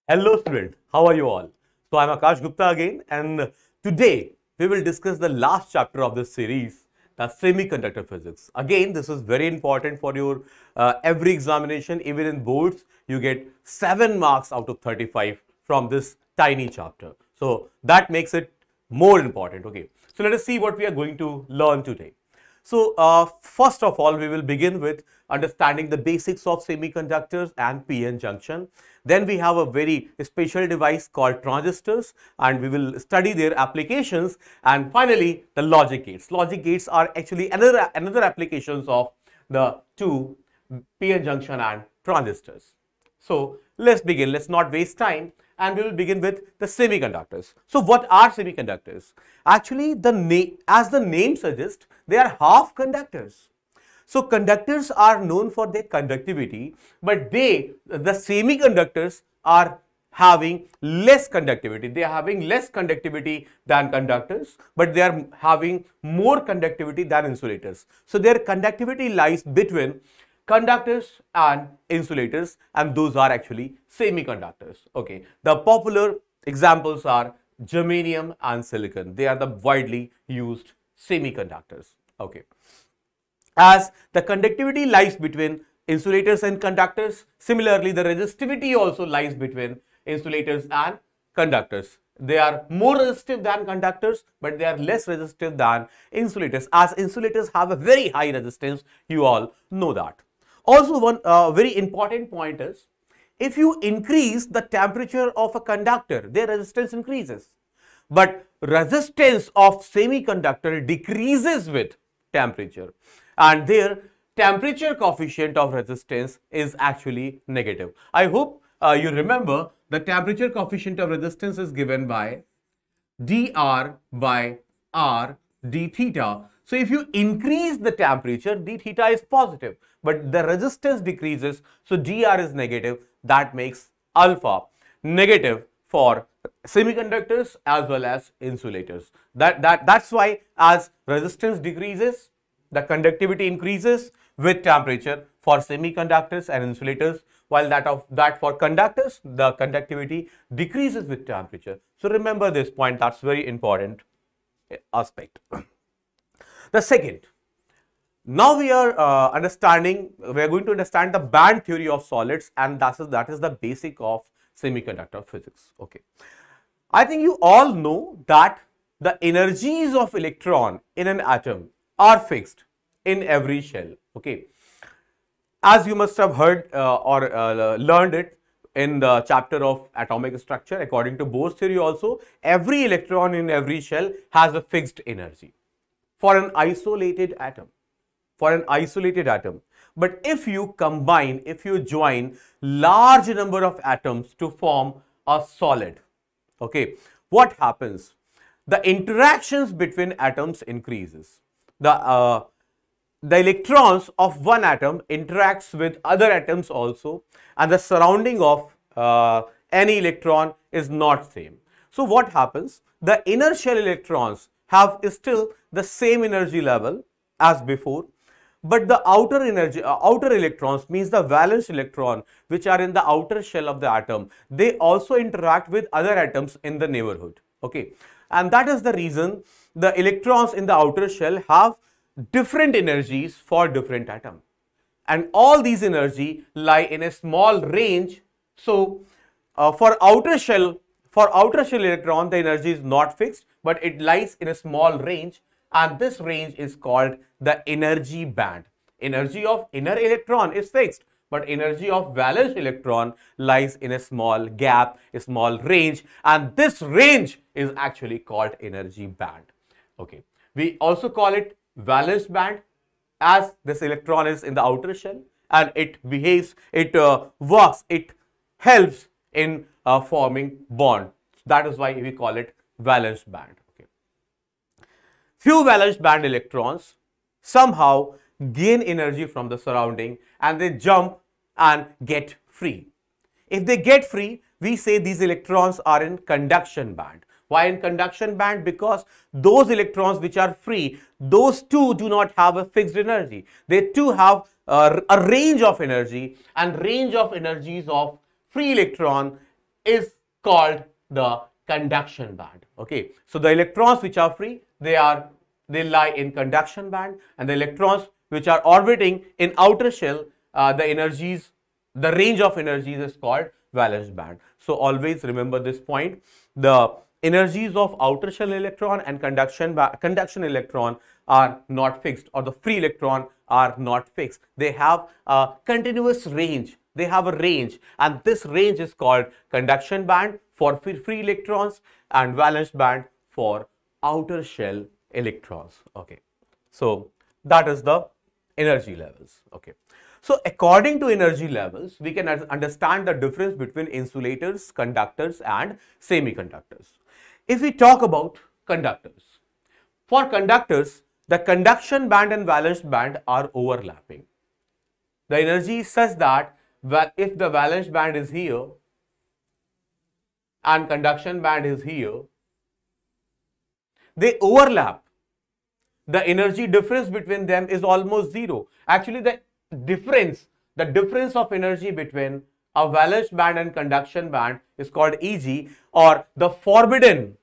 Hello students, how are you all? So I'm Akash Gupta again, and today we will discuss the last chapter of this series, the semiconductor physics. Again, this is very important for your every examination. Even in boards, you get 7 marks out of 35 from this tiny chapter. So that makes it more important. Okay, so let us see what we are going to learn today. So, first of all, we will begin with understanding the basics of semiconductors and PN junction. Then we have a very special device called transistors, and we will study their applications. And finally, the logic gates. Logic gates are actually another applications of the two PN junction and transistors. So, let's begin. Let's not waste time. And we will begin with the semiconductors. So, what are semiconductors? Actually, as the name suggests, they are half conductors. So, conductors are known for their conductivity, but the semiconductors are having less conductivity. They are having less conductivity than conductors, but they are having more conductivity than insulators. So, their conductivity lies between conductors and insulators, and those are actually semiconductors. Okay, the popular examples are germanium and silicon. They are the widely used semiconductors. Okay, as the conductivity lies between insulators and conductors, similarly the resistivity also lies between insulators and conductors. They are more resistive than conductors, but they are less resistive than insulators, as insulators have a very high resistance. You all know that. Also, one very important point is, if you increase the temperature of a conductor, their resistance increases. But resistance of semiconductor decreases with temperature, and their temperature coefficient of resistance is actually negative. I hope you remember the temperature coefficient of resistance is given by dr by r d theta. So, if you increase the temperature, d theta is positive, but the resistance decreases, so dr is negative. That makes alpha negative for semiconductors as well as insulators. That's why as resistance decreases, the conductivity increases with temperature for semiconductors and insulators, while that for conductors, the conductivity decreases with temperature. So remember this point, that's very important aspect. The second, now we are going to understand the band theory of solids, and that is the basic of semiconductor physics. Okay, I think you all know that the energies of electron in an atom are fixed in every shell. Okay, as you must have heard or learned it in the chapter of atomic structure, according to Bohr's theory also, every electron in every shell has a fixed energy for an isolated atom. But if you join large number of atoms to form a solid, okay, what happens? The interactions between atoms increases. The electrons of one atom interacts with other atoms also, and the surrounding of any electron is not same. So what happens? The inner shell electrons have still the same energy level as before, but the outer electrons, means the valence electron, which are in the outer shell of the atom, they also interact with other atoms in the neighborhood. Okay, and that is the reason the electrons in the outer shell have different energies for different atoms, and all these energy lie in a small range. So for outer shell electron, the energy is not fixed, but it lies in a small range, and this range is called the energy band. Energy of inner electron is fixed, but energy of valence electron lies in a small gap, a small range, and this range is actually called energy band. Okay, we also call it valence band, as this electron is in the outer shell and it helps in forming bond. That is why we call it valence band. Okay. Few valence band electrons somehow gain energy from the surrounding and they jump and get free. If they get free, we say these electrons are in conduction band. Why in conduction band? Because those electrons which are free, those two do not have a fixed energy. They too have a range of energy, and range of energies of free electron is called the conduction band. Okay, so the electrons which are free, they lie in conduction band, and the electrons which are orbiting in outer shell, the range of energies is called valence band. So always remember this point. The energies of outer shell electron and conduction electron are not fixed, or the free electron are not fixed. They have a continuous range. They have a range, and this range is called conduction band for free electrons and valence band for outer shell electrons. Okay, so that is the energy levels. Okay, so according to energy levels, we can understand the difference between insulators, conductors and semiconductors. If we talk about conductors, for conductors, the conduction band and valence band are overlapping. The energy is such that if the valence band is here and conduction band is here, they overlap. The energy difference between them is almost zero. Actually, the difference of energy between a valence band and conduction band is called Eg, or the forbidden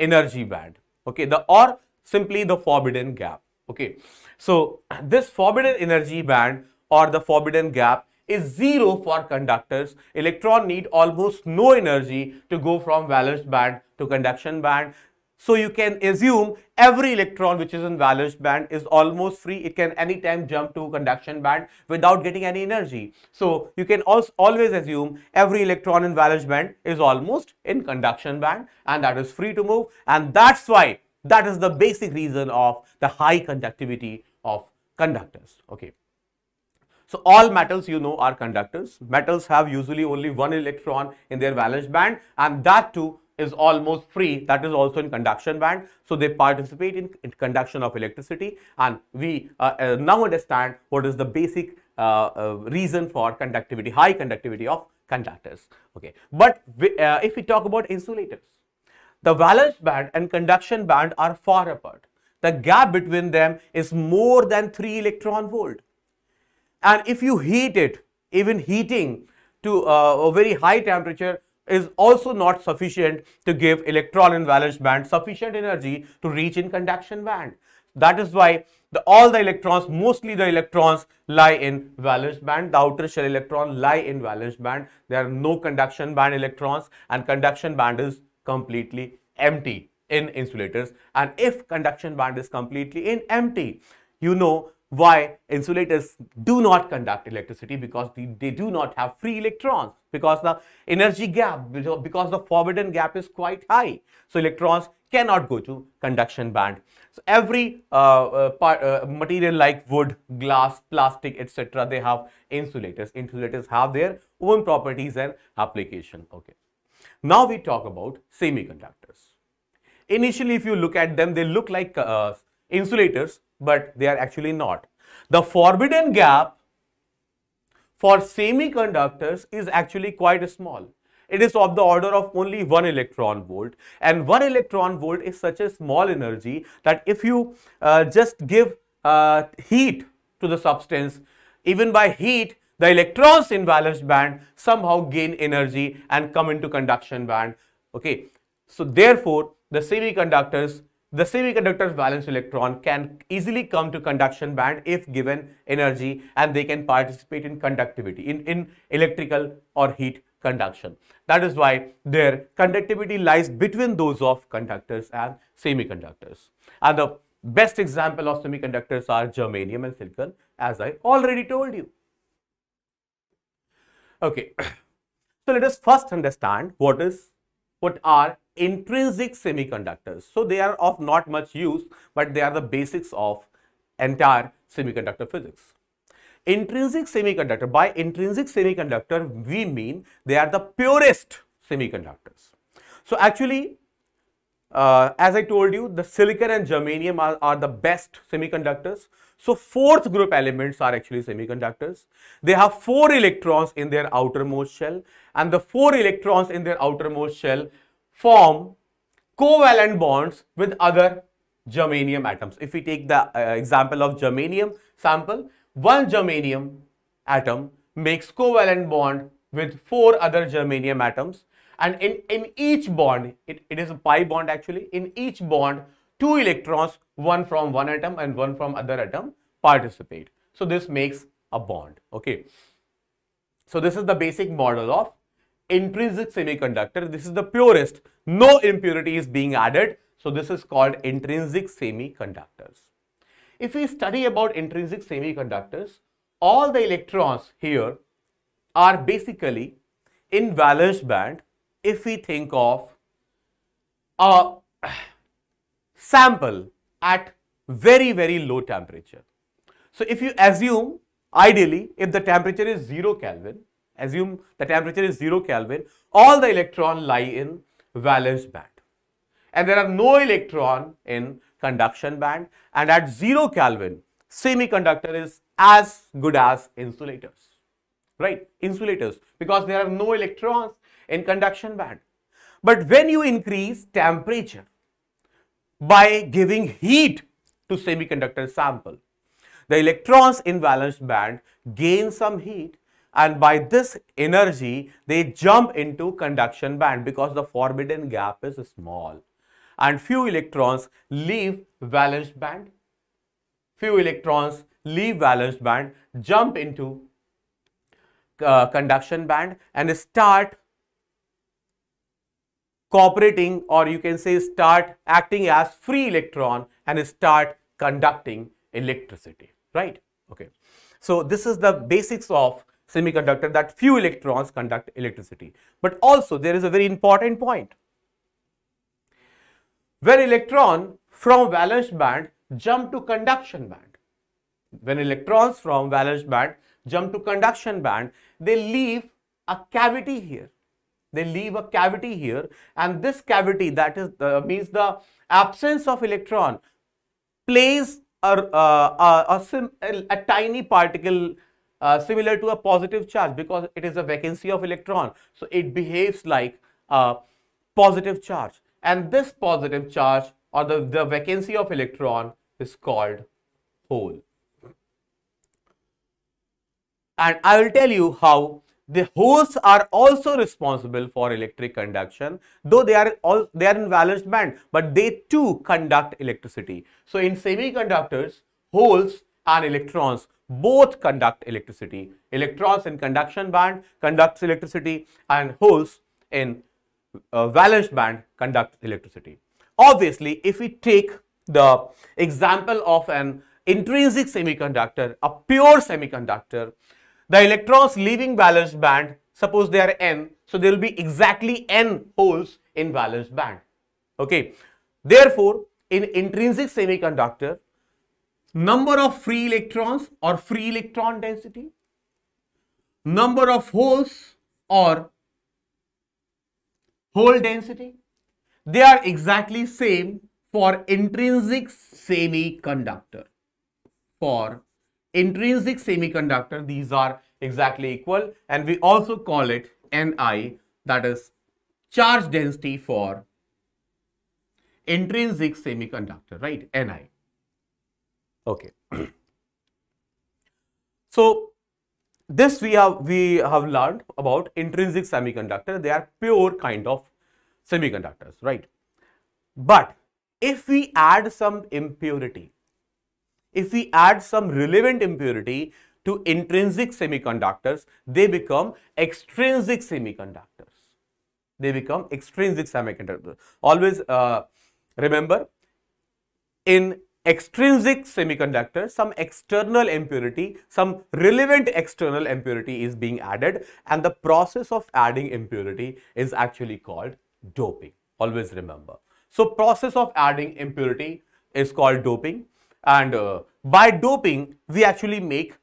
energy band. Okay, or simply the forbidden gap. Okay, so this forbidden energy band or the forbidden gap is zero for conductors. Electron need almost no energy to go from valence band to conduction band. So you can assume every electron which is in valence band is almost free. It can anytime jump to conduction band without getting any energy. So you can also always assume every electron in valence band is almost in conduction band, and that is free to move. And that's why, that is the basic reason of the high conductivity of conductors. Okay. So all metals, you know, are conductors. Metals have usually only one electron in their valence band, and that too is almost free. That is also in conduction band. So they participate in conduction of electricity, and we now understand what is the basic reason for conductivity, high conductivity of conductors. Okay, but if we talk about insulators, the valence band and conduction band are far apart. The gap between them is more than 3 electron volt. And if you heat it, even heating to a very high temperature is also not sufficient to give electron in valence band sufficient energy to reach in conduction band. That is why all the electrons, mostly the electrons, lie in valence band. The outer shell electron lie in valence band. There are no conduction band electrons, and conduction band is completely empty in insulators. And if conduction band is completely empty, you know why insulators do not conduct electricity, because they do not have free electrons, because the energy gap, because the forbidden gap is quite high. So electrons cannot go to conduction band. So every material like wood, glass, plastic, etc., they have insulators. Insulators have their own properties and application. Okay. Now we talk about semiconductors. Initially, if you look at them, they look like insulators, but they are actually not. The forbidden gap for semiconductors is actually quite small. It is of the order of only 1 electron volt, and 1 electron volt is such a small energy that if you just give heat to the substance, even by heat, the electrons in valence band somehow gain energy and come into conduction band. Okay, so therefore the semiconductor's valence electron can easily come to conduction band if given energy, and they can participate in conductivity, in electrical or heat conduction. That is why their conductivity lies between those of conductors and semiconductors. And the best example of semiconductors are germanium and silicon, as I already told you. Okay, so let us first understand what are intrinsic semiconductors. So they are of not much use, but they are the basics of entire semiconductor physics. Intrinsic semiconductor, by intrinsic semiconductor we mean they are the purest semiconductors. So actually, as I told you, the silicon and germanium are the best semiconductors. So fourth group elements are actually semiconductors. They have 4 electrons in their outermost shell, and the 4 electrons in their outermost shell form covalent bonds with other germanium atoms. If we take the example of germanium sample, one germanium atom makes covalent bond with 4 other germanium atoms, And in each bond, it is a pi bond actually. In each bond, 2 electrons, one from one atom and one from other atom, participate. So this makes a bond. Okay. So this is the basic model of intrinsic semiconductor. This is the purest. No impurity is being added. So this is called intrinsic semiconductors. If we study about intrinsic semiconductors, all the electrons here are basically in valence band. If we think of a sample at very, very low temperature. So if you assume, ideally, if the temperature is 0 Kelvin, assume the temperature is 0 Kelvin, all the electrons lie in valence band. And there are no electron in conduction band. And at 0 Kelvin, semiconductor is as good as insulators. Right? Insulators, because there are no electrons in conduction band. But when you increase temperature by giving heat to semiconductor sample, the electrons in valence band gain some heat, and by this energy they jump into conduction band because the forbidden gap is small, and few electrons leave valence band. Few electrons leave valence band, jump into conduction band and start cooperating, or you can say start acting as free electron and start conducting electricity, right? Okay. So this is the basics of semiconductor, that few electrons conduct electricity. But also there is a very important point. When electron from valence band jump to conduction band, when electrons from valence band jump to conduction band, they leave a cavity here. They leave a cavity here, and this cavity, that is means the absence of electron, plays a tiny particle similar to a positive charge, because it is a vacancy of electron. So it behaves like a positive charge, and this positive charge, or the vacancy of electron, is called hole. And I will tell you how the holes are also responsible for electric conduction, though they are in valence band, but they too conduct electricity. So in semiconductors, holes and electrons both conduct electricity. Electrons in conduction band conducts electricity, and holes in valence band conduct electricity. Obviously, if we take the example of an intrinsic semiconductor, a pure semiconductor, the electrons leaving valence band, suppose they are n, so there will be exactly n holes in valence band. Okay. Therefore, in intrinsic semiconductor, number of free electrons or free electron density, number of holes or hole density, they are exactly same for intrinsic semiconductor. For intrinsic semiconductor, these are exactly equal, and we also call it Ni, that is charge density for intrinsic semiconductor, right? Ni. Okay. So this we have learned about intrinsic semiconductor. They are pure kind of semiconductors, right? But if we add some impurity, if we add some relevant impurity to intrinsic semiconductors, they become extrinsic semiconductors. They become extrinsic semiconductors. Always remember, in extrinsic semiconductors, some external impurity, some relevant external impurity is being added, and the process of adding impurity is actually called doping. Always remember. So process of adding impurity is called doping. And by doping, we actually make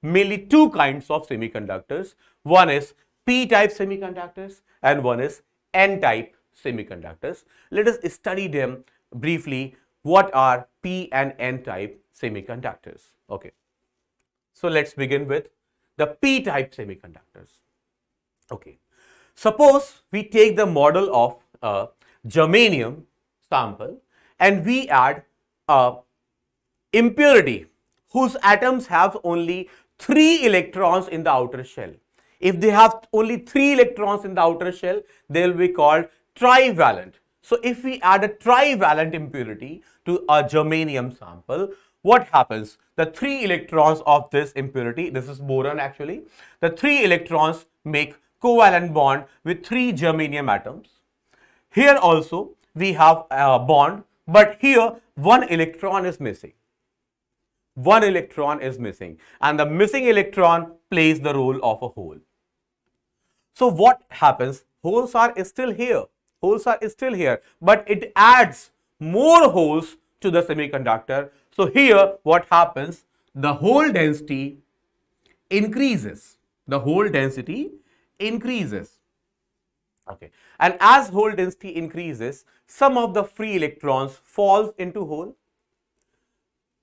mainly two kinds of semiconductors. One is p-type semiconductors and one is n-type semiconductors. Let us study them briefly. What are p and n-type semiconductors? Okay. So let's begin with the p-type semiconductors. Okay. Suppose we take the model of a germanium sample and we add a impurity whose atoms have only 3 electrons in the outer shell. If they have only 3 electrons in the outer shell, they will be called trivalent. So if we add a trivalent impurity to a germanium sample, what happens? The 3 electrons of this impurity, this is boron actually, the 3 electrons make covalent bond with 3 germanium atoms. Here also we have a bond, but here 1 electron is missing. 1 electron is missing, and the missing electron plays the role of a hole. So what happens? Holes are still here. Holes are still here, but it adds more holes to the semiconductor. So here what happens? The hole density increases. The hole density increases. Okay. And as hole density increases, some of the free electrons falls into hole.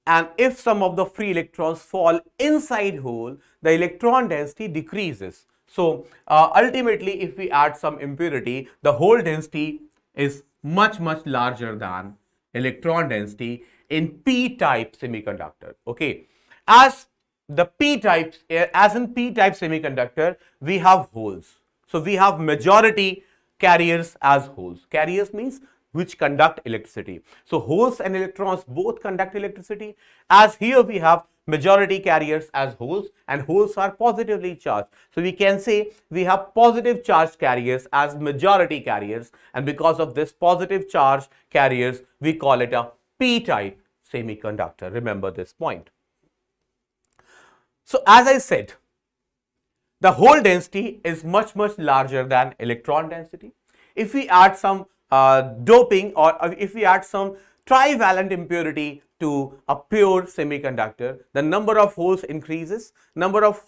And if some of the free electrons fall inside hole, the electron density decreases. So ultimately, if we add some impurity, the hole density is much larger than electron density in p-type semiconductor. Okay, as in p-type semiconductor, we have holes. So we have majority carriers as holes. Carriers means which conduct electricity. So holes and electrons both conduct electricity. As here we have majority carriers as holes, and holes are positively charged. So we can say we have positive charge carriers as majority carriers, and because of this positive charge carriers, we call it a p-type semiconductor. Remember this point. So as I said, the hole density is much larger than electron density. If we add some doping, or if we add some trivalent impurity to a pure semiconductor, the number of holes increases, number of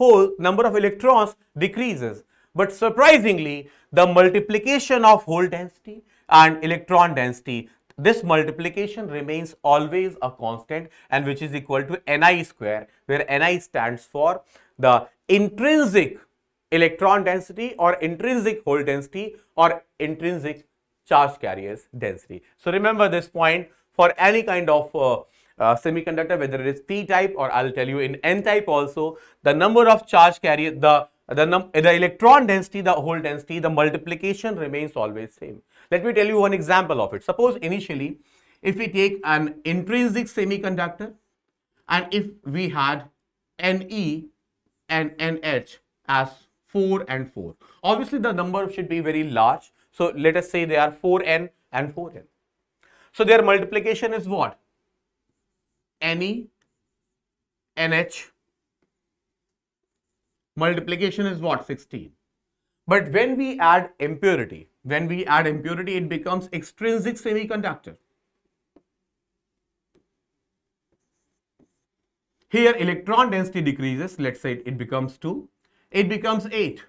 electrons decreases. But surprisingly, the multiplication of hole density and electron density, this multiplication remains always a constant, and which is equal to Ni square, where Ni stands for the intrinsic electron density or intrinsic hole density or intrinsic charge carriers density. So remember this point for any kind of semiconductor, whether it is p-type or I'll tell you in n-type also, the number of charge carrier, the electron density, the hole density, the multiplication remains always same. Let me tell you one example of it. Suppose initially, if we take an intrinsic semiconductor, and if we had Ne and Nh as 4 and 4, obviously the number should be very large. So let us say they are 4n and 4n. So their multiplication is what? Ne, Nh, multiplication is what? 16. But when we add impurity, it becomes extrinsic semiconductor. Here electron density decreases. Let's say it becomes 2. It becomes 8.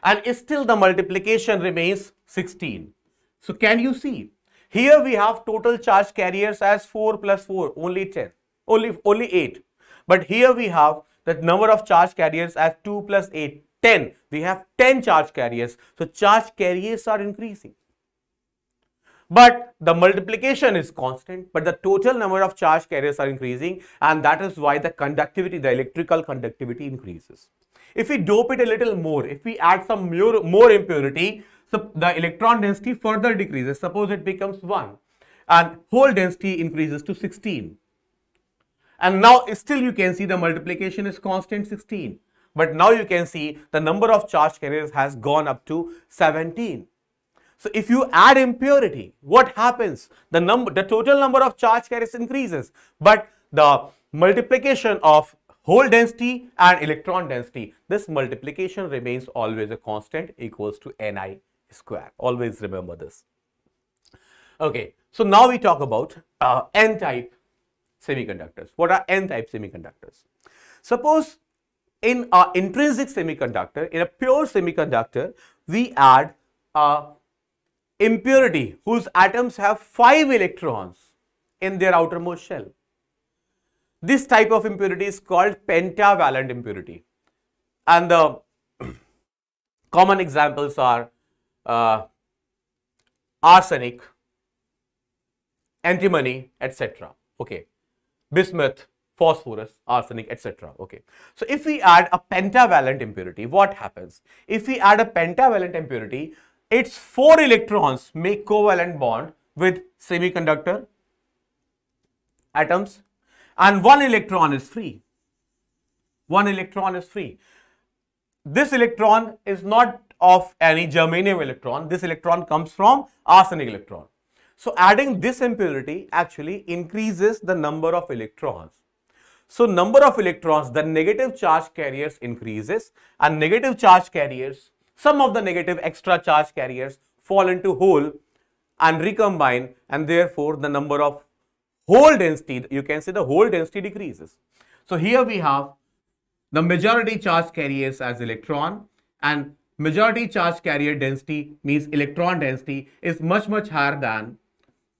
And still the multiplication remains 16. So can you see? Here we have total charge carriers as 4 plus 4, only 10, only 8. But here we have the number of charge carriers as 2 plus 8, 10. We have 10 charge carriers. So charge carriers are increasing. But the multiplication is constant, but the total number of charge carriers are increasing, and that is why the conductivity, the electrical conductivity increases. If we dope it a little more, if we add some more impurity, so the electron density further decreases. Suppose it becomes 1 and hole density increases to 16. And now still you can see the multiplication is constant 16. But now you can see the number of charge carriers has gone up to 17. So if you add impurity, what happens? The total number of charge carriers increases, but the multiplication of hole density and electron density, this multiplication remains always a constant, equals to Ni square. Always remember this. Okay, so now we talk about n-type semiconductors. What are n-type semiconductors? Suppose in an intrinsic semiconductor, in a pure semiconductor, we add a impurity whose atoms have 5 electrons in their outermost shell. This type of impurity is called pentavalent impurity, and the common examples are arsenic, antimony, etc. Okay, bismuth, phosphorus, arsenic, etc. Okay. So if we add a pentavalent impurity, what happens? If we add a pentavalent impurity, its 4 electrons make covalent bond with semiconductor atoms and 1 electron is free. 1 electron is free. This electron is not of any germanium electron. This electron comes from arsenic electron. So adding this impurity actually increases the number of electrons. So number of electrons, the negative charge carriers increases, and negative charge carriers, some of the negative extra charge carriers fall into hole and recombine, and therefore the number of hole density, you can say the hole density decreases. So here we have the majority charge carriers as electron, and majority charge carrier density means electron density is much higher than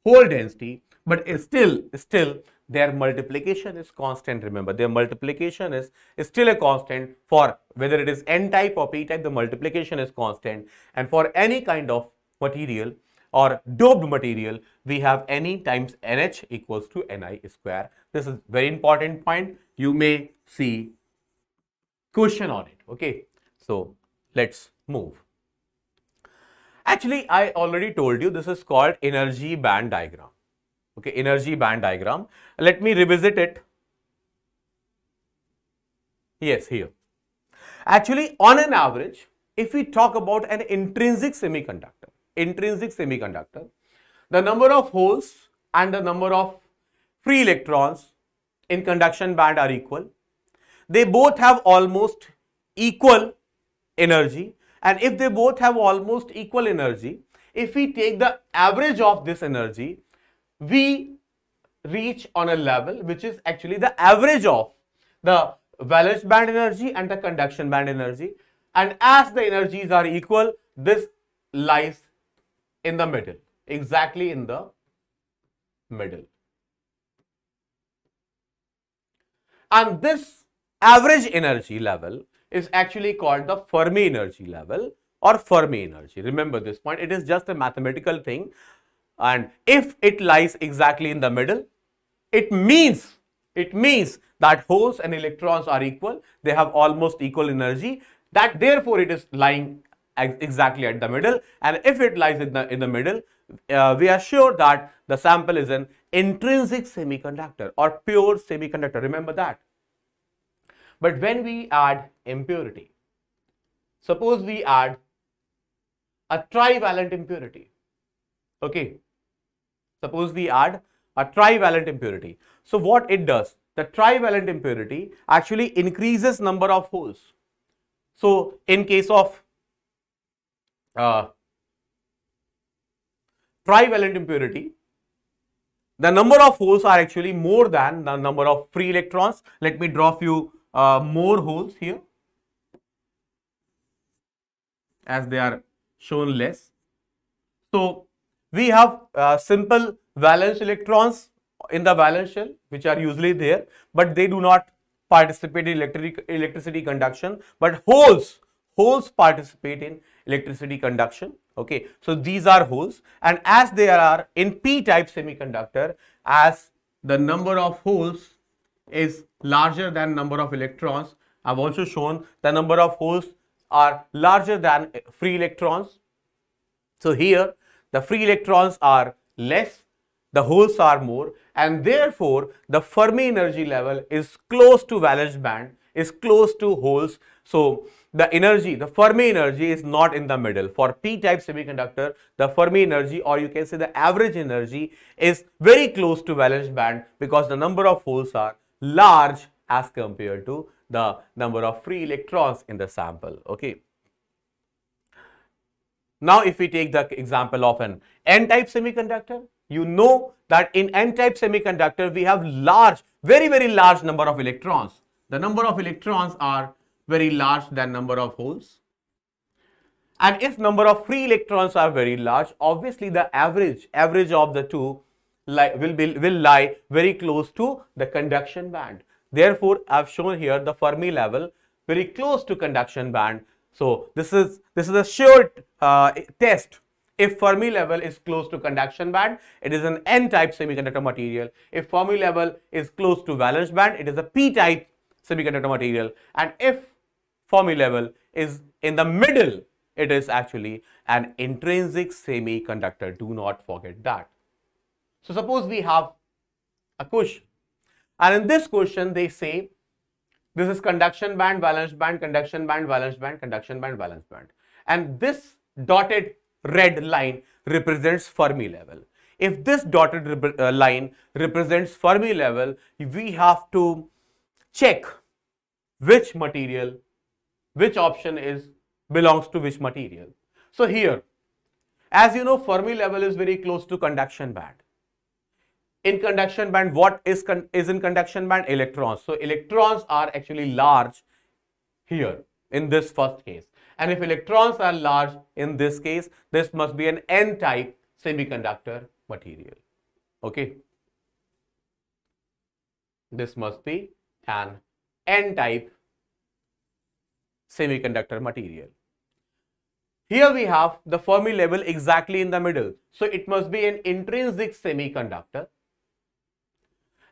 hole density, but still their multiplication is constant. Remember, their multiplication is still a constant. For whether it is n type or p type, the multiplication is constant, and for any kind of material or doped material, we have Ne times NH equals to Ni square. This is very important point. You may see question on it. Okay, so let's move. Actually, I already told you this is called energy band diagram. Okay, energy band diagram. Let me revisit it. Yes, here. Actually, on an average, if we talk about an intrinsic semiconductor, the number of holes and the number of free electrons in conduction band are equal. They both have almost equal energy, and if they both have almost equal energy, if we take the average of this energy, we reach on a level which is actually the average of the valence band energy and the conduction band energy, and as the energies are equal, this lies in the middle, exactly in the middle. And this average energy level is actually called the Fermi energy level or Fermi energy. Remember this point, it is just a mathematical thing, and if it lies exactly in the middle, it means that holes and electrons are equal, they have almost equal energy, that therefore it is lying exactly at the middle. And if it lies in the middle, we are sure that the sample is an intrinsic semiconductor or pure semiconductor. Remember that. But when we add impurity, suppose we add a trivalent impurity. Okay, suppose we add a trivalent impurity. So what it does, the trivalent impurity actually increases number of holes. So in case of trivalent impurity, the number of holes are actually more than the number of free electrons. Let me draw few more holes here, as they are shown less. So we have simple valence electrons in the valence shell, which are usually there, but they do not participate in electricity conduction, but holes participate in electricity conduction. Okay, so these are holes, and as they are in p-type semiconductor, as the number of holes is larger than number of electrons, I have also shown the number of holes are larger than free electrons. So here the free electrons are less, the holes are more, and therefore the Fermi energy level is close to valence band, is close to holes. So the energy, the Fermi energy is not in the middle. For p-type semiconductor, the Fermi energy, or you can say the average energy, is very close to valence band because the number of holes are large as compared to the number of free electrons in the sample. Okay. Now if we take the example of an n-type semiconductor, you know that in n-type semiconductor we have large, very large number of electrons. The number of electrons are very large than number of holes, and if number of free electrons are very large, obviously the average of the two will lie very close to the conduction band. Therefore, I have shown here the Fermi level very close to conduction band. So this is a sure test If Fermi level is close to conduction band, it is an N-type semiconductor material. If Fermi level is close to valence band, it is a P-type semiconductor material. And if Fermi level is in the middle, it is actually an intrinsic semiconductor. Do not forget that. So suppose we have a question, and in this question they say this is conduction band, valence band, conduction band, valence band, conduction band, valence band, and this dotted red line represents Fermi level. If this dotted line represents Fermi level, we have to check which material, which option belongs to which material. So here, as you know, Fermi level is very close to conduction band. In conduction band, what is in conduction band? Electrons. So electrons are actually large here in this first case. And if electrons are large in this case, this must be an N-type semiconductor material. Okay. This must be an N-type semiconductor material. Here we have the Fermi level exactly in the middle. So it must be an intrinsic semiconductor.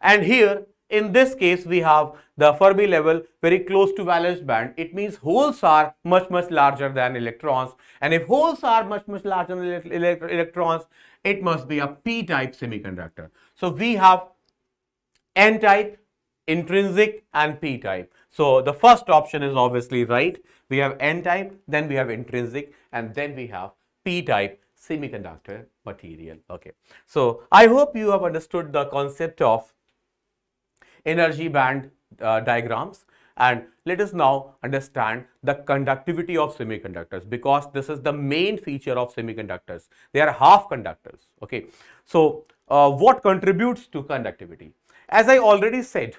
And here in this case we have the Fermi level very close to valence band. It means holes are much larger than electrons, and if holes are much larger than electrons, it must be a P-type semiconductor. So we have N-type, intrinsic and P-type. So the first option is obviously right. We have N-type, then we have intrinsic, and then we have P-type semiconductor material. Okay. So I hope you have understood the concept of energy band diagrams, and let us now understand the conductivity of semiconductors, because this is the main feature of semiconductors. They are half conductors. Okay. So what contributes to conductivity? As I already said,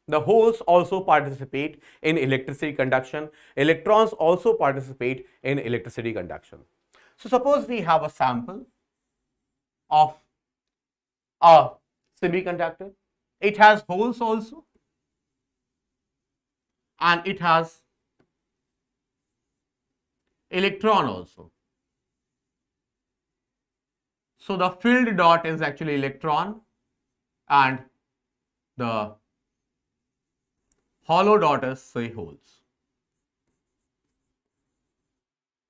the holes also participate in electricity conduction. Electrons also participate in electricity conduction. So suppose we have a sample of a semiconductor. It has holes also, and it has electron also. So the filled dot is actually electron, and the hollow dot is, say, holes.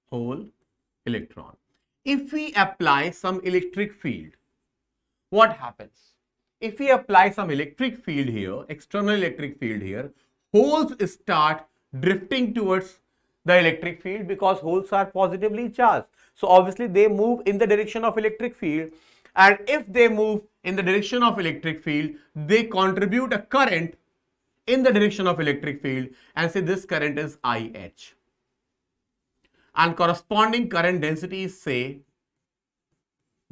Hole, electron. If we apply some electric field, what happens? If we apply some electric field here, external electric field here, holes start drifting towards the electric field because holes are positively charged. So obviously they move in the direction of electric field, and if they move in the direction of electric field, they contribute a current in the direction of electric field, and say this current is IH. And corresponding current density is, say,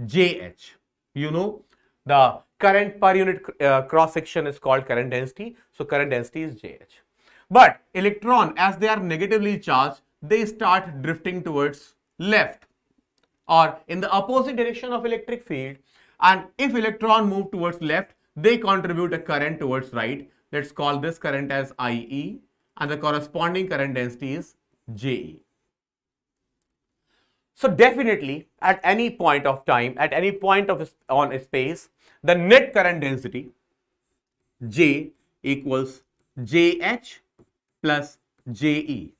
JH. You know, the current per unit cross section is called current density. So current density is JH. But electron, as they are negatively charged, they start drifting towards left or in the opposite direction of electric field. And if electron move towards left, they contribute a current towards right. Let's call this current as IE, and the corresponding current density is JE. So definitely at any point of time, at any point on space, the net current density J equals JH plus JE.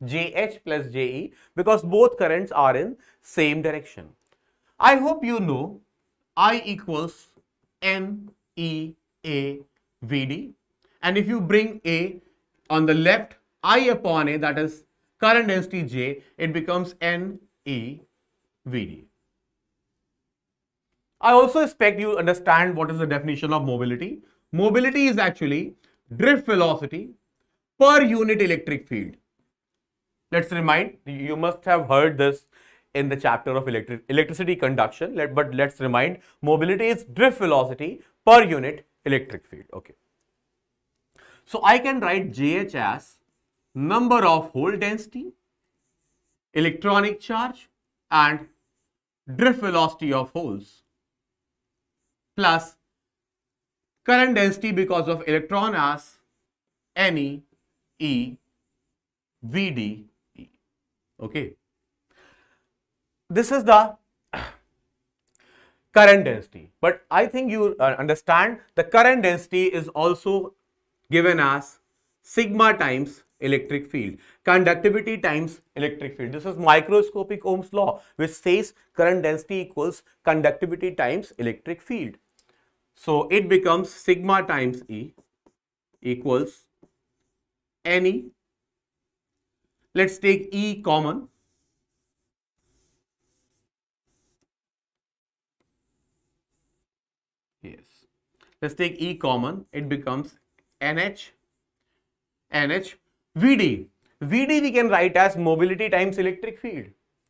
JH plus JE, because both currents are in same direction. I hope you know I equals NEA VD, and if you bring A on the left, I upon A, that is current density J, it becomes NE VD. I also expect you understand what is the definition of mobility. Mobility is actually drift velocity per unit electric field. Let's remind, you must have heard this in the chapter of electricity conduction, but let's remind, mobility is drift velocity per unit electric field. Okay. So I can write JH as number of hole density, electronic charge, and drift velocity of holes, plus current density because of electron as NE VDE. Okay. this is the current density. But I think you understand the current density is also given as sigma times electric field, conductivity times electric field. This is microscopic Ohm's law, which says current density equals conductivity times electric field. So it becomes sigma times E equals NE. Let's take E common. Yes. Let's take E common. It becomes NH. VD. VD we can write as mobility times electric field.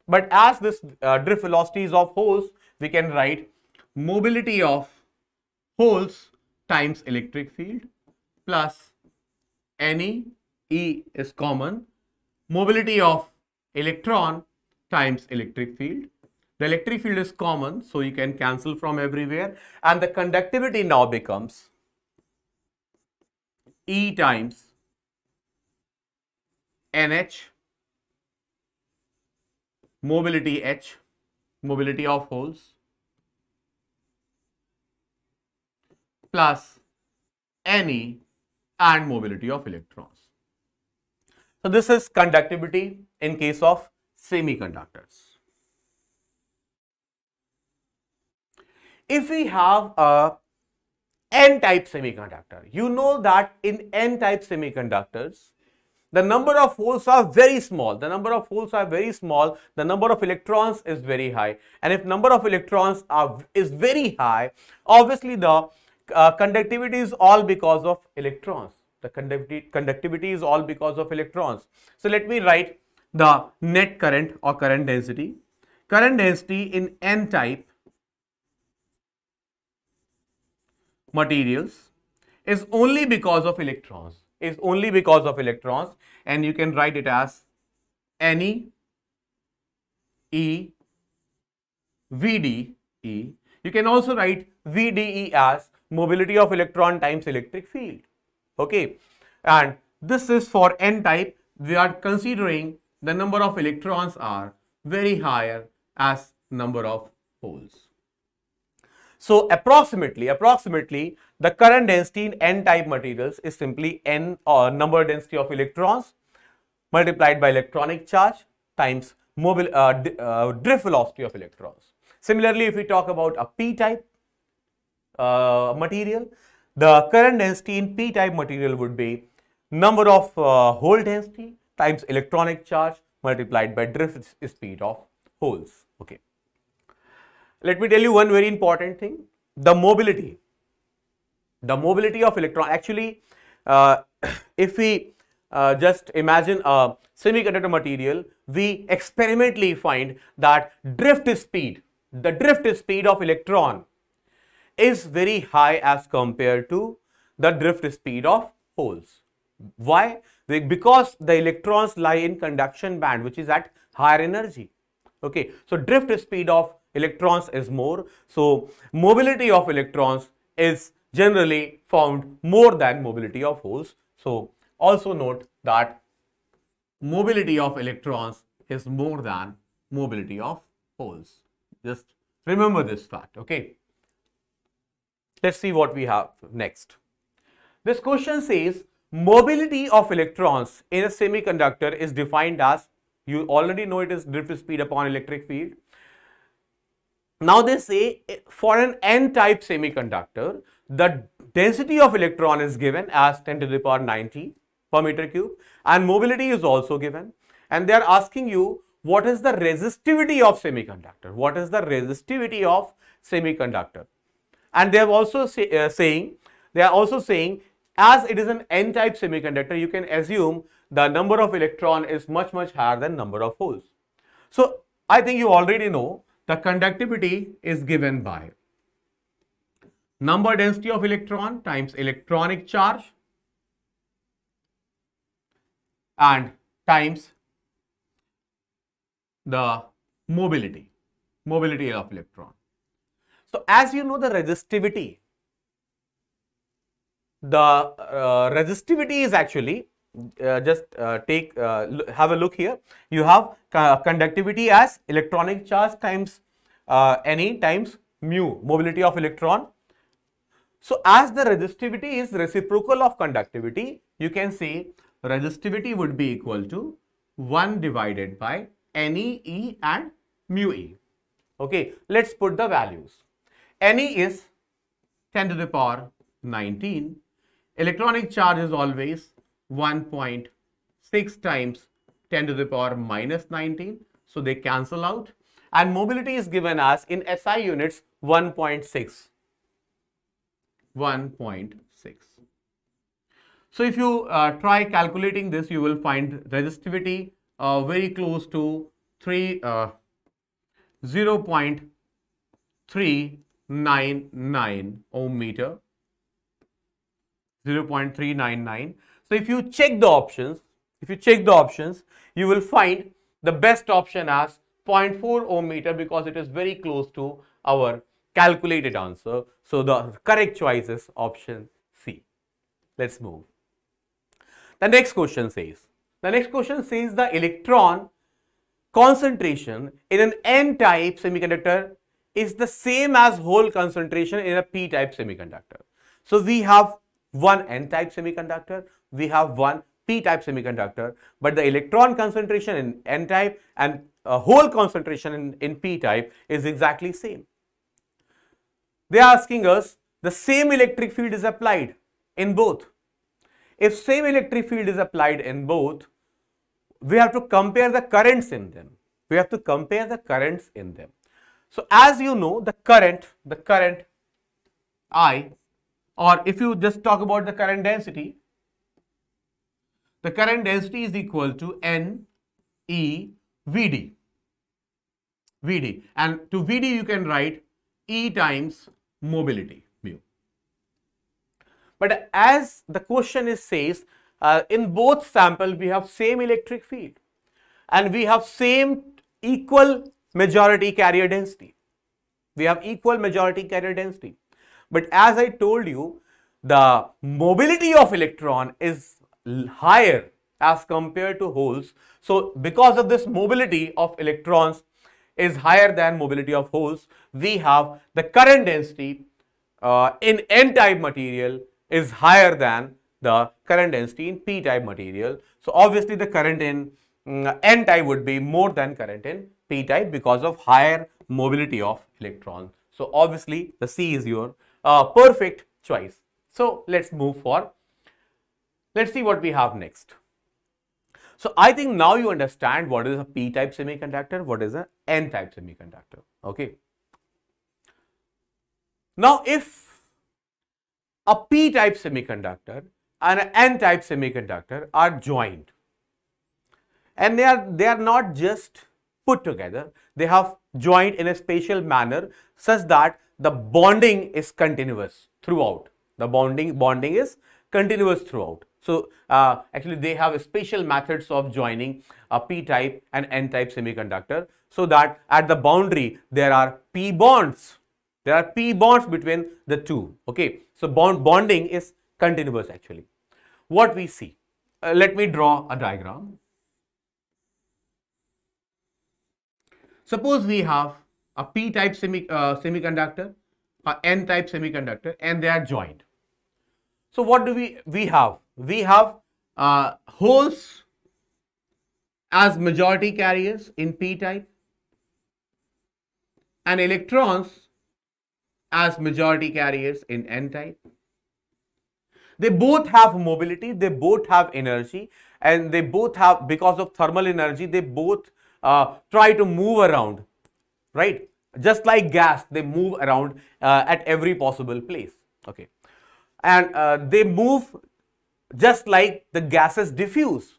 But as this drift velocities of holes, we can write mobility of holes times electric field plus NE. E is common. Mobility of electron times electric field. The electric field is common, so you can cancel from everywhere. And the conductivity now becomes E times NH, mobility H, mobility of holes, plus NE and mobility of electrons. So this is conductivity in case of semiconductors. If we have a N-type semiconductor, you know that in N-type semiconductors, the number of holes are very small. The number of holes are very small. The number of electrons is very high. And if number of electrons is very high, obviously the conductivity is all because of electrons. The conductivity is all because of electrons. So let me write the net current or current density. Current density in N-type materials is only because of electrons. And you can write it as NE E VDE. You can also write VDE as mobility of electron times electric field. Okay, and this is for N type. We are considering the number of electrons are very higher as number of holes. So approximately the current density in N-type materials is simply N or number density of electrons multiplied by electronic charge times drift velocity of electrons. Similarly, if we talk about a P-type material, the current density in P-type material would be number of hole density times electronic charge multiplied by drift speed of holes. Okay. Let me tell you one very important thing. The mobility of electron. Actually, if we just imagine a semiconductor material, we experimentally find that the drift speed of electron is very high as compared to the drift speed of holes. Why? Because the electrons lie in conduction band, which is at higher energy. Okay, so drift speed of electrons is more, so mobility of electrons is generally found more than mobility of holes. So also note that mobility of electrons is more than mobility of holes. Just remember this fact. Okay, let's see what we have next. This question says mobility of electrons in a semiconductor is defined as, you already know it is drift speed upon electric field. Now they say for an N-type semiconductor, the density of electron is given as 10 to the power 90 per meter cube, and mobility is also given. And they are asking you, what is the resistivity of semiconductor? What is the resistivity of semiconductor? And they are also saying, as it is an N-type semiconductor, you can assume the number of electron is much higher than number of holes. So I think you already know the conductivity is given by number density of electron times electronic charge and times the mobility of electron. So as you know, the resistivity is actually have a look here. You have conductivity as electronic charge times Ne times mu, mobility of electron. So as the resistivity is reciprocal of conductivity, you can say resistivity would be equal to 1 divided by Ne, E and mu E. Okay, let's put the values. Ne is 10 to the power 19. Electronic charge is always 1.6 times 10 to the power minus 19. So they cancel out. And mobility is given as in SI units 1.6. 1.6. So if you try calculating this, you will find resistivity very close to 0.399 ohm meter. 0.399. So if you check the options, you will find the best option as 0.4 ohm meter because it is very close to our calculated answer. So the correct choice is option C. Let's move. The next question says the electron concentration in an N-type semiconductor is the same as hole concentration in a P-type semiconductor. So we have one N-type semiconductor, we have one P-type semiconductor, but the electron concentration in N-type and hole concentration in P-type is exactly same. They are asking us the same electric field is applied in both. If same electric field is applied in both, we have to compare the currents in them. So as you know, the current I, or if you just talk about the current density is equal to N E Vd. And to Vd you can write E times mobility mu. But as the question says, in both sample we have same electric field and we have same equal majority carrier density. But as I told you, the mobility of electron is higher as compared to holes. So because of this mobility of electrons is higher than mobility of holes, we have the current density in N-type material is higher than the current density in P-type material. So obviously the current in N-type would be more than current in P-type because of higher mobility of electrons. So obviously the C is your perfect choice. So let's move for, let's see what we have next. So I think now you understand what is a P-type semiconductor, what is a N-type semiconductor. Okay. Now if a P-type semiconductor and an N-type semiconductor are joined, and they are not just put together, they have joined in a spatial manner such that the bonding is continuous throughout. The bonding is continuous throughout. So actually they have spatial methods of joining a P-type and N-type semiconductor, so that at the boundary there are P bonds. There are P bonds between the two. Okay, so bonding is continuous actually. What we see, let me draw a diagram. Suppose we have a P-type semiconductor, a N-type semiconductor, and they are joined. So what do we have? We have holes as majority carriers in P-type and electrons as majority carriers in N-type. They both have mobility, they both have energy, and they both have, because of thermal energy, they both try to move around, right? Just like gas, they move around at every possible place. Okay, and they move just like the gases diffuse.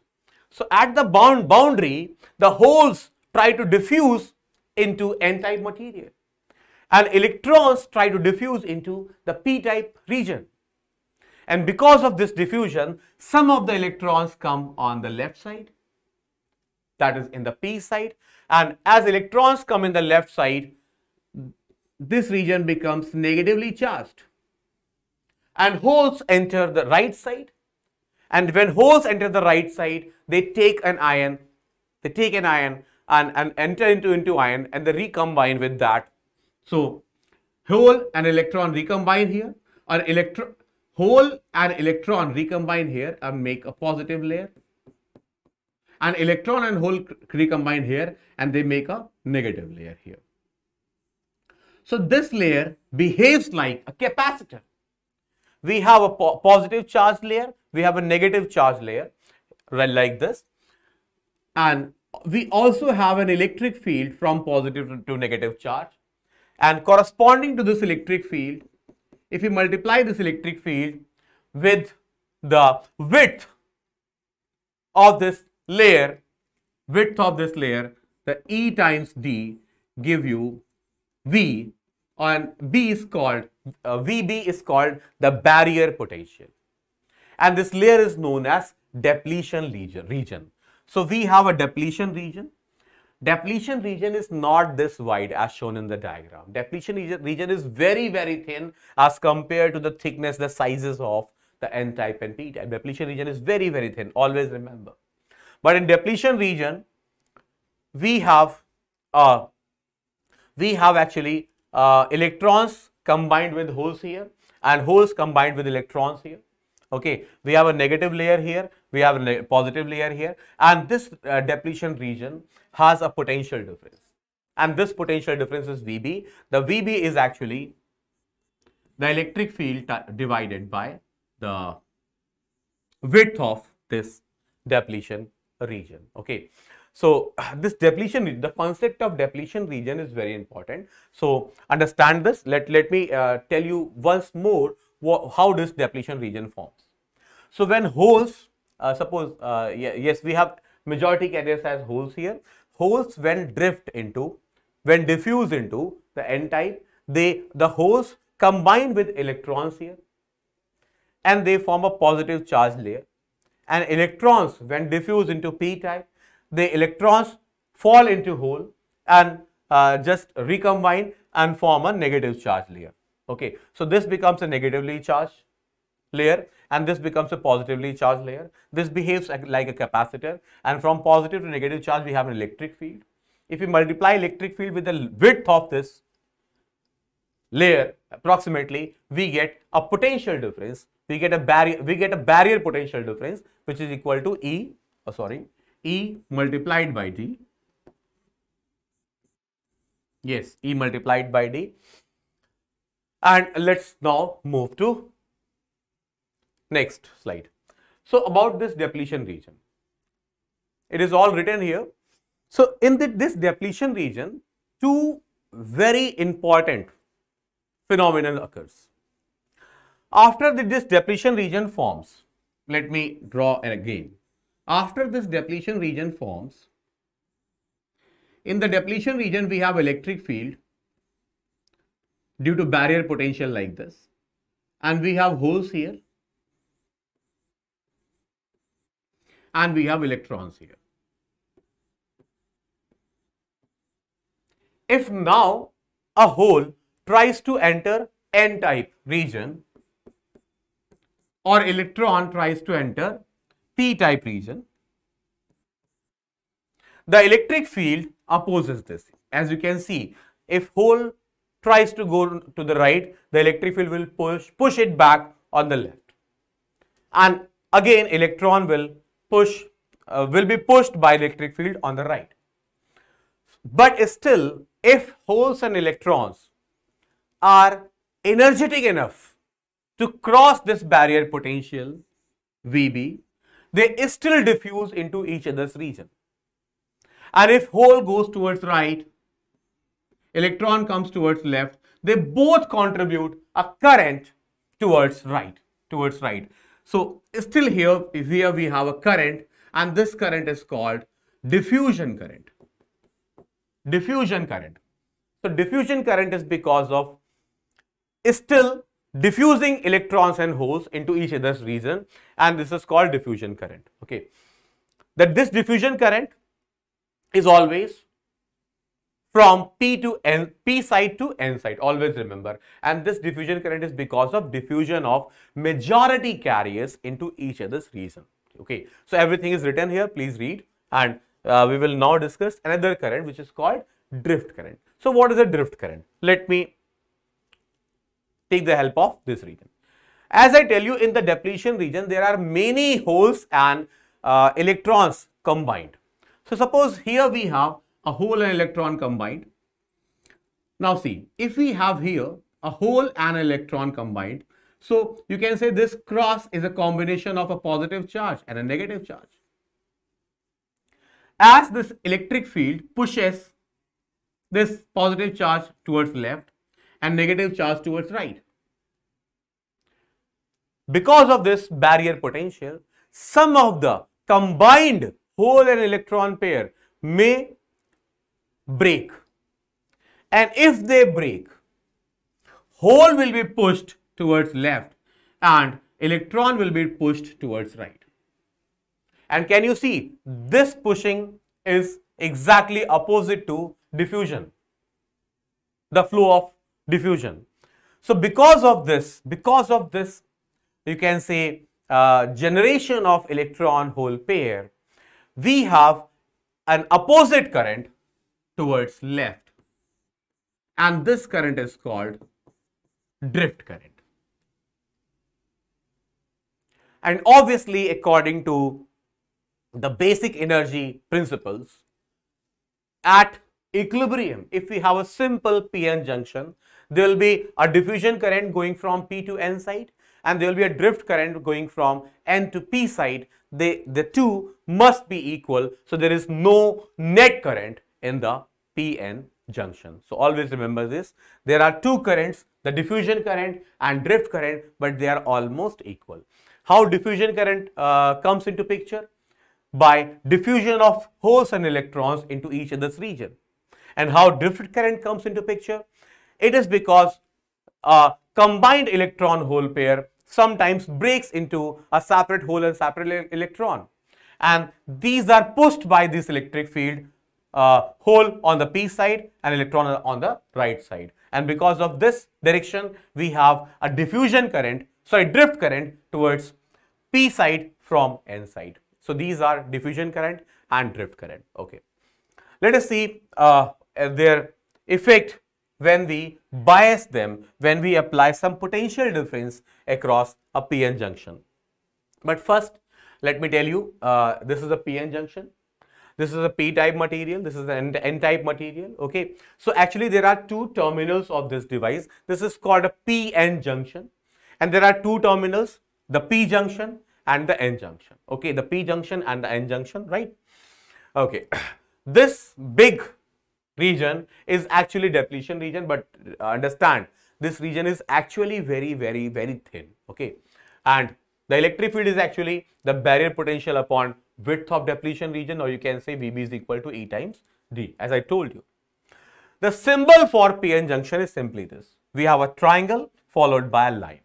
So at the boundary, the holes try to diffuse into N-type material, and electrons try to diffuse into the P-type region. And because of this diffusion, some of the electrons come on the left side, that is in the P side, and as electrons come in the left side, this region becomes negatively charged, and holes enter the right side, And when holes enter the right side, they take an ion, and enter into ion, and they recombine with that. So hole and electron recombine here, or hole and electron recombine here and make a positive layer, and electron and hole recombine here and they make a negative layer here. So this layer behaves like a capacitor. We have a positive charge layer, we have a negative charge layer, right, like this, and we also have an electric field from positive to negative charge, and corresponding to this electric field, if you multiply this electric field with the width of this layer, the E times D give you V, and B is called VB is called the barrier potential, and this layer is known as depletion region. So we have a depletion region. Depletion region is not this wide as shown in the diagram. Depletion region is very, very thin as compared to the thickness, the sizes of the N-type and P-type. Depletion region is very, very thin, always remember. But in depletion region, we have actually electrons combined with holes here and holes combined with electrons here. Okay, we have a negative layer here, we have a positive layer here, and this depletion region has a potential difference, and this potential difference is VB. The VB is actually the electric field divided by the width of this depletion region. Okay, so this depletion, the concept of depletion region is very important. So understand this. Let me tell you once more how this depletion region forms. So when holes, suppose yes, we have majority carriers as holes here. Holes when diffuse into the N-type, the holes combine with electrons here and they form a positive charge layer, and electrons when diffuse into P-type, the electrons fall into hole and just recombine and form a negative charge layer. Okay, so this becomes a negatively charged layer and this becomes a positively charged layer. This behaves like a capacitor, and from positive to negative charge we have an electric field. If we multiply electric field with the width of this layer approximately, we get a potential difference, we get a barrier potential difference, which is equal to E multiplied by D. Yes, E multiplied by D. And let's now move to next slide. So about this depletion region, it is all written here. So in this depletion region, two very important phenomena occurs. After this depletion region forms, let me draw again. After this depletion region forms, in the depletion region we have electric field due to barrier potential like this, and we have holes here and we have electrons here. If now a hole tries to enter N-type region or electron tries to enter P-type region, the electric field opposes this. As you can see, if hole tries to go to the right, the electric field will push it back on the left, and again electron will be pushed by electric field on the right. But still, if holes and electrons are energetic enough to cross this barrier potential VB, they still diffuse into each other's region. And if hole goes towards right, electron comes towards left, they both contribute a current towards right. So still here we have a current, and this current is called diffusion current. So diffusion current is because of still diffusing electrons and holes into each other's region, and this is called diffusion current. Okay, that this diffusion current is always from P side to N side, always remember. And this diffusion current is because of diffusion of majority carriers into each other's region. Okay, so everything is written here, please read. And we will now discuss another current which is called drift current. So what is a drift current? Let me take the help of this region. As I tell you, in the depletion region, there are many holes and electrons combined. So suppose here we have a hole and electron combined. Now see, if we have here a hole and electron combined, so you can say this cross is a combination of a positive charge and a negative charge. As this electric field pushes this positive charge towards left and negative charge towards right, because of this barrier potential, some of the combined hole and electron pair may break, and if they break, hole will be pushed towards left and electron will be pushed towards right. And can you see, this pushing is exactly opposite to diffusion, the flow of diffusion. So because of this you can say generation of electron hole pair, we have an opposite current towards left, and this current is called drift current. And obviously, according to the basic energy principles, at equilibrium, if we have a simple p-n junction, there will be a diffusion current going from P to N side, and there will be a drift current going from N to P side. The two must be equal, so there is no net current in the p-n junction. So always remember this. There are two currents, the diffusion current and drift current, but they are almost equal. How diffusion current comes into picture? By diffusion of holes and electrons into each other's region. And how drift current comes into picture? It is because a combined electron hole pair sometimes breaks into a separate hole and separate electron, and these are pushed by this electric field, hole on the P side and electron on the right side, and because of this direction we have a diffusion current, drift current towards P side from N side. So these are diffusion current and drift current. Okay, let us see their effect when we bias them, when we apply some potential difference across a p-n junction. But first, let me tell you, this is a p-n junction, this is a p-type material, this is an n-type material. Okay, so actually there are two terminals of this device. This is called a p-n junction, and there are two terminals, the p junction and the n junction. Okay, the p junction and the n junction, right? Okay, this big region is actually depletion region, but understand this region is actually very thin. Okay, and the electric field is actually the barrier potential upon width of depletion region, or you can say VB is equal to E times D, as I told you. The symbol for p-n junction is simply this. We have a triangle followed by a line.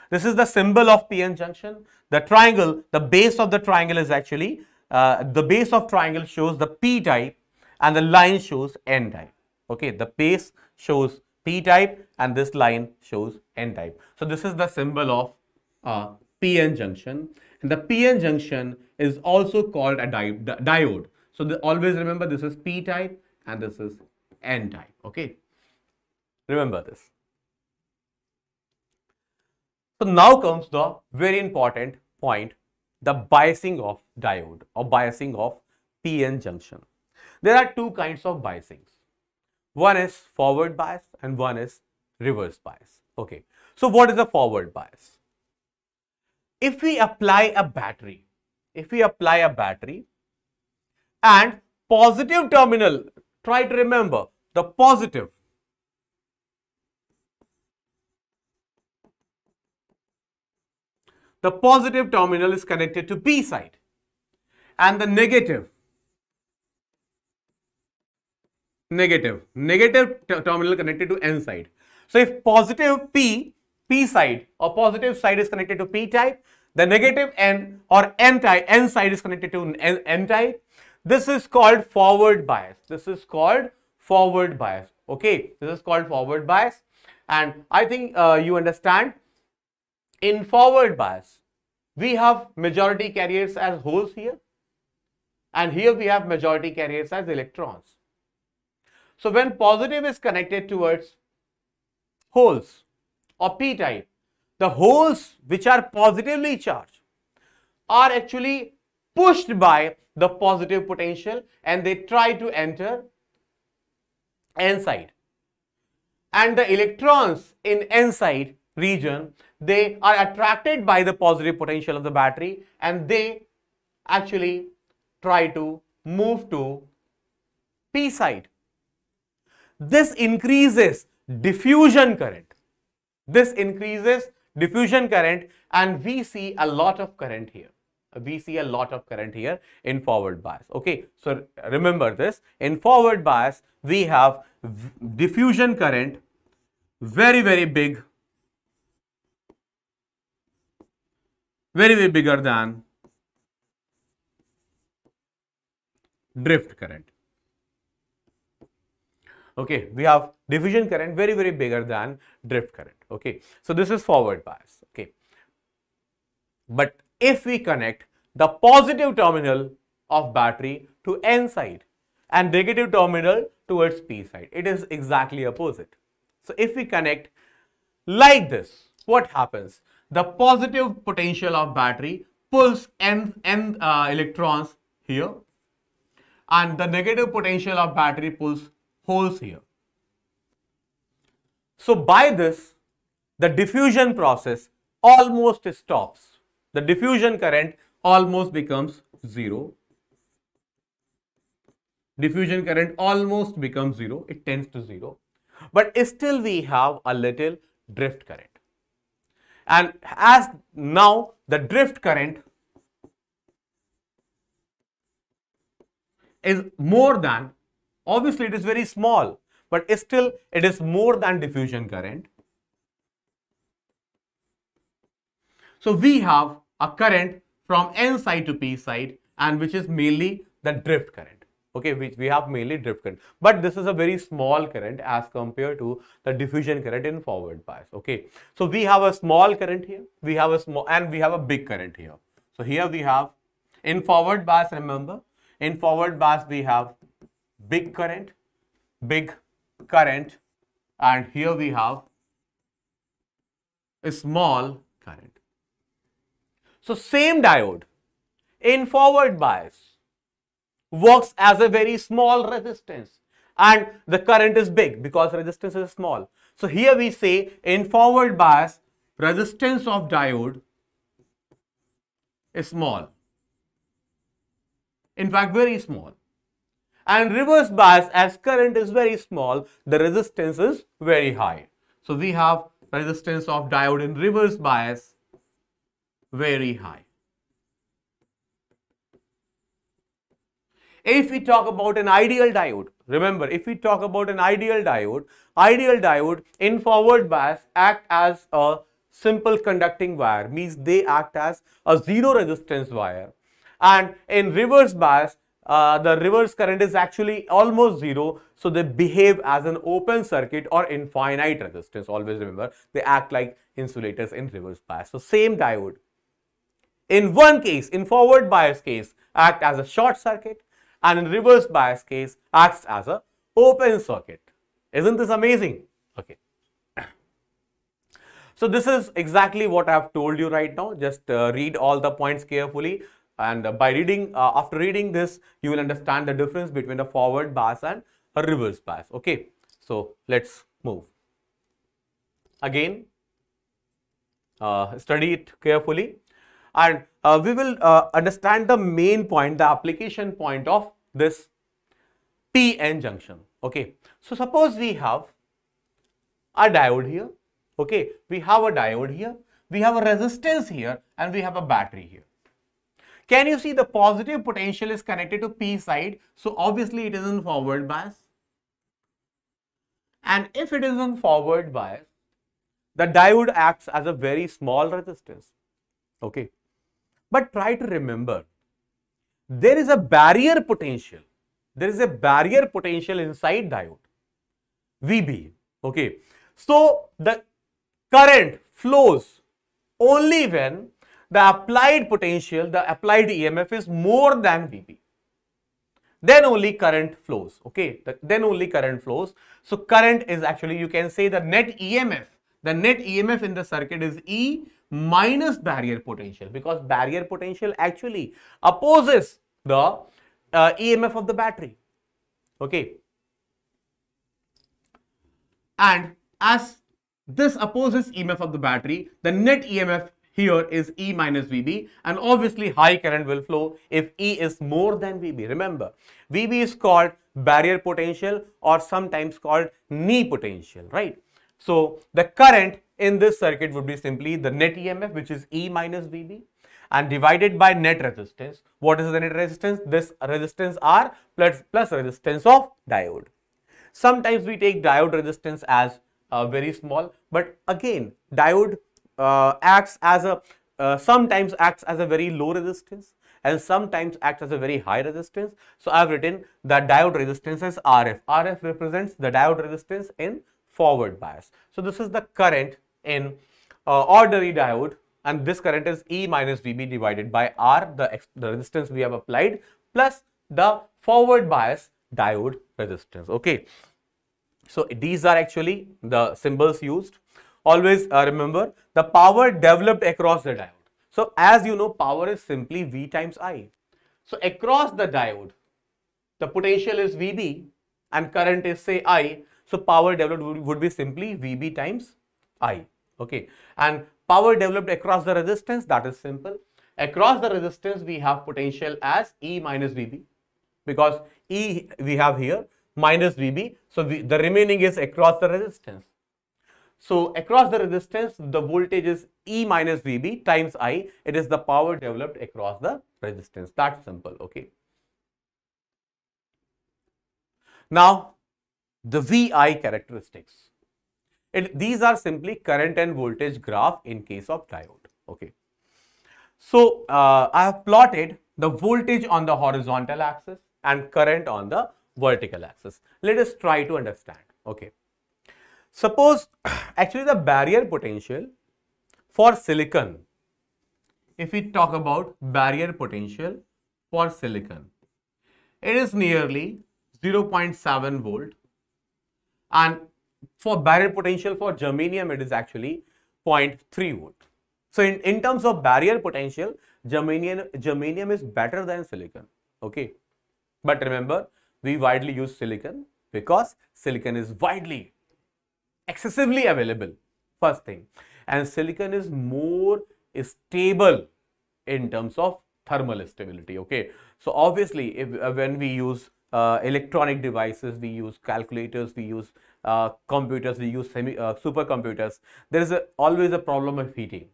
This is the symbol of p-n junction. The triangle, the base of the triangle is actually the base of triangle shows the p type and the line shows n type. Okay, the base shows p type and this line shows n type. So this is the symbol of p-n junction, and the p-n junction is also called a diode. So always remember, this is p type and this is n type. Okay, remember this. So now comes the very important point, the biasing of diode or biasing of p-n junction. There are two kinds of biasings. One is forward bias and one is reverse bias. Okay, so what is the forward bias? If we apply a battery, and positive terminal, try to remember the positive. The positive terminal is connected to P side and the negative terminal connected to N side. So if positive P side or positive side is connected to P type, the negative N or N side is connected to N type. This is called forward bias. This is called forward bias. Okay, this is called forward bias, and I think you understand. In forward bias, we have majority carriers as holes here, and here we have majority carriers as electrons. So when positive is connected towards holes or p-type, the holes which are positively charged are actually pushed by the positive potential and they try to enter n side, and the electrons in n side region, they are attracted by the positive potential of the battery and they actually try to move to p side. This increases diffusion current. This increases diffusion current, and we see a lot of current here. We see a lot of current here in forward bias. Okay, so remember this. In forward bias, we have diffusion current very, very big, very, very bigger than drift current. Okay, we have diffusion current very, very bigger than drift current. Okay, so this is forward bias. Okay, but if we connect the positive terminal of battery to n side and negative terminal towards p side, it is exactly opposite. So if we connect like this, what happens? The positive potential of battery pulls n electrons here, and the negative potential of battery pulls holes here. So by this, the diffusion process almost stops. The diffusion current almost becomes zero. Diffusion current almost becomes zero. It tends to zero. But still we have a little drift current. And as now the drift current is more than, obviously it is very small, but still it is more than diffusion current. So we have a current from n side to p side, and which is mainly the drift current. Okay, which we have mainly drift current, but this is a very small current as compared to the diffusion current in forward bias. Okay, so we have a small current here, we have a small, and we have a big current here. So here we have in forward bias, remember, in forward bias we have big current, and here we have a small current. So same diode in forward bias works as a very small resistance, and the current is big because resistance is small. So here we say in forward bias, resistance of diode is small, in fact very small. And reverse bias, as current is very small, the resistance is very high. So we have resistance of diode in reverse bias very high. If we talk about an ideal diode, remember, if we talk about an ideal diode in forward bias act as a simple conducting wire, means they act as a zero resistance wire, and in reverse bias the reverse current is actually almost zero, so they behave as an open circuit or infinite resistance. Always remember, they act like insulators in reverse bias. So same diode, in one case, in forward bias case, act as a short circuit, and in reverse bias case acts as a open circuit. Isn't this amazing? Okay. So this is exactly what I have told you right now. Just read all the points carefully, and by reading, after reading this, you will understand the difference between a forward bias and a reverse bias. Okay, so let's move. Again, study it carefully, and we will understand the main point, the application point of this PN junction. Okay, so suppose we have a diode here. Okay, we have a diode here, we have a resistance here, and we have a battery here. Can you see the positive potential is connected to P side? So obviously it is in forward bias. And if it is in forward bias, the diode acts as a very small resistance. Okay. But try to remember, there is a barrier potential there is a barrier potential inside diode, VB. Okay, so the current flows only when the applied potential, the applied EMF is more than VB. Then only current flows. Okay, then only current flows. So current is actually, you can say, the net EMF. The net EMF in the circuit is E minus barrier potential, because barrier potential actually opposes the EMF of the battery. Okay, and as this opposes EMF of the battery, the net EMF here is E minus VB, and obviously high current will flow if E is more than VB. Remember, VB is called barrier potential or sometimes called knee potential, right? So the current in this circuit would be simply the net EMF, which is E minus VB, and divided by net resistance. What is the net resistance? This resistance R plus resistance of diode. Sometimes we take diode resistance as very small, but again, diode acts as a sometimes acts as a very low resistance and sometimes acts as a very high resistance. So I have written that diode resistance as RF. RF represents the diode resistance in forward bias. So this is the current in ordinary diode, and this current is E minus VB divided by R, the resistance we have applied, plus the forward bias diode resistance. Okay, so these are actually the symbols used. Always remember the power developed across the diode. So as you know, power is simply V times I. So across the diode, the potential is VB and current is, say, I. So power developed would be simply VB times I. Okay, and power developed across the resistance, that is simple. Across the resistance, we have potential as E minus VB, because E we have here minus VB. So the remaining is across the resistance. So across the resistance, the voltage is E minus VB times I. It is the power developed across the resistance. That's simple. Okay. Now, the VI characteristics. These are simply current and voltage graph in case of diode. Okay. So I have plotted the voltage on the horizontal axis and current on the vertical axis. Let us try to understand. Okay. Suppose actually the barrier potential for silicon, if we talk about barrier potential for silicon, it is nearly 0.7 volt, and for barrier potential for germanium, it is actually 0.3 volt. So in terms of barrier potential, germanium is better than silicon. Okay, but remember, we widely use silicon because silicon is excessively available, first thing, and silicon is more stable in terms of thermal stability. Okay, so obviously if when we use electronic devices, we use calculators, we use computers, we use supercomputers, there is always a problem of heating.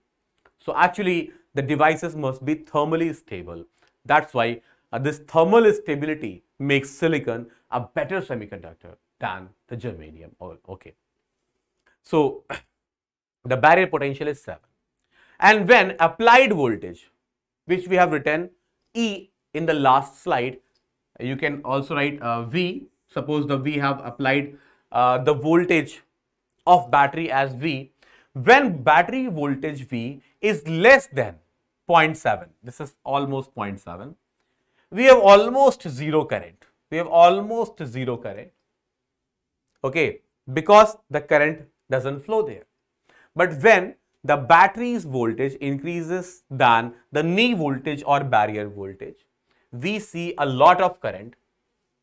So actually the devices must be thermally stable. That's why this thermal stability makes silicon a better semiconductor than the germanium. Okay. So the barrier potential is 7. And when applied voltage, which we have written E in the last slide, you can also write V. Suppose we have applied the voltage of battery as V. When battery voltage V is less than 0.7, this is almost 0.7, we have almost zero current. Okay, because the current doesn't flow there. But when the battery's voltage increases than the knee voltage or barrier voltage, we see a lot of current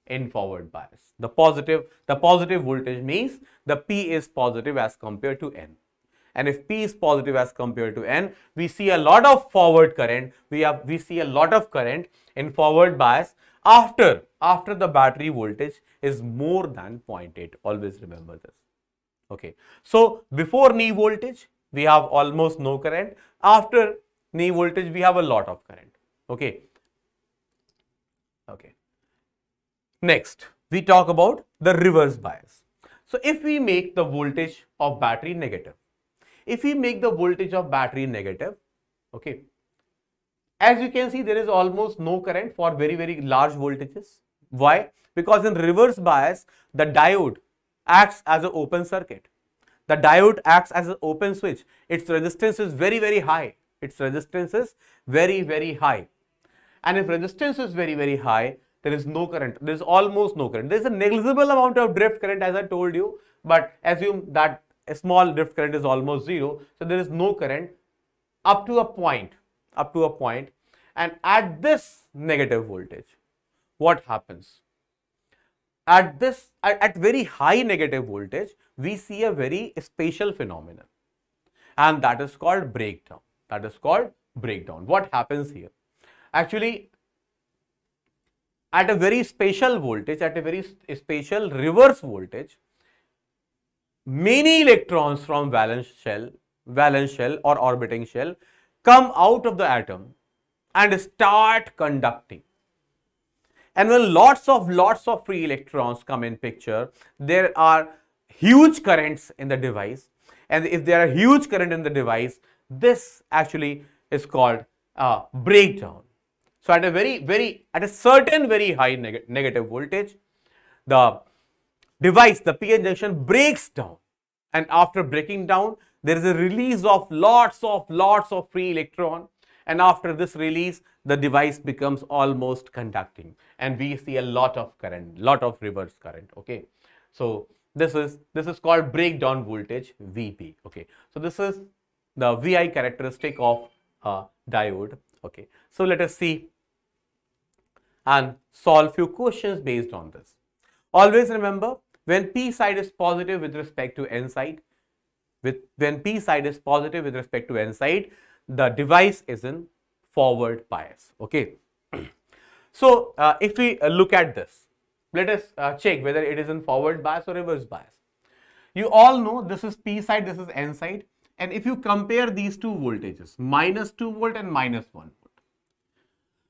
in forward bias. The positive voltage means the P is positive as compared to N. And if P is positive as compared to N, we see a lot of forward current. We see a lot of current in forward bias after the battery voltage is more than 0.8. Always remember this. Okay. So before knee voltage, we have almost no current. After knee voltage, we have a lot of current. Okay. Okay. Next, we talk about the reverse bias. So if we make the voltage of battery negative, okay, as you can see, there is almost no current for very large voltages. Why? Because in reverse bias, the diode acts as an open circuit. The diode acts as an open switch. Its resistance is very, very high. Its resistance is very, very high. And if resistance is very, very high, there is no current. There is almost no current. There is a negligible amount of drift current, as I told you, but assume that a small drift current is almost zero. So there is no current up to a point. And at this negative voltage, what happens? At very high negative voltage, we see a very special phenomenon, and that is called breakdown. What happens here? Actually, at a very special voltage, at a very special reverse voltage, many electrons from valence shell or orbiting shell come out of the atom and start conducting. And when lots of free electrons come in picture, there are huge currents in the device. And if there are huge current in the device, this actually is called breakdown. So at a certain very high negative voltage, the device, the PN junction, breaks down. And after breaking down, there is a release of lots of free electron. And after this release, the device becomes almost conducting, and we see a lot of current, lot of reverse current. Okay, so this is called breakdown voltage, VP. Okay, so this is the VI characteristic of a diode. Okay, so let us see and solve few questions based on this. Always remember, when P side is positive with respect to N side, when P side is positive with respect to N side, the device is in forward bias. Okay, so if we look at this, let us check whether it is in forward bias or reverse bias. You all know this is P side, this is N side, and if you compare these two voltages, -2 volt and -1 volt,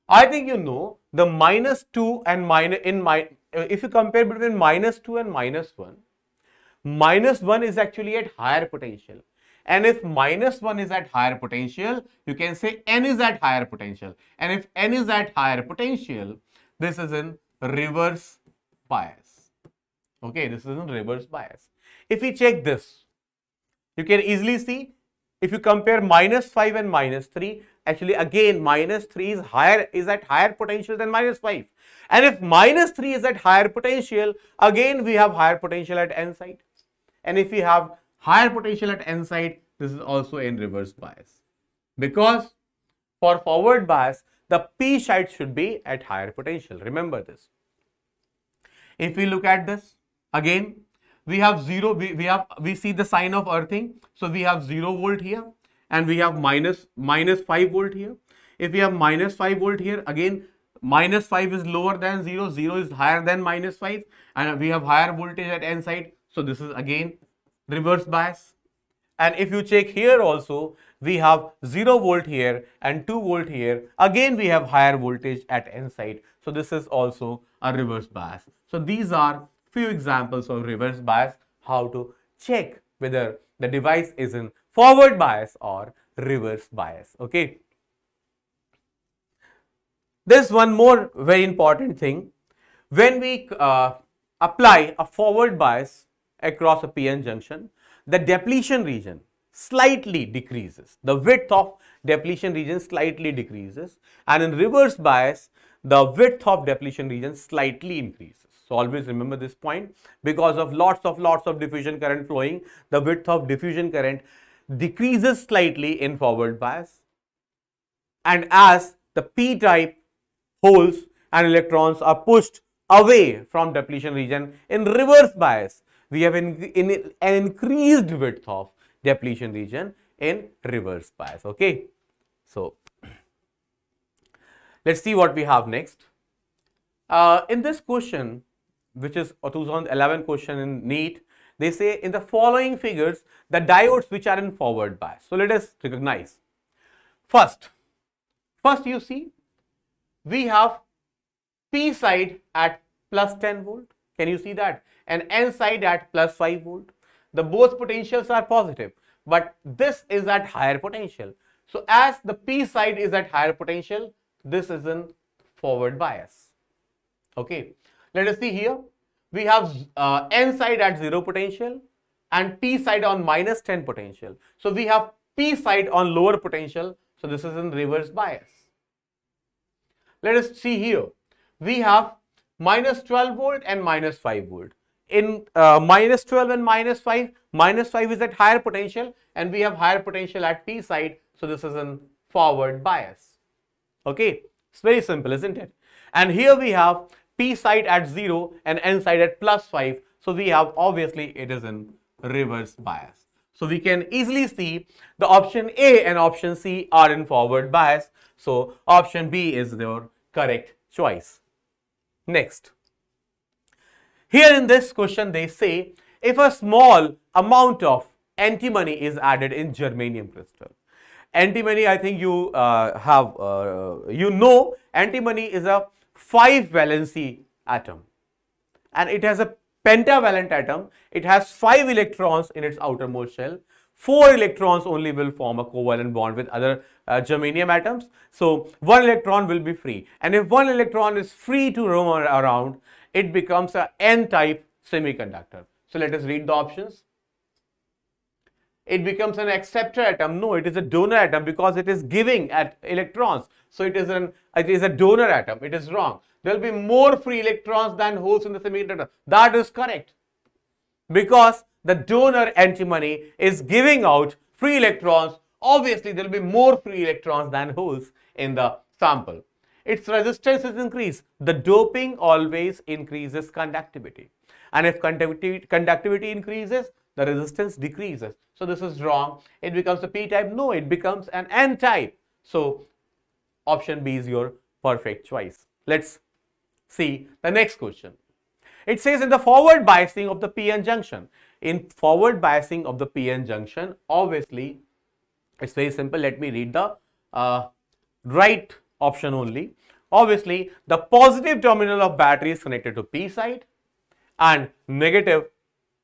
I think you know the -2 and if you compare between -2 and -1, -1 is actually at higher potential. And if -1 is at higher potential, you can say N is at higher potential. And if N is at higher potential, this is in reverse bias. Okay, this is in reverse bias. If we check this, you can easily see, if you compare -5 and -3, actually again -3 is at higher potential than -5. And if -3 is at higher potential, again we have higher potential at N side. And if we have higher potential at N side, this is also in reverse bias. Because for forward bias, the P side should be at higher potential. Remember this. If we look at this, again, we have zero, we see the sign of earthing. So we have 0 volt here, and we have minus 5 volt here. If we have -5 volt here, again, -5 is lower than 0, 0 is higher than -5, and we have higher voltage at N side. So this is again reverse bias. And if you check here also, we have 0 volt here and 2 volt here. Again, we have higher voltage at N side. So this is also a reverse bias. So these are few examples of reverse bias, how to check whether the device is in forward bias or reverse bias. Okay. There's one more very important thing. When we apply a forward bias across a PN junction, the depletion region slightly decreases. The width of depletion region slightly decreases, and in reverse bias, the width of depletion region slightly increases. So always remember this point. Because of lots of diffusion current flowing, the width of diffusion current decreases slightly in forward bias, and as the P type holes and electrons are pushed away from depletion region in reverse bias, we have an increased width of depletion region in reverse bias. Okay, so let's see what we have next. In this question, which is a 2011 question in NEET, they say in the following figures, the diodes which are in forward bias. So let us recognize. First you see, we have P side at +10 volt. Can you see that? And N side at +5 volt. The both potentials are positive, but this is at higher potential. So as the P side is at higher potential, this is in forward bias. Okay. Let us see here. We have N side at 0 potential and P side on minus 10 potential. So we have P side on lower potential. So this is in reverse bias. Let us see here. We have minus 12 volt and minus 5 volt. In minus 12 and minus 5 is at higher potential and we have higher potential at P side. So this is in forward bias. Okay, it's very simple, isn't it? And here we have P side at 0 and N side at plus 5. So we have, obviously it is in reverse bias. So we can easily see the option A and option C are in forward bias. So option B is your correct choice. Next. Here in this question they say, if a small amount of antimony is added in germanium crystal. Antimony, I think you know antimony is a 5 valency atom and it has a pentavalent atom. It has 5 electrons in its outermost shell. 4 electrons only will form a covalent bond with other germanium atoms. So 1 electron will be free, and if 1 electron is free to roam around, it becomes a N-type semiconductor. So let us read the options. It becomes an acceptor atom. No, it is a donor atom because it is giving at electrons. So it is a donor atom. It is wrong. There will be more free electrons than holes in the semiconductor. That is correct. Because the donor antimony is giving out free electrons, obviously there will be more free electrons than holes in the sample. Its resistance is increased. The doping always increases conductivity. And if conductivity increases, the resistance decreases. So this is wrong. It becomes a P-type. No, it becomes an N-type. So option B is your perfect choice. Let's see the next question. It says in the forward biasing of the PN junction. In forward biasing of the PN junction, obviously, it's very simple. Let me read the right option only. Obviously, the positive terminal of battery is connected to P side and negative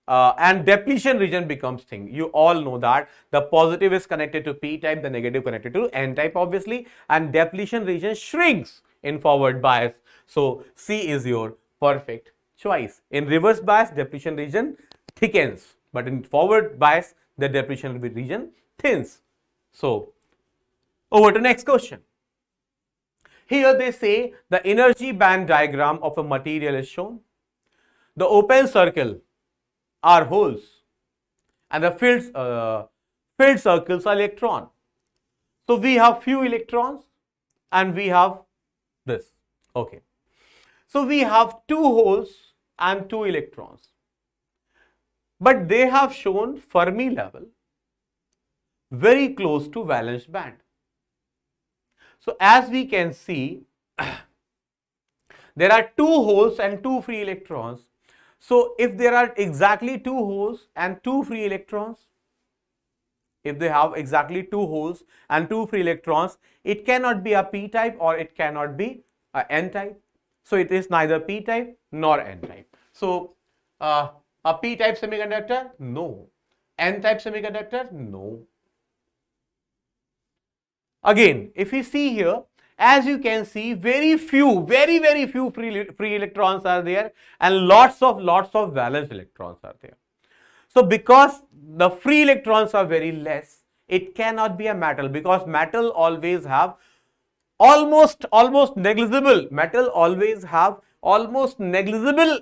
and depletion region becomes thing. You all know that the positive is connected to P type, the negative connected to N type obviously, and depletion region shrinks in forward bias. So C is your perfect choice. In reverse bias, depletion region thickens, but in forward bias, the depletion region thins. So over to next question. Here they say the energy band diagram of a material is shown. The open circle are holes and the filled circles are electron. So we have few electrons and we have this. Okay. So we have 2 holes and 2 electrons. But they have shown Fermi level very close to valence band. So as we can see, there are 2 holes and 2 free electrons. So if there are exactly 2 holes and 2 free electrons, if they have exactly 2 holes and 2 free electrons, it cannot be a P-type or it cannot be a N-type. So it is neither P-type nor N-type. So a P-type semiconductor? No. N-type semiconductor? No. Again, if you see here, as you can see, very few free electrons are there and lots of valence electrons are there. So because the free electrons are very less, it cannot be a metal, because metal always have almost negligible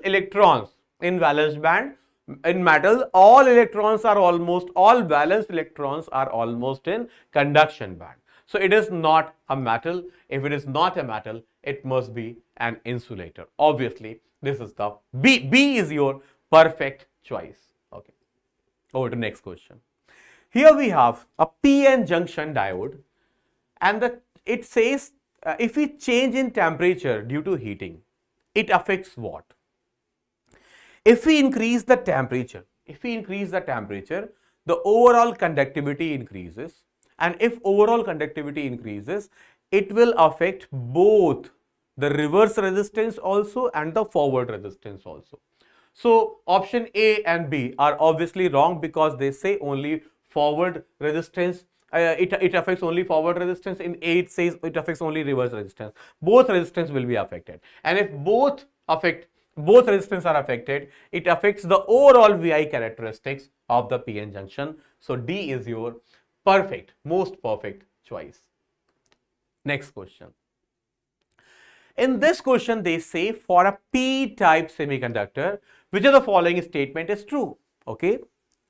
electrons in valence band. In metal, all valence electrons are almost in conduction band. So it is not a metal. If it is not a metal, it must be an insulator. Obviously, this is the B. B is your perfect choice. Okay. Over to next question. Here we have a PN junction diode, and it says if we change in temperature due to heating, it affects what? If we increase the temperature, the overall conductivity increases. And if overall conductivity increases, it will affect both the reverse resistance also and the forward resistance also. So option A and B are obviously wrong, because they say only forward resistance, it affects only forward resistance. In A it says it affects only reverse resistance. Both resistance will be affected. And if both affect both resistance are affected. It affects the overall VI characteristics of the PN junction. So D is your most perfect choice. Next question. In this question, they say for a p-type semiconductor, which of the following statement is true? Okay,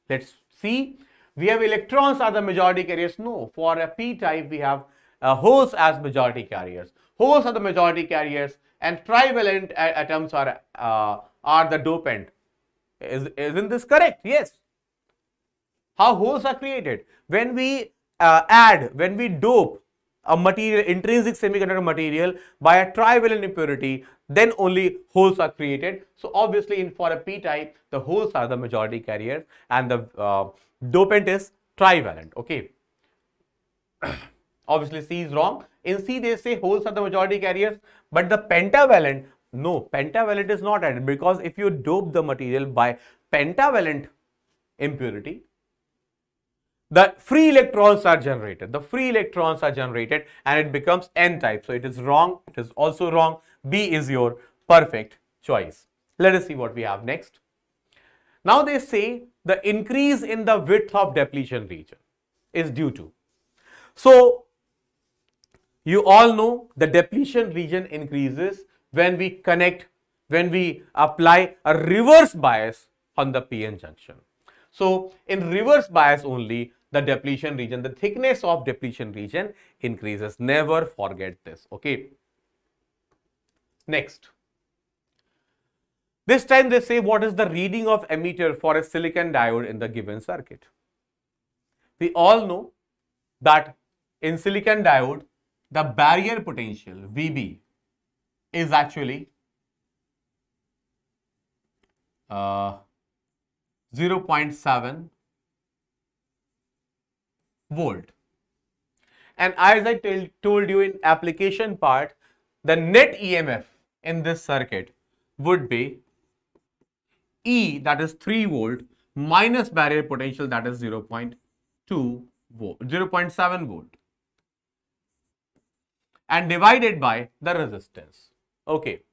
let's see. We have electrons are the majority carriers. No, for a p-type, we have holes as majority carriers. Holes are the majority carriers, and trivalent atoms are the dopant. Isn't this correct? Yes. How holes are created? When we when we dope a material, intrinsic semiconductor material by a trivalent impurity, then only holes are created. So obviously for a p-type, the holes are the majority carriers and the dopant is trivalent. Okay. Obviously C is wrong. In C they say holes are the majority carriers, but the pentavalent, no, pentavalent is not added, because if you dope the material by pentavalent impurity, the free electrons are generated. The free electrons are generated and it becomes N-type. So it is wrong. It is also wrong. B is your perfect choice. Let us see what we have next. Now they say the increase in the width of depletion region is due to. So you all know the depletion region increases when we apply a reverse bias on the PN junction. So in reverse bias only, the depletion region, the thickness of depletion region increases. Never forget this. Okay. Next. This time they say what is the reading of emitter for a silicon diode in the given circuit. We all know that in silicon diode, the barrier potential VB is actually 0.7 volt. And as I told you in application part, the net EMF in this circuit would be E, that is 3 volt, minus barrier potential, that is 0.2 volt, 0.7 volt, and divided by the resistance. Okay.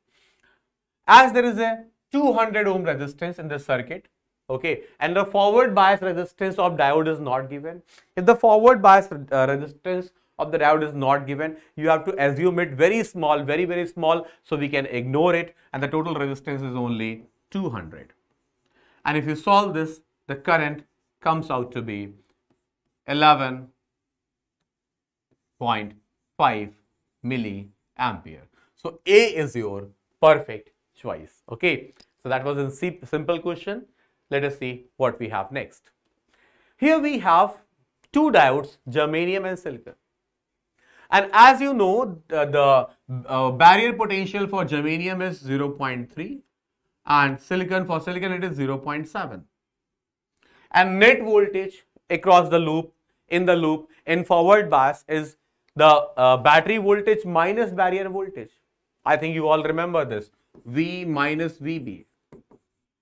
As there is a 200 ohm resistance in this circuit, okay, and the forward bias resistance of diode is not given. If the forward bias resistance of the diode is not given, you have to assume it very small, very, very small, so we can ignore it, and the total resistance is only 200. And if you solve this, the current comes out to be 11.5 milliampere. So A is your perfect choice. Okay, so that was a simple question. Let us see what we have next. Here we have two diodes, germanium and silicon. And as you know, the barrier potential for germanium is 0.3 and for silicon it is 0.7. And net voltage across the loop, in forward bias is the battery voltage minus barrier voltage. I think you all remember this. V minus VB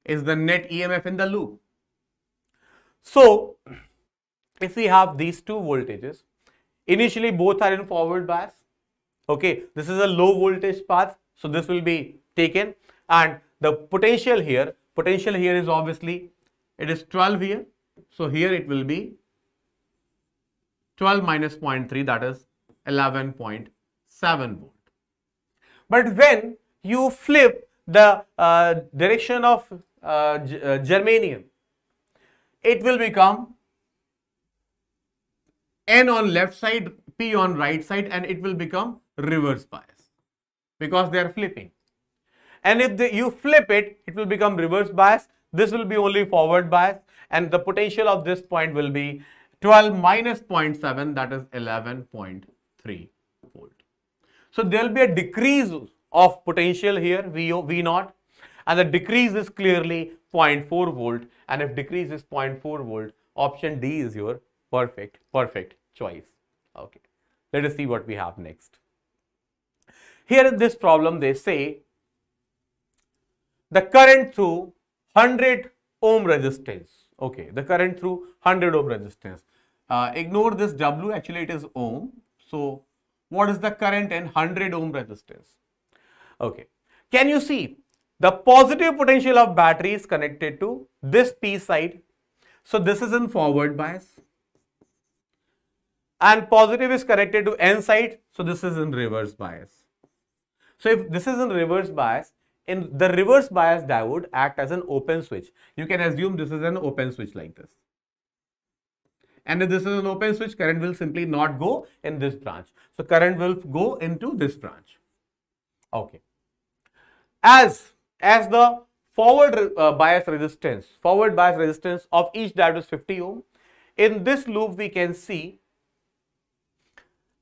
is the net EMF in the loop. So, if we have these two voltages, initially both are in forward bias. Okay, this is a low voltage path, so this will be taken, and the potential here is obviously, it is 12 here. So here it will be 12 minus 0.3, that is 11.7 volt. But when you flip the direction of germanium, it will become N on left side, P on right side, and it will become reverse bias because they are flipping. And if you flip it, it will become reverse bias. This will be only forward bias, and the potential of this point will be 12 minus 0.7, that is 11.3 volt. So there will be a decrease of potential here, V0, and the decrease is clearly 0.4 volt. And if decrease is 0.4 volt, option D is your perfect choice. Okay, let us see what we have next. Here in this problem, they say the current through 100 ohm resistance. Okay, the current through 100 ohm resistance. Ignore this W, actually it is ohm. So what is the current in 100 ohm resistance? Okay, can you see the positive potential of battery is connected to this P side. So this is in forward bias. And positive is connected to N side. So this is in reverse bias. So if this is in reverse bias, in the reverse bias diode act as an open switch. You can assume this is an open switch like this. And if this is an open switch, current will simply not go in this branch. So current will go into this branch. Okay. As the forward bias resistance of each diode is 50 ohm, in this loop we can see,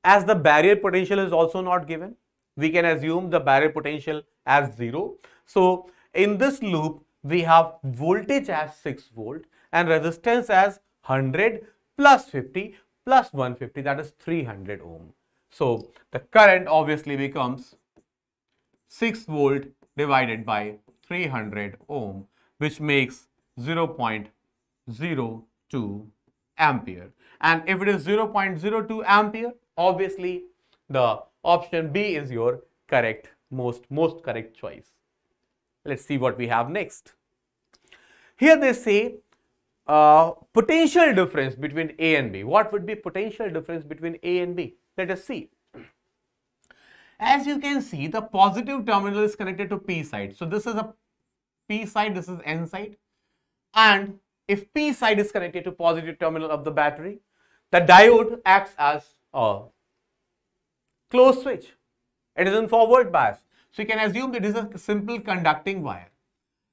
as the barrier potential is also not given, we can assume the barrier potential as 0. So in this loop we have voltage as 6 volt and resistance as 100 plus 50 plus 150, that is 300 ohm. So the current obviously becomes 6 volt divided by 300 ohm, which makes 0.02 ampere. And if it is 0.02 ampere, obviously the option B is your correct, most correct choice. Let's see what we have next. Here they say potential difference between A and B. What would be potential difference between A and B? Let us see. As you can see, the positive terminal is connected to P side. So this is a P side, this is N side. And if P side is connected to positive terminal of the battery, the diode acts as a closed switch. It is in forward bias. So you can assume that it is a simple conducting wire.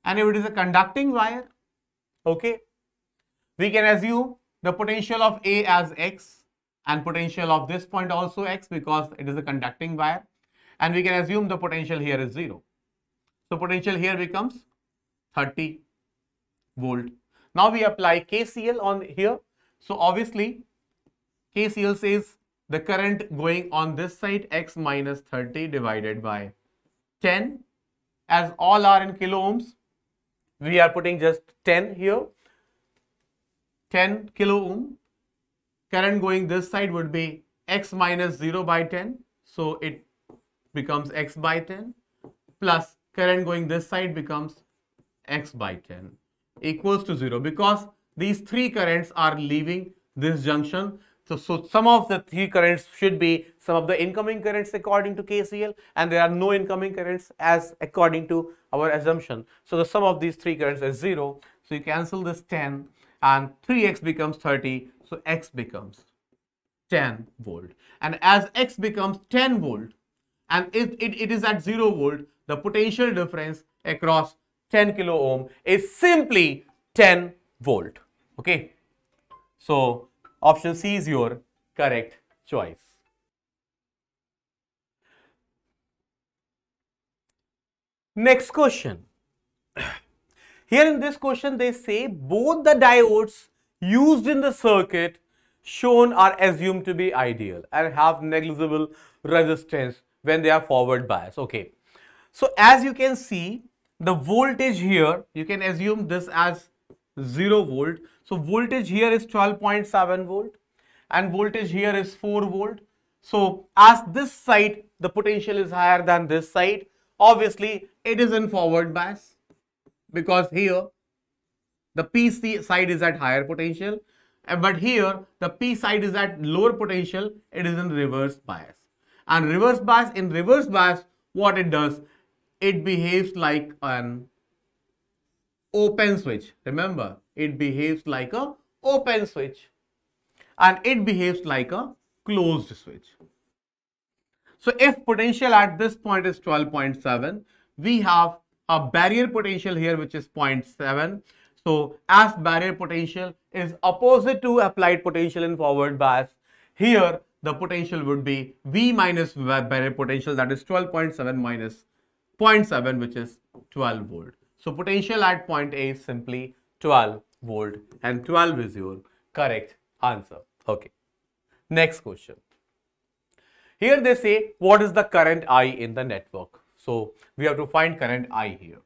And if it is a conducting wire, okay, we can assume the potential of A as X and potential of this point also X, because it is a conducting wire. And we can assume the potential here is 0. So potential here becomes 30 volt. Now we apply KCL on here. So obviously KCL says the current going on this side, X minus 30 divided by 10, as all are in kilo ohms, we are putting just 10 here, 10 kilo ohm. Current going this side would be X minus 0 by 10, so it becomes X by 10, plus current going this side becomes X by 10 equals to 0, because these three currents are leaving this junction. So some of the three currents should be some of the incoming currents according to KCL, and there are no incoming currents as according to our assumption. So the sum of these three currents is 0. So you cancel this 10 and 3x becomes 30. So x becomes 10 volt. And as x becomes 10 volt and it is at 0 volt, the potential difference across 10 kilo ohm is simply 10 volt. Okay. So option C is your correct choice. Next question. Here in this question they say both the diodes used in the circuit shown are assumed to be ideal and have negligible resistance when they are forward biased. Okay. So as you can see, the voltage here, you can assume this as 0 volt. So voltage here is 12.7 volt and voltage here is 4 volt. So as this side the potential is higher than this side, obviously it is in forward bias, because here the P side is at higher potential, but here the P side is at lower potential, it is in reverse bias. And reverse bias, in reverse bias, what it does, it behaves like an open switch. Remember, it behaves like a open switch and it behaves like a closed switch. So if potential at this point is 12.7, we have a barrier potential here which is 0.7. So as barrier potential is opposite to applied potential in forward bias, here the potential would be V minus barrier potential, that is 12.7 minus 0.7, which is 12 volt. So potential at point A is simply 12 volt and 12 is your correct answer. Okay. Next question. Here they say what is the current I in the network. So we have to find current I here.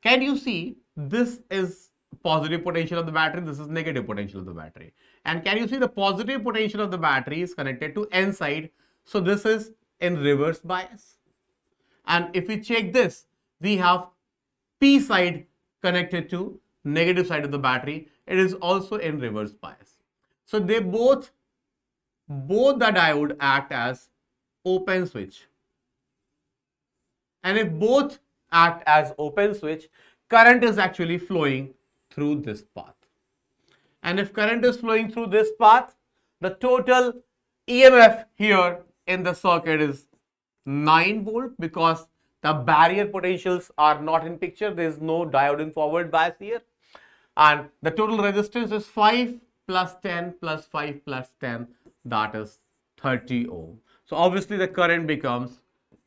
Can you see this is positive potential of the battery, this is negative potential of the battery. And can you see the positive potential of the battery is connected to N side. So this is in reverse bias. And if we check this, we have P side connected to negative side of the battery. It is also in reverse bias. So they both the diode act as open switch. And if both act as open switch, current is actually flowing through this path. And if current is flowing through this path, the total EMF here in the circuit is 9 volt, because the barrier potentials are not in picture. There is no diode in forward bias here. And the total resistance is 5 plus 10 plus 5 plus 10, that is 30 ohm. So obviously the current becomes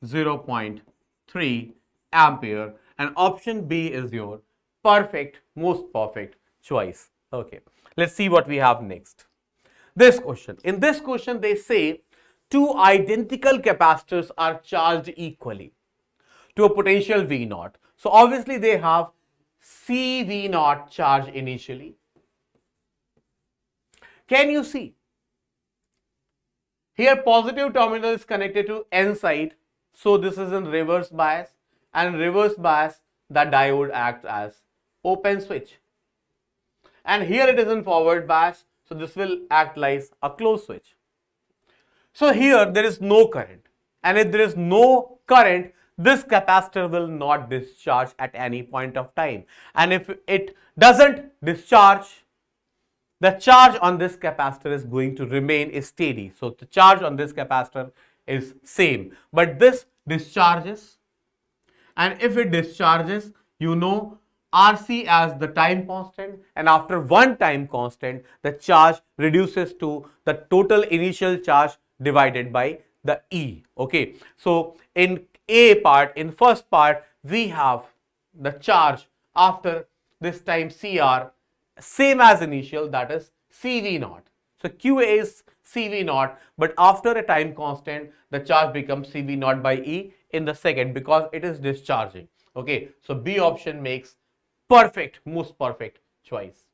0.3 ampere, and option B is your most perfect choice. Okay, let's see what we have next. This question. In this question, they say two identical capacitors are charged equally to a potential V0. So obviously they have CV0 charge initially. Can you see? Here positive terminal is connected to N side. So this is in reverse bias, and in reverse bias the diode acts as open switch. And here it is in forward bias, so this will act like a closed switch. So here there is no current, and if there is no current, this capacitor will not discharge at any point of time. And if it doesn't discharge, the charge on this capacitor is going to remain steady. So the charge on this capacitor is same, but this discharges, and if it discharges, you know RC as the time constant, and after one time constant the charge reduces to the total initial charge divided by the E. Okay, so in in first part we have the charge after this time CR same as initial, that is CV0. So QA is CV0, but after a time constant the charge becomes CV0 by E in the second, because it is discharging. Okay, so B option makes most perfect choice.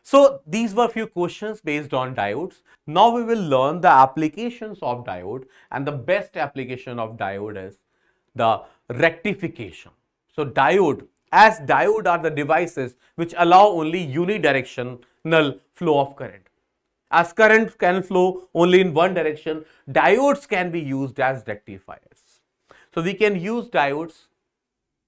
So these were few questions based on diodes. Now we will learn the applications of diode, and the best application of diode is the rectification. So diode are the devices which allow only unidirectional flow of current. As current can flow only in one direction, diodes can be used as rectifiers. So we can use diodes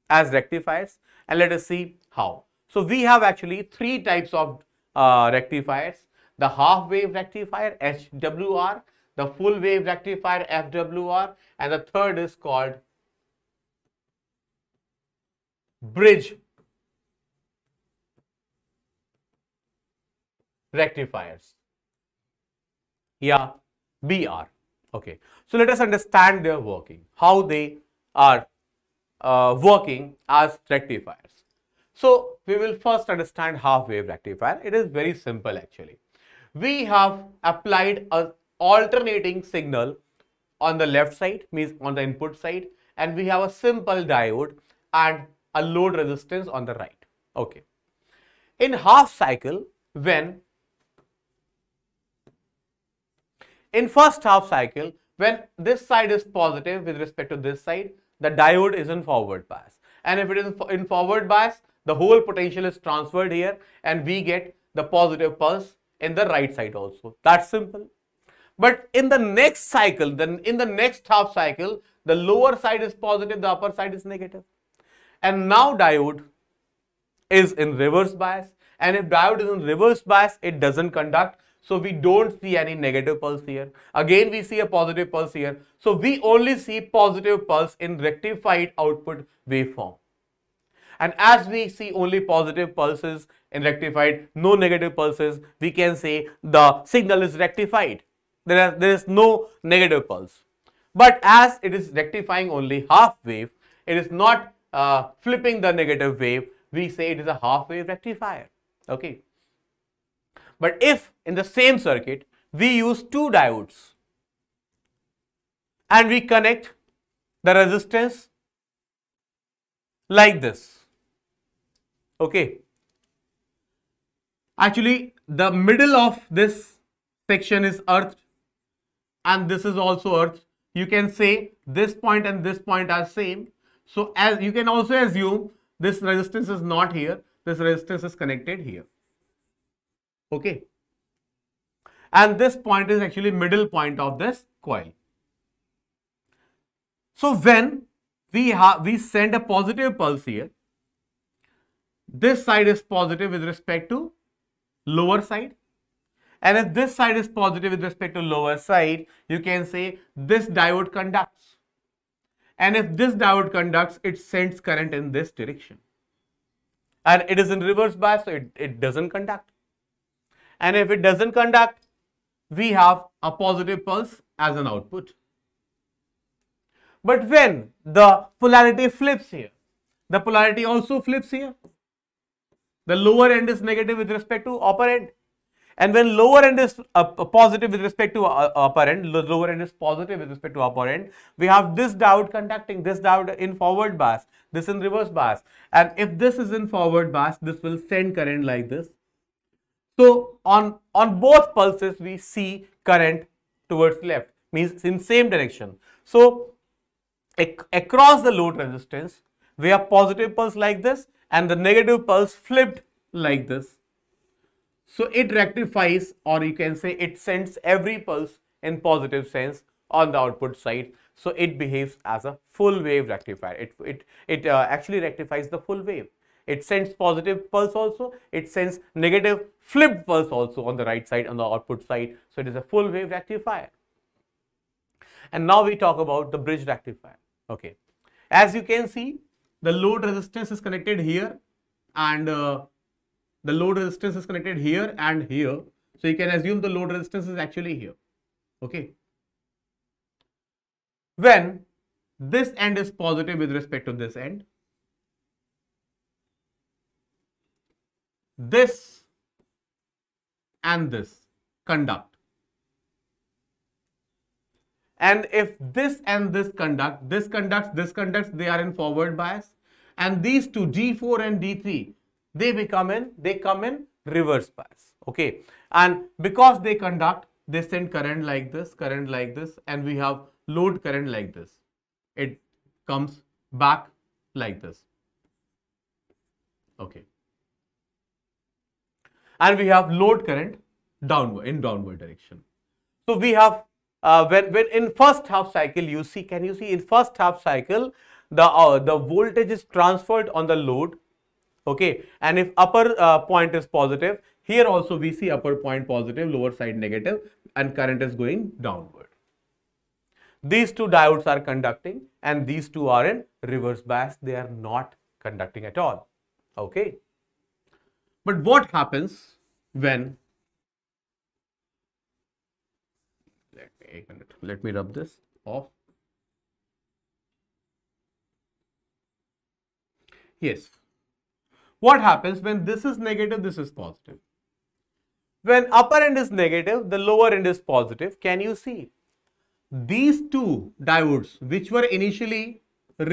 as rectifiers, and let us see how. So we have actually three types of rectifiers: the half wave rectifier HWR, the full wave rectifier FWR, and the third is called bridge rectifiers, BR. Okay, so let us understand their working, how they are working as rectifiers. So we will first understand half wave rectifier. It is very simple actually. We have applied an alternating signal on the left side, means on the input side, and we have a simple diode and a load resistance on the right. Okay. In half cycle, in first half cycle, when this side is positive with respect to this side, the diode is in forward bias. And if it is in forward bias, the whole potential is transferred here, and we get the positive pulse in the right side also. That's simple. But in the next cycle, then in the next half cycle, the lower side is positive, the upper side is negative. And now diode is in reverse bias, and if diode is in reverse bias, it doesn't conduct. So we don't see any negative pulse here. Again, we see a positive pulse here. So we only see positive pulse in rectified output waveform. And as we see only positive pulses in rectified, no negative pulses, we can say the signal is rectified. There is no negative pulse. But as it is rectifying only half wave, it is not flipping the negative wave, we say it is a half wave rectifier. Okay. But if in the same circuit we use two diodes and we connect the resistance like this. Okay. Actually, the middle of this section is earth, and this is also earth. You can say this point and this point are same. So as you can also assume, this resistance is not here, this resistance is connected here. Okay. And this point is actually middle point of this coil. So when we send a positive pulse here, this side is positive with respect to lower side. And if this side is positive with respect to lower side, you can say this diode conducts. And if this diode conducts, it sends current in this direction. And it is in reverse bias, so it doesn't conduct. And if it doesn't conduct, we have a positive pulse as an output. But when the polarity flips here, the polarity also flips here. The lower end is negative with respect to upper end. And when lower end is positive with respect to upper end, lower end is positive with respect to upper end, we have this diode conducting, this diode in forward bias, this in reverse bias. And if this is in forward bias, this will send current like this. So on both pulses, we see current towards left, means in same direction. So across the load resistance, we have positive pulse like this and the negative pulse flipped like this. So it rectifies, or you can say it sends every pulse in positive sense on the output side. So it behaves as a full wave rectifier. It actually rectifies the full wave. It sends positive pulse also, it sends negative flipped pulse also on the right side, on the output side. So it is a full wave rectifier. And now we talk about the bridge rectifier. Okay. As you can see, the load resistance is connected here, and the load resistance is connected here and here. So you can assume the load resistance is actually here. Okay. When this end is positive with respect to this end, this and this conduct. And if this and this conduct, this conducts, they are in forward bias. And these two, D4 and D3, they come in reverse bias. Okay. And because they conduct, they send current like this, and we have load current like this. It comes back like this. Okay. And we have load current in downward direction. So we have when in first half cycle, you see, can you see in first half cycle the voltage is transferred on the load. Okay, and if upper point is positive, here also we see upper point positive, lower side negative, and current is going downward. These two diodes are conducting and these two are in reverse bias. They are not conducting at all. Okay. But what happens when, let me rub this off. Yes. What happens when this is negative, this is positive? When upper end is negative, the lower end is positive. Can you see? These two diodes, which were initially in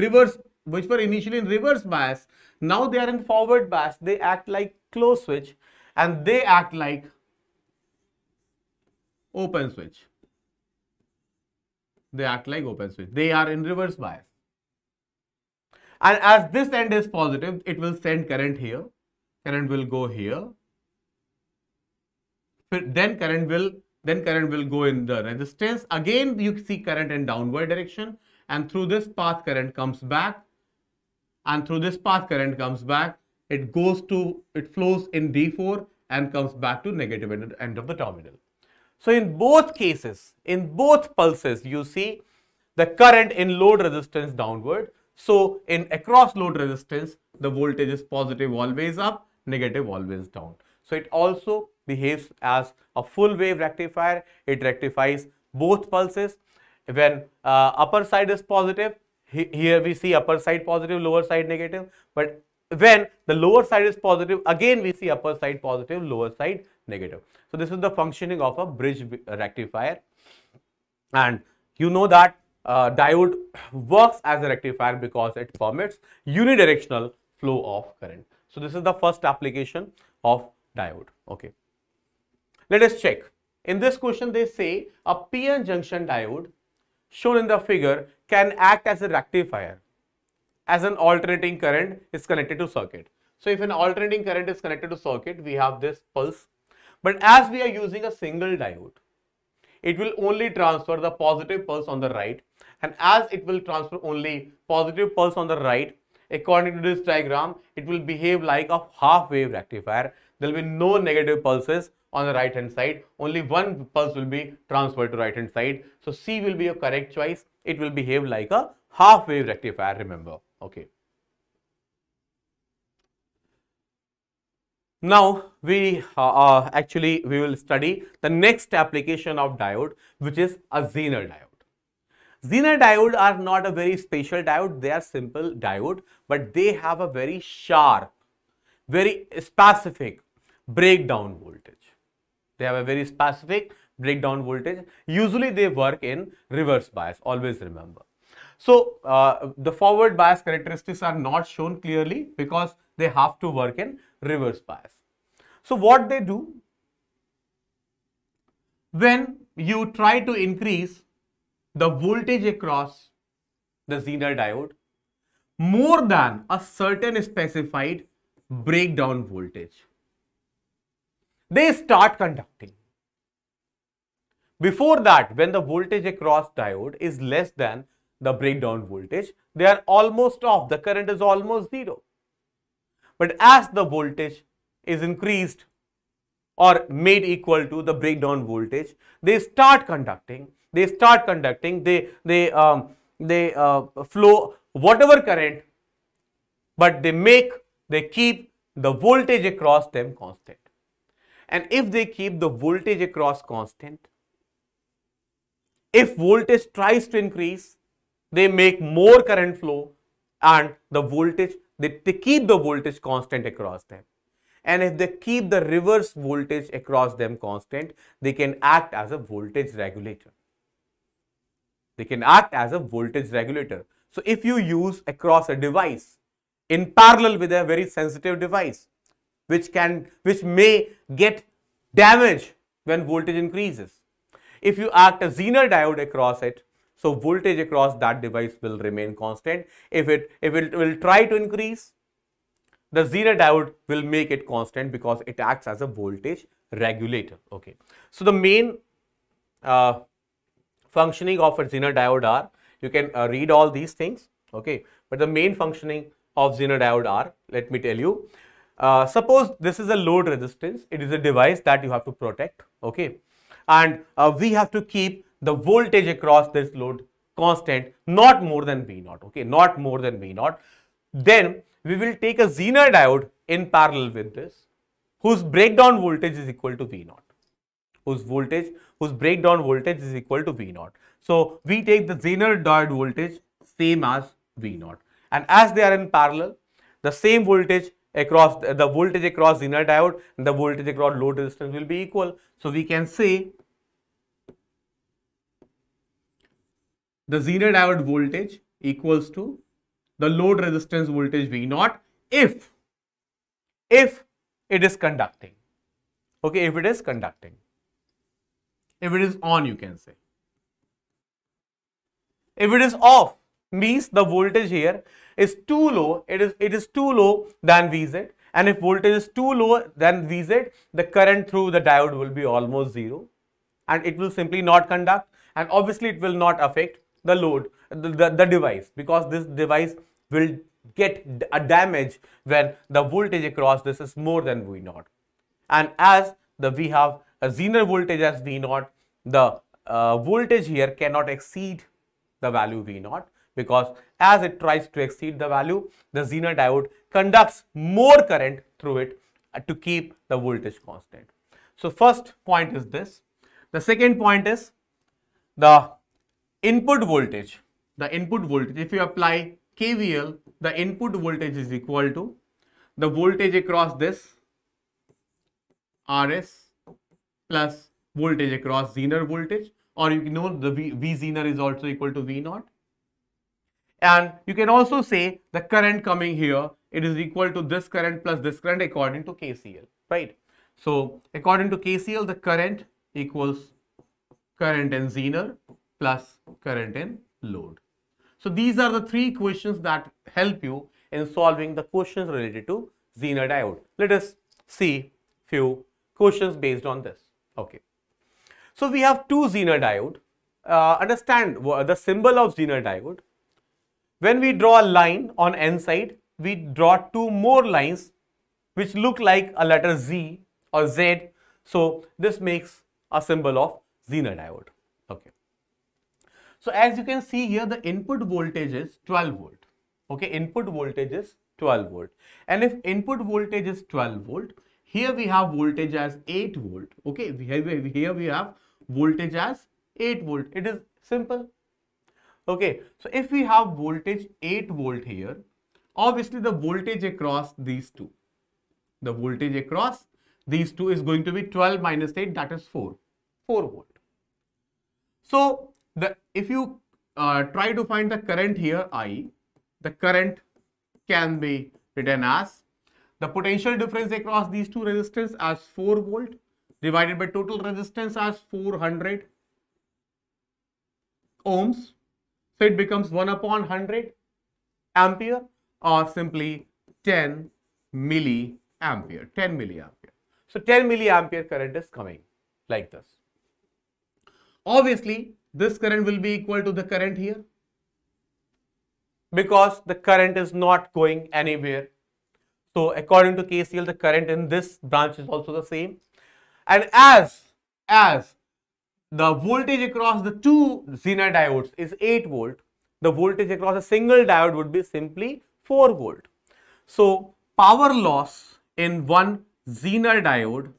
reverse bias, now they are in forward bias. They act like closed switch and they act like open switch. They act like open switch. They are in reverse bias. And as this end is positive, it will send current here. Current will go here. Then current will go in the resistance. Again, you see current in downward direction, and through this path current comes back, and through this path current comes back. It flows in D4 and comes back to negative end of the terminal. So in both cases, in both pulses, you see the current in load resistance downward. So in across load resistance, the voltage is positive always up, negative always down. So it also behaves as a full wave rectifier. It rectifies both pulses. When upper side is positive, here we see upper side positive, lower side negative. But when the lower side is positive, again we see upper side positive, lower side negative. So this is the functioning of a bridge rectifier. And you know that diode works as a rectifier because it permits unidirectional flow of current. So this is the first application of diode. Okay. Let us check. In this question, they say a PN junction diode shown in the figure can act as a rectifier as an alternating current is connected to circuit. So if an alternating current is connected to circuit, we have this pulse. But as we are using a single diode, it will only transfer the positive pulse on the right, and as it will transfer only positive pulse on the right, according to this diagram, it will behave like a half wave rectifier. There will be no negative pulses on the right hand side, only one pulse will be transferred to right hand side. So C will be a correct choice. It will behave like a half wave rectifier, remember. Okay. Now we we will study the next application of diode, which is a Zener diode. Zener diode are not a very special diode, they are simple diode, but they have a very sharp, very specific breakdown voltage. They have a very specific breakdown voltage. Usually they work in reverse bias, always remember. So the forward bias characteristics are not shown clearly because they have to work in reverse bias. So what they do, when you try to increase the voltage across the Zener diode more than a certain specified breakdown voltage, they start conducting. Before that, when the voltage across diode is less than the breakdown voltage, they are almost off, the current is almost zero. But as the voltage is increased or made equal to the breakdown voltage, they start conducting. They flow whatever current, but they keep the voltage across them constant. And if they keep the voltage across constant, if voltage tries to increase, they make more current flow, and the voltage, they keep the voltage constant across them. And if they keep the reverse voltage across them constant, they can act as a voltage regulator. They can act as a voltage regulator. So if you use across a device in parallel with a very sensitive device, which may get damaged when voltage increases, if you act a Zener diode across it, so voltage across that device will remain constant. If it will try to increase, the Zener diode will make it constant because it acts as a voltage regulator. Okay. So the main functioning of a Zener diode are, you can read all these things. Okay. But the main functioning of Zener diode are, let me tell you. Suppose this is a load resistance. It is a device that you have to protect. Okay. And we have to keep the voltage across this load constant, not more than V0. Okay. Not more than V0. Then we will take a Zener diode in parallel with this, whose breakdown voltage is equal to V0. Whose breakdown voltage is equal to V0. So we take the Zener diode voltage same as V0. And as they are in parallel, the same voltage across the voltage across Zener diode and the voltage across load resistance will be equal. So we can say the Zener diode voltage equals to the load resistance voltage V0 if it is conducting. Okay, if it is conducting. If it is on, you can say. If it is off, means the voltage here is too low. It is too low than Vz, and if voltage is too low than Vz, the current through the diode will be almost zero, and it will simply not conduct, and obviously it will not affect the load, the device, because this device will get a damage when the voltage across this is more than V0. And as we have a Zener voltage as V0, the voltage here cannot exceed the value V0, because as it tries to exceed the value, the Zener diode conducts more current through it to keep the voltage constant. So first point is this. The second point is the input voltage. The input voltage, if you apply KVL, the input voltage is equal to the voltage across this RS plus voltage across Zener voltage, or you know the V Zener is also equal to V0. And you can also say the current coming here, it is equal to this current plus this current according to KCL, right? So according to KCL, the current equals current in Zener plus current in load. So these are the three questions that help you in solving the questions related to Zener diode. Let us see few questions based on this. Okay. So we have two Zener diode. Understand the symbol of Zener diode. When we draw a line on N side, we draw two more lines which look like a letter Z or Z. So this makes a symbol of Zener diode. Okay. So as you can see here, the input voltage is 12 volt. Okay, input voltage is 12 volt. And if input voltage is 12 volt, here we have voltage as 8 volt. Okay, here we have voltage as 8 volt. It is simple. Okay, so if we have voltage 8 volt here, obviously the voltage across these two, the voltage across these two is going to be 12 minus 8, that is 4 volt. So if you try to find the current here, I, the current can be written as the potential difference across these two resistors as 4 volt divided by total resistance as 400 ohms. So it becomes 1 upon 100 ampere or simply 10 milliampere, 10 milliampere. So 10 milliampere current is coming like this. Obviously, this current will be equal to the current here because the current is not going anywhere. So according to KCL, the current in this branch is also the same. And as the voltage across the two Zener diodes is 8 volt, the voltage across a single diode would be simply 4 volt. So power loss in one Zener diode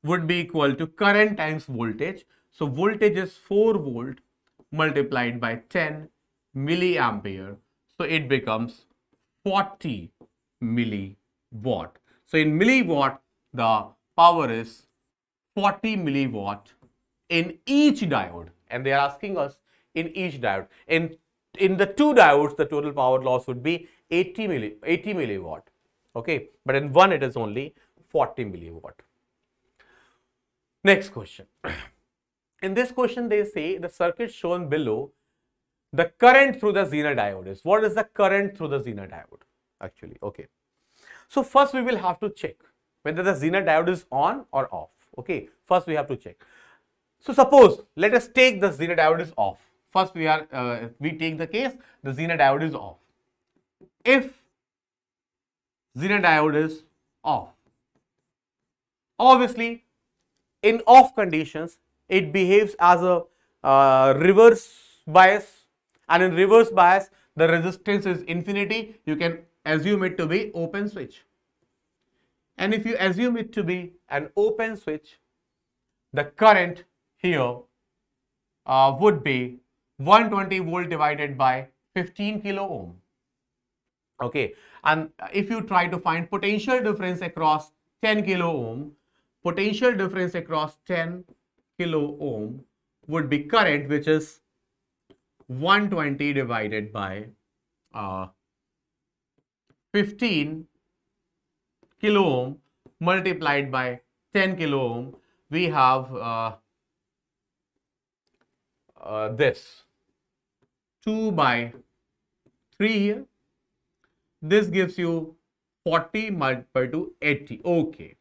would be equal to current times voltage. So voltage is 4 volt multiplied by 10 milliampere. So it becomes 40 milliwatt. So in milliwatt, the power is 40 milliwatt in each diode. And they are asking us in each diode. In the two diodes, the total power loss would be 80 milliwatt. Okay, but in one it is only 40 milliwatt. Next question. In this question, they say the circuit shown below, the current through the Zener diode is. What is the current through the Zener diode actually? Okay. So first we will have to check whether the Zener diode is on or off. Okay. First we have to check. So suppose, let us take the Zener diode is off. First we take the case the Zener diode is off. If Zener diode is off, obviously in off conditions, it behaves as a reverse bias, and in reverse bias, the resistance is infinity. You can assume it to be open switch. And if you assume it to be an open switch, the current here would be 120 volt divided by 15 kilo ohm. Okay, and if you try to find potential difference across 10 kilo ohm, potential difference across 10 kilo ohm would be current, which is 120 divided by 15 kilo ohm multiplied by 10 kilo ohm. We have this 2 by 3 here. This gives you 40 multiplied to 80. Okay.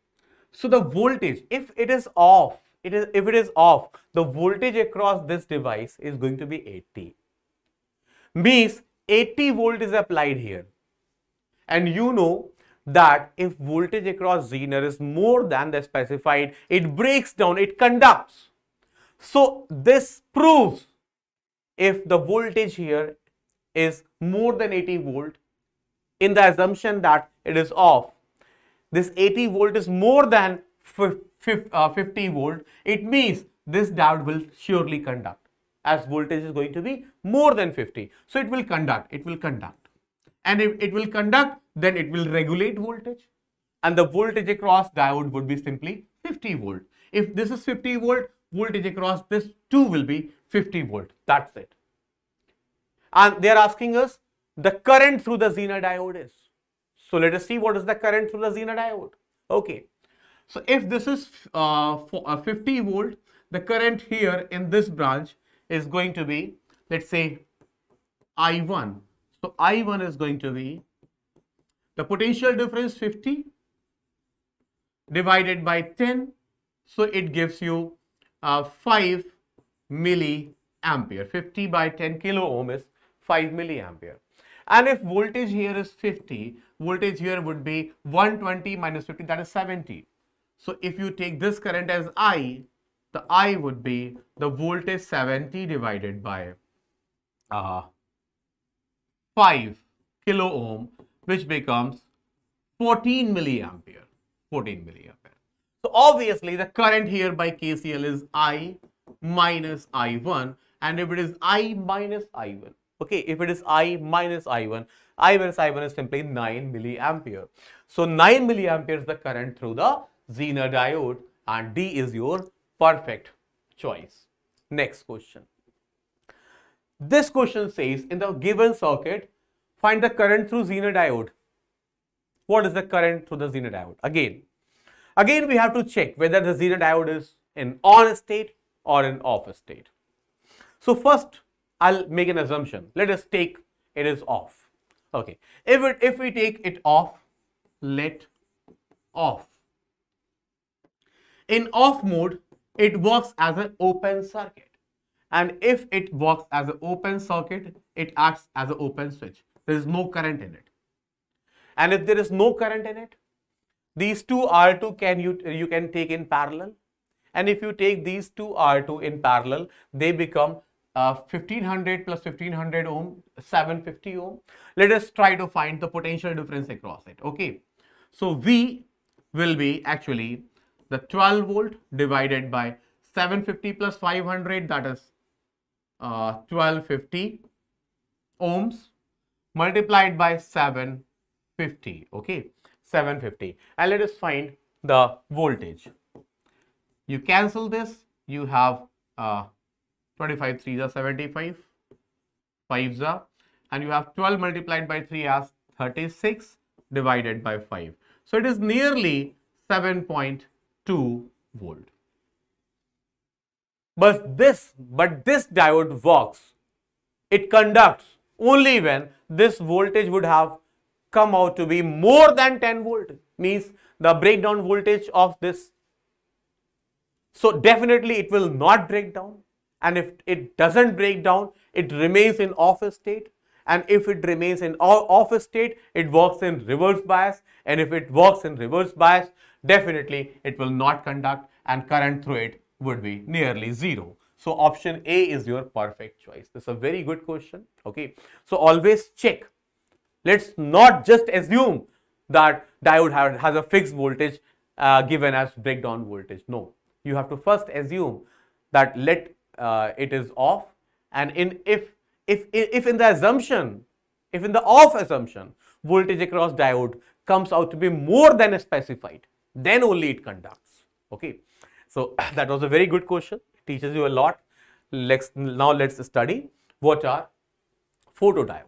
So the voltage, if it is off, the voltage across this device is going to be 80. Means 80 volt is applied here. And you know that if voltage across Zener is more than the specified, it breaks down, it conducts. So this proves if the voltage here is more than 80 volt, in the assumption that it is off, this 80 volt is more than 50 volt, it means this diode will surely conduct, as voltage is going to be more than 50. So it will conduct, and if it will conduct, then it will regulate voltage, and the voltage across diode would be simply 50 volt. If this is 50 volt, voltage across this too will be 50 volt. That's it. And they are asking us the current through the Zener diode is. So let us see what is the current through the Zener diode. Okay. So if this is 50 volt, the current here in this branch is going to be, let's say, I1. So I1 is going to be the potential difference 50 divided by 10. So it gives you 5 milliampere. 50 by 10 kilo ohm is 5 milliampere. And if voltage here is 50, voltage here would be 120 minus 50, that is 70. So if you take this current as I, the I would be the voltage 70 divided by 5 kilo ohm, which becomes 14 milliampere. 14 milliampere. So obviously the current here by KCL is I minus I1, and if it is I minus I1, okay, if it is I minus I1 is simply 9 milliampere. So 9 milliampere is the current through the Zener diode, and D is your perfect choice. Next question. This question says, in the given circuit, find the current through Zener diode. What is the current through the Zener diode? Again, we have to check whether the Zener diode is in on state or in off state. So first, I'll make an assumption. Let us take it is off. Okay. If we take it off, let off. In off mode, it works as an open circuit. And if it works as an open circuit, it acts as an open switch. There is no current in it. And if there is no current in it, these two R2 you can take in parallel. And if you take these two R2 in parallel, they become 1500 plus 1500 ohm, 750 ohm. Let us try to find the potential difference across it. Okay. So V will be actually the 12 volt divided by 750 plus 500, that is 1250 ohms, multiplied by 750. Okay. 750. And let us find the voltage. You cancel this, you have 25 3s are 75, 5s are, and you have 12 multiplied by 3 as 36 divided by 5. So it is nearly 7.2 volt. But this diode works. It conducts only when this voltage would have come out to be more than 10 volt, means the breakdown voltage of this. So definitely it will not break down, and if it doesn't break down, it remains in off state, and if it remains in off state, it works in reverse bias, and if it works in reverse bias, definitely it will not conduct and current through it would be nearly zero. So option A is your perfect choice. This is a very good question. Okay, so always check. Let's not just assume that diode has a fixed voltage given as breakdown voltage. No, you have to first assume that it is off, and if in the off assumption, voltage across diode comes out to be more than specified, then only it conducts. Okay, so that was a very good question. It teaches you a lot. Now let's study what are photodiodes.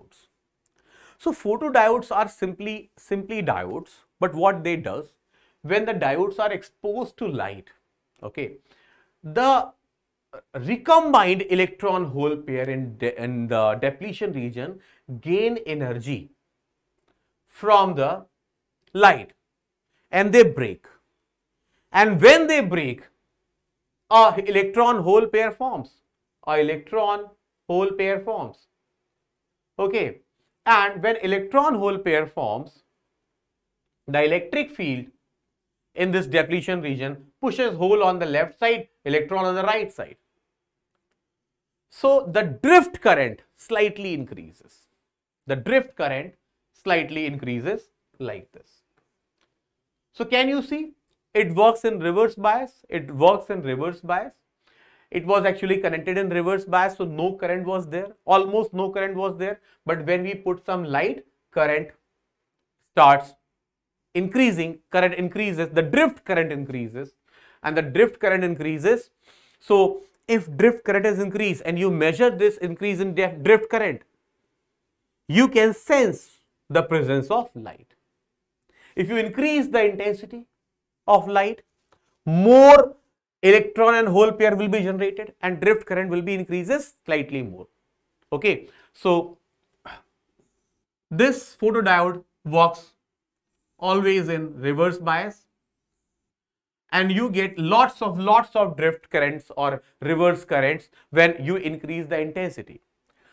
So photodiodes are simply diodes, but what they does, when the diodes are exposed to light, okay, the recombined electron hole pair in the depletion region gain energy from the light, and they break. And when they break, a electron hole pair forms. Okay. And when electron hole pair forms, the electric field in this depletion region pushes hole on the left side, electron on the right side. So the drift current slightly increases. The drift current slightly increases like this. So can you see? It works in reverse bias. It works in reverse bias. It was actually connected in reverse bias, so no current was there, almost no current was there. But when we put some light, current starts increasing, current increases, the drift current increases, and the drift current increases. So if drift current is increased and you measure this increase in drift current, you can sense the presence of light. If you increase the intensity of light, more electron and hole pair will be generated and drift current will be increases slightly more. Okay, so this photodiode works always in reverse bias, and you get lots of drift currents or reverse currents when you increase the intensity.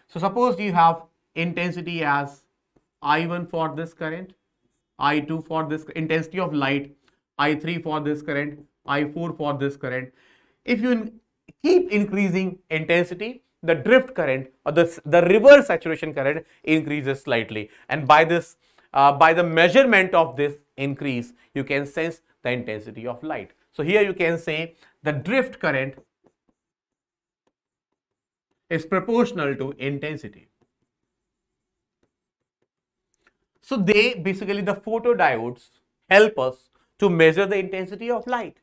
So suppose you have intensity as I1 for this current, I2 for this intensity of light, I3 for this current, I4 for this current. If you keep increasing intensity, the drift current or the reverse saturation current increases slightly, and by this by the measurement of this increase, you can sense the intensity of light. So here you can say the drift current is proportional to intensity. So they basically, the photodiodes help us to measure the intensity of light.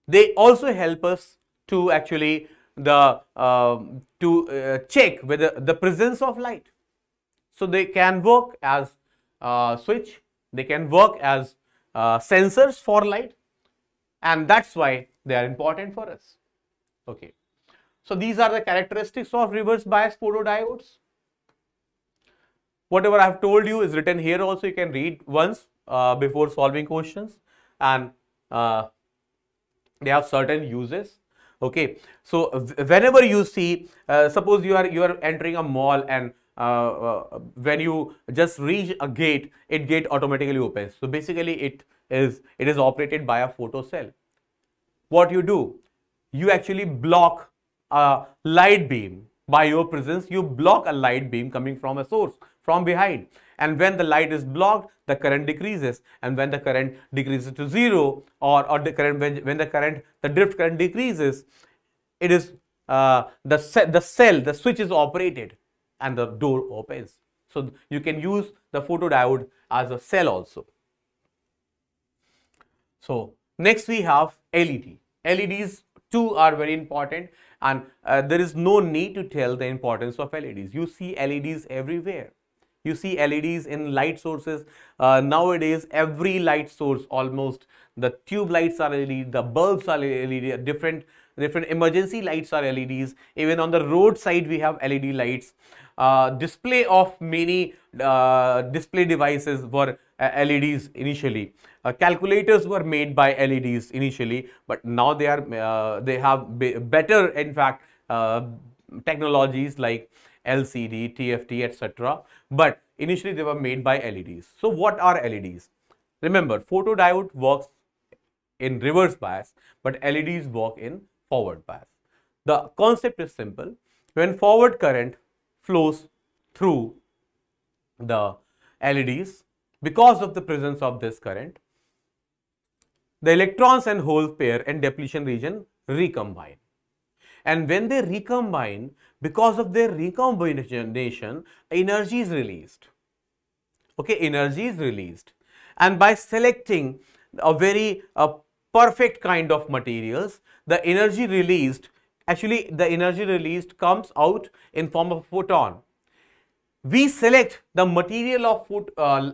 They also help us to actually check whether the presence of light. So they can work as switch, they can work as sensors for light, and that's why they are important for us. Okay. So these are the characteristics of reverse bias photodiodes. Whatever I have told you is written here also. You can read once before solving questions, and they have certain uses. Okay, so whenever you see, suppose you are entering a mall, and when you just reach a gate, gate automatically opens. So basically it is operated by a photo cell. What you do, you actually block a light beam. By your presence, you block a light beam coming from a source from behind, and when the light is blocked, the current decreases, and when the current decreases to zero, or the current when the drift current decreases, it is the switch is operated and the door opens. So you can use the photodiode as a cell also. So next we have LED. LEDs too are very important, and there is no need to tell the importance of LEDs. You see LEDs everywhere. You see LEDs in light sources. Nowadays, every light source, almost, the tube lights are LED, the bulbs are LED, different emergency lights are LEDs. Even on the roadside, we have LED lights. Display of many display devices were LEDs initially. Calculators were made by LEDs initially, but now they have better, in fact, technologies like LCD, TFT, etc. But initially they were made by LEDs. So what are LEDs? Remember, photodiode works in reverse bias, but LEDs work in forward bias. The concept is simple. When forward current flows through the LEDs, because of the presence of this current, the electrons and hole pair in depletion region recombine. And when they recombine, because of their recombination, energy is released. Okay, energy is released. And by selecting a very perfect kind of materials, the energy released, actually the energy released comes out in form of photon. We select the material of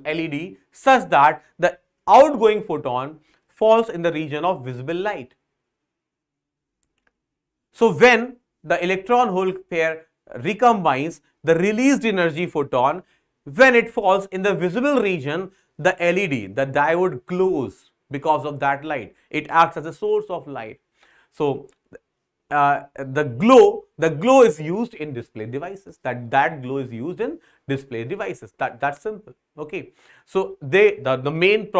LED such that the outgoing photon falls in the region of visible light. So when the electron hole pair recombines, the released energy photon, when it falls in the visible region, the LED, the diode, glows because of that light. It acts as a source of light. So the glow is used in display devices. That glow is used in display devices. That's simple. Okay. So the main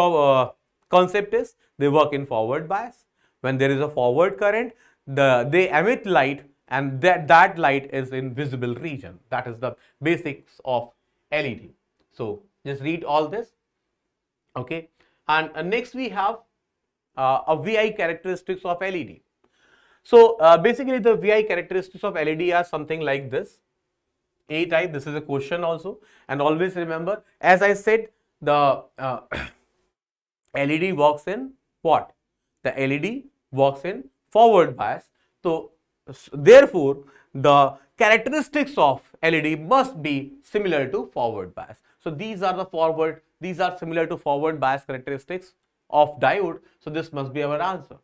concept is they work in forward bias. When there is a forward current, they emit light, and that light is in visible region. That is the basics of LED. So just read all this. Okay. And next we have a VI characteristics of LED. So basically the VI characteristics of LED are something like this. A type, this is a question also, and always remember, as I said, the LED works in what? The LED works in forward bias. So therefore the characteristics of LED must be similar to forward bias. So these are similar to forward bias characteristics of diode. So this must be our answer.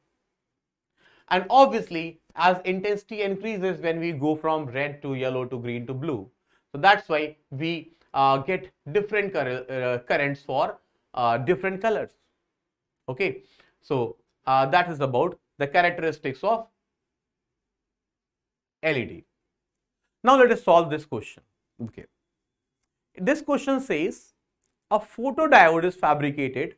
And obviously, as intensity increases when we go from red to yellow to green to blue, so that's why we get different currents for different colors. Okay, so that is about the characteristics of LED. Now let us solve this question. Okay, this question says a photodiode is fabricated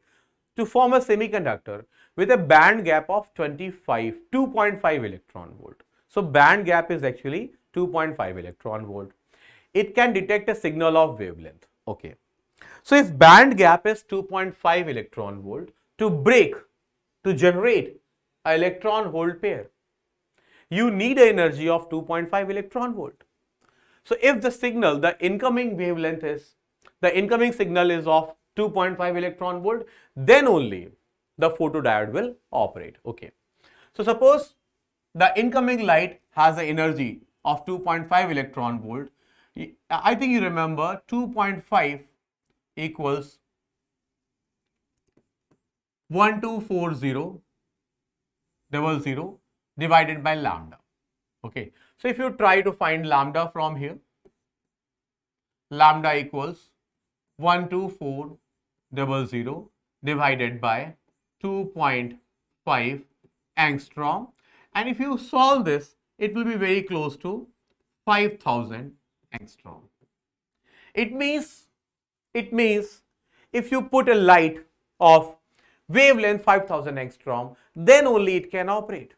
to form a semiconductor with a band gap of 2.5 electron volt. So band gap is actually 2.5 electron volt. It can detect a signal of wavelength. Okay, so if band gap is 2.5 electron volt, to generate an electron hole pair, you need an energy of 2.5 electron volt. So if the signal, the incoming signal is of 2.5 electron volt, then only the photodiode will operate. Okay, so suppose the incoming light has an energy of 2.5 electron volt. I think you remember 2.5 equals 124000 divided by lambda. Okay, so if you try to find lambda from here, lambda equals 12400 divided by 2.5 angstrom, and if you solve this, it will be very close to 5000 angstrom. It means if you put a light of wavelength 5000 angstrom, then only it can operate.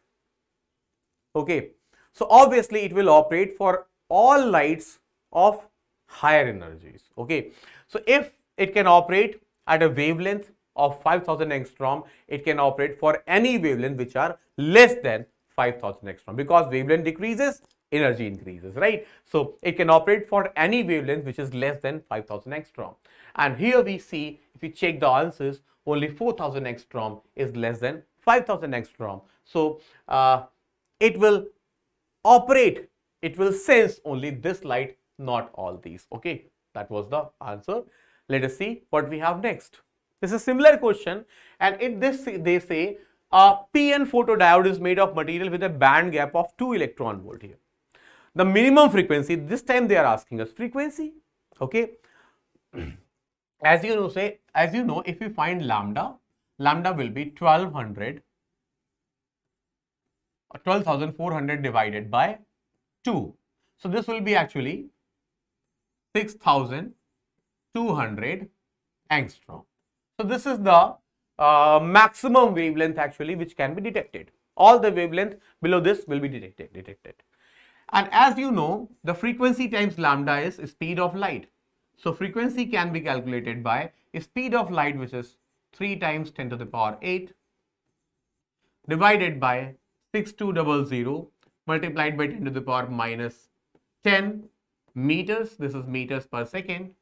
Okay, so obviously it will operate for all lights of higher energies. Okay, so if it can operate at a wavelength of 5000 angstrom, it can operate for any wavelength which are less than 5000 angstrom, because wavelength decreases, energy increases, right? So it can operate for any wavelength which is less than 5000 angstrom. And here we see, if you check the answers, only 4000 angstrom is less than 5000 angstrom. So it will operate, it will sense only this light, not all these. Okay, that was the answer. Let us see what we have next. This is a similar question, and in this they say a PN photodiode is made of material with a band gap of 2 electron volt here. The minimum frequency, this time they are asking us frequency. Okay, as you know, if we find lambda will be 12,400 divided by 2. So this will be actually 6,200 angstrom. So this is the maximum wavelength actually which can be detected. All the wavelength below this will be detected. And as you know, the frequency times lambda is speed of light. So frequency can be calculated by speed of light, which is 3 times 10 to the power 8 divided by 6200 multiplied by 10 to the power minus 10 meters. This is meters per second.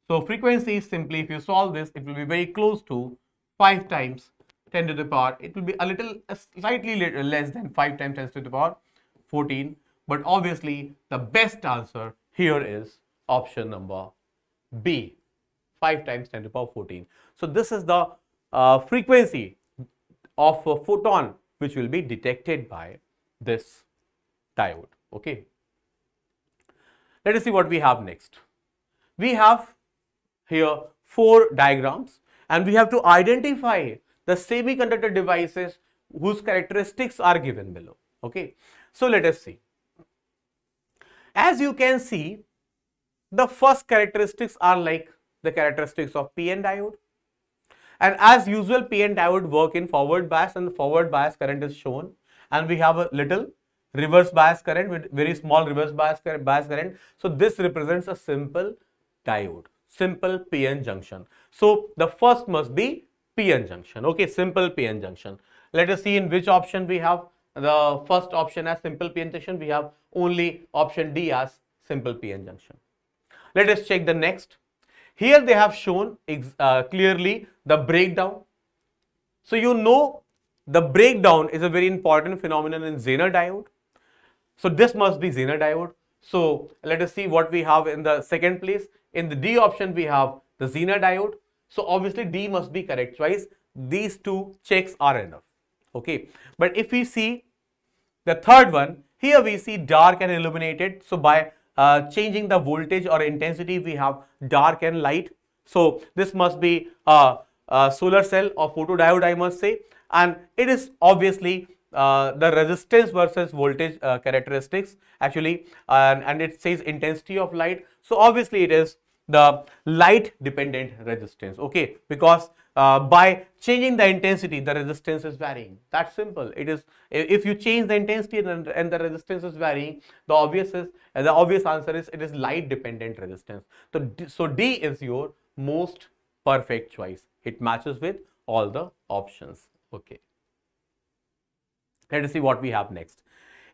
So frequency is simply, if you solve this, it will be very close to 5 times 10 to the power. It will be slightly less than 5 times 10 to the power 14. But obviously, the best answer here is option number B, 5 times 10 to the power 14. So this is the frequency of a photon which will be detected by this diode. Okay. Let us see what we have next. We have here 4 diagrams, and we have to identify the semiconductor devices whose characteristics are given below. Okay. So let us see. As you can see, the first characteristics are like the characteristics of PN diode. And as usual, PN diode work in forward bias, and the forward bias current is shown. And we have a little reverse bias current with very small reverse bias current. So this represents a simple diode, simple PN junction. So the first must be PN junction. Okay, simple PN junction. Let us see in which option we have the first option as simple PN junction. We have only option D as simple PN junction. Let us check the next. Here they have shown clearly the breakdown. So you know the breakdown is a very important phenomenon in Zener diode. So this must be Zener diode. So let us see what we have in the second place. In the D option we have the Zener diode. So obviously D must be correct choice. These two checks are enough. Okay. But if we see the third one, here we see dark and illuminated. So by changing the voltage or intensity, we have dark and light. So this must be a solar cell or photodiode, I must say, and it is obviously the resistance versus voltage characteristics actually, and it says intensity of light. So obviously it is the light dependent resistance, okay, because by changing the intensity, the resistance is varying. That's simple. It is, if you change the intensity and the resistance is varying, the obvious answer is it is light dependent resistance. So D is your most perfect choice. It matches with all the options. Okay. Let us see what we have next.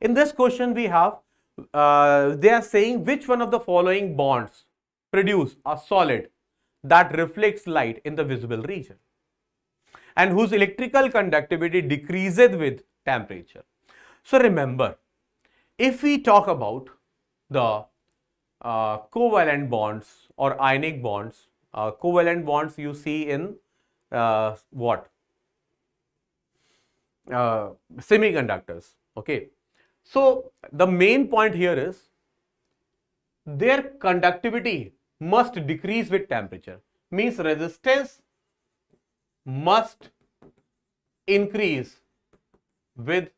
In this question, we have they are saying which one of the following bonds produce a solid that reflects light in the visible region and whose electrical conductivity decreases with temperature. So remember, if we talk about the covalent bonds or ionic bonds, covalent bonds you see in what? Semiconductors, okay. So the main point here is their conductivity must decrease with temperature, means resistance must increase with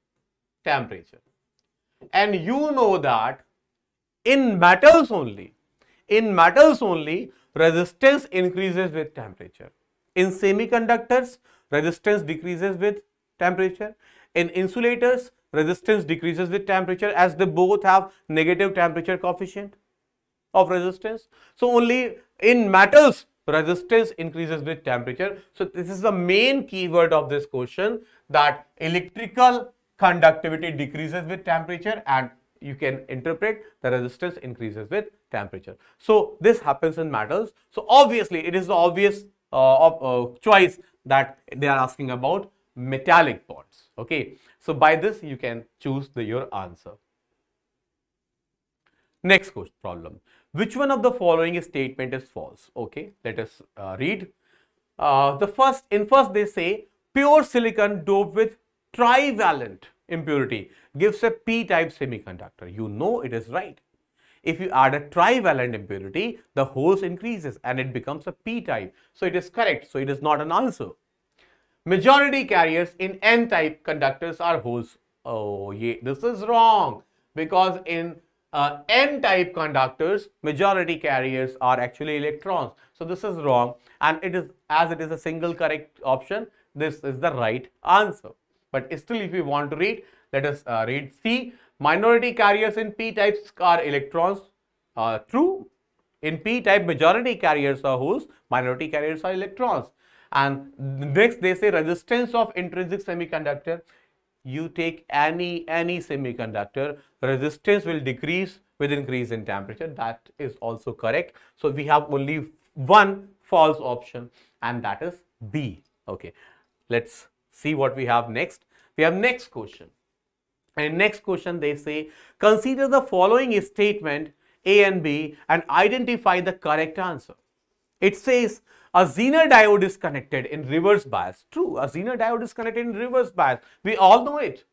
temperature. And you know that in metals only resistance increases with temperature. In semiconductors, resistance decreases with temperature. In insulators, resistance decreases with temperature, as they both have negative temperature coefficient of resistance. So only in metals resistance increases with temperature. So this is the main keyword of this question, that electrical conductivity decreases with temperature, and you can interpret the resistance increases with temperature. So this happens in metals. So obviously it is the obvious choice that they are asking about metallic bonds. Okay, so by this you can choose your answer. Next question problem. Which one of the following statement is false? Okay, let us read. First they say pure silicon doped with trivalent impurity gives a p-type semiconductor. You know it is right. If you add a trivalent impurity, the holes increases and it becomes a p-type. So it is correct. So it is not an answer. Majority carriers in n-type conductors are holes. Oh yeah, this is wrong, because in n-type conductors, majority carriers are actually electrons. So this is wrong, and it is, as it is a single correct option, this is the right answer. But still, if you want to read, let us read C. Minority carriers in p-types are electrons. True. In p-type, majority carriers are holes, minority carriers are electrons. And next they say resistance of intrinsic semiconductor. You take any semiconductor, resistance will decrease with increase in temperature. That is also correct. So we have only one false option, and that is B. Okay, let's see what we have next. We have next question. And next question they say consider the following statement A and B and identify the correct answer. It says a Zener diode is connected in reverse bias. True, a Zener diode is connected in reverse bias. We all know it.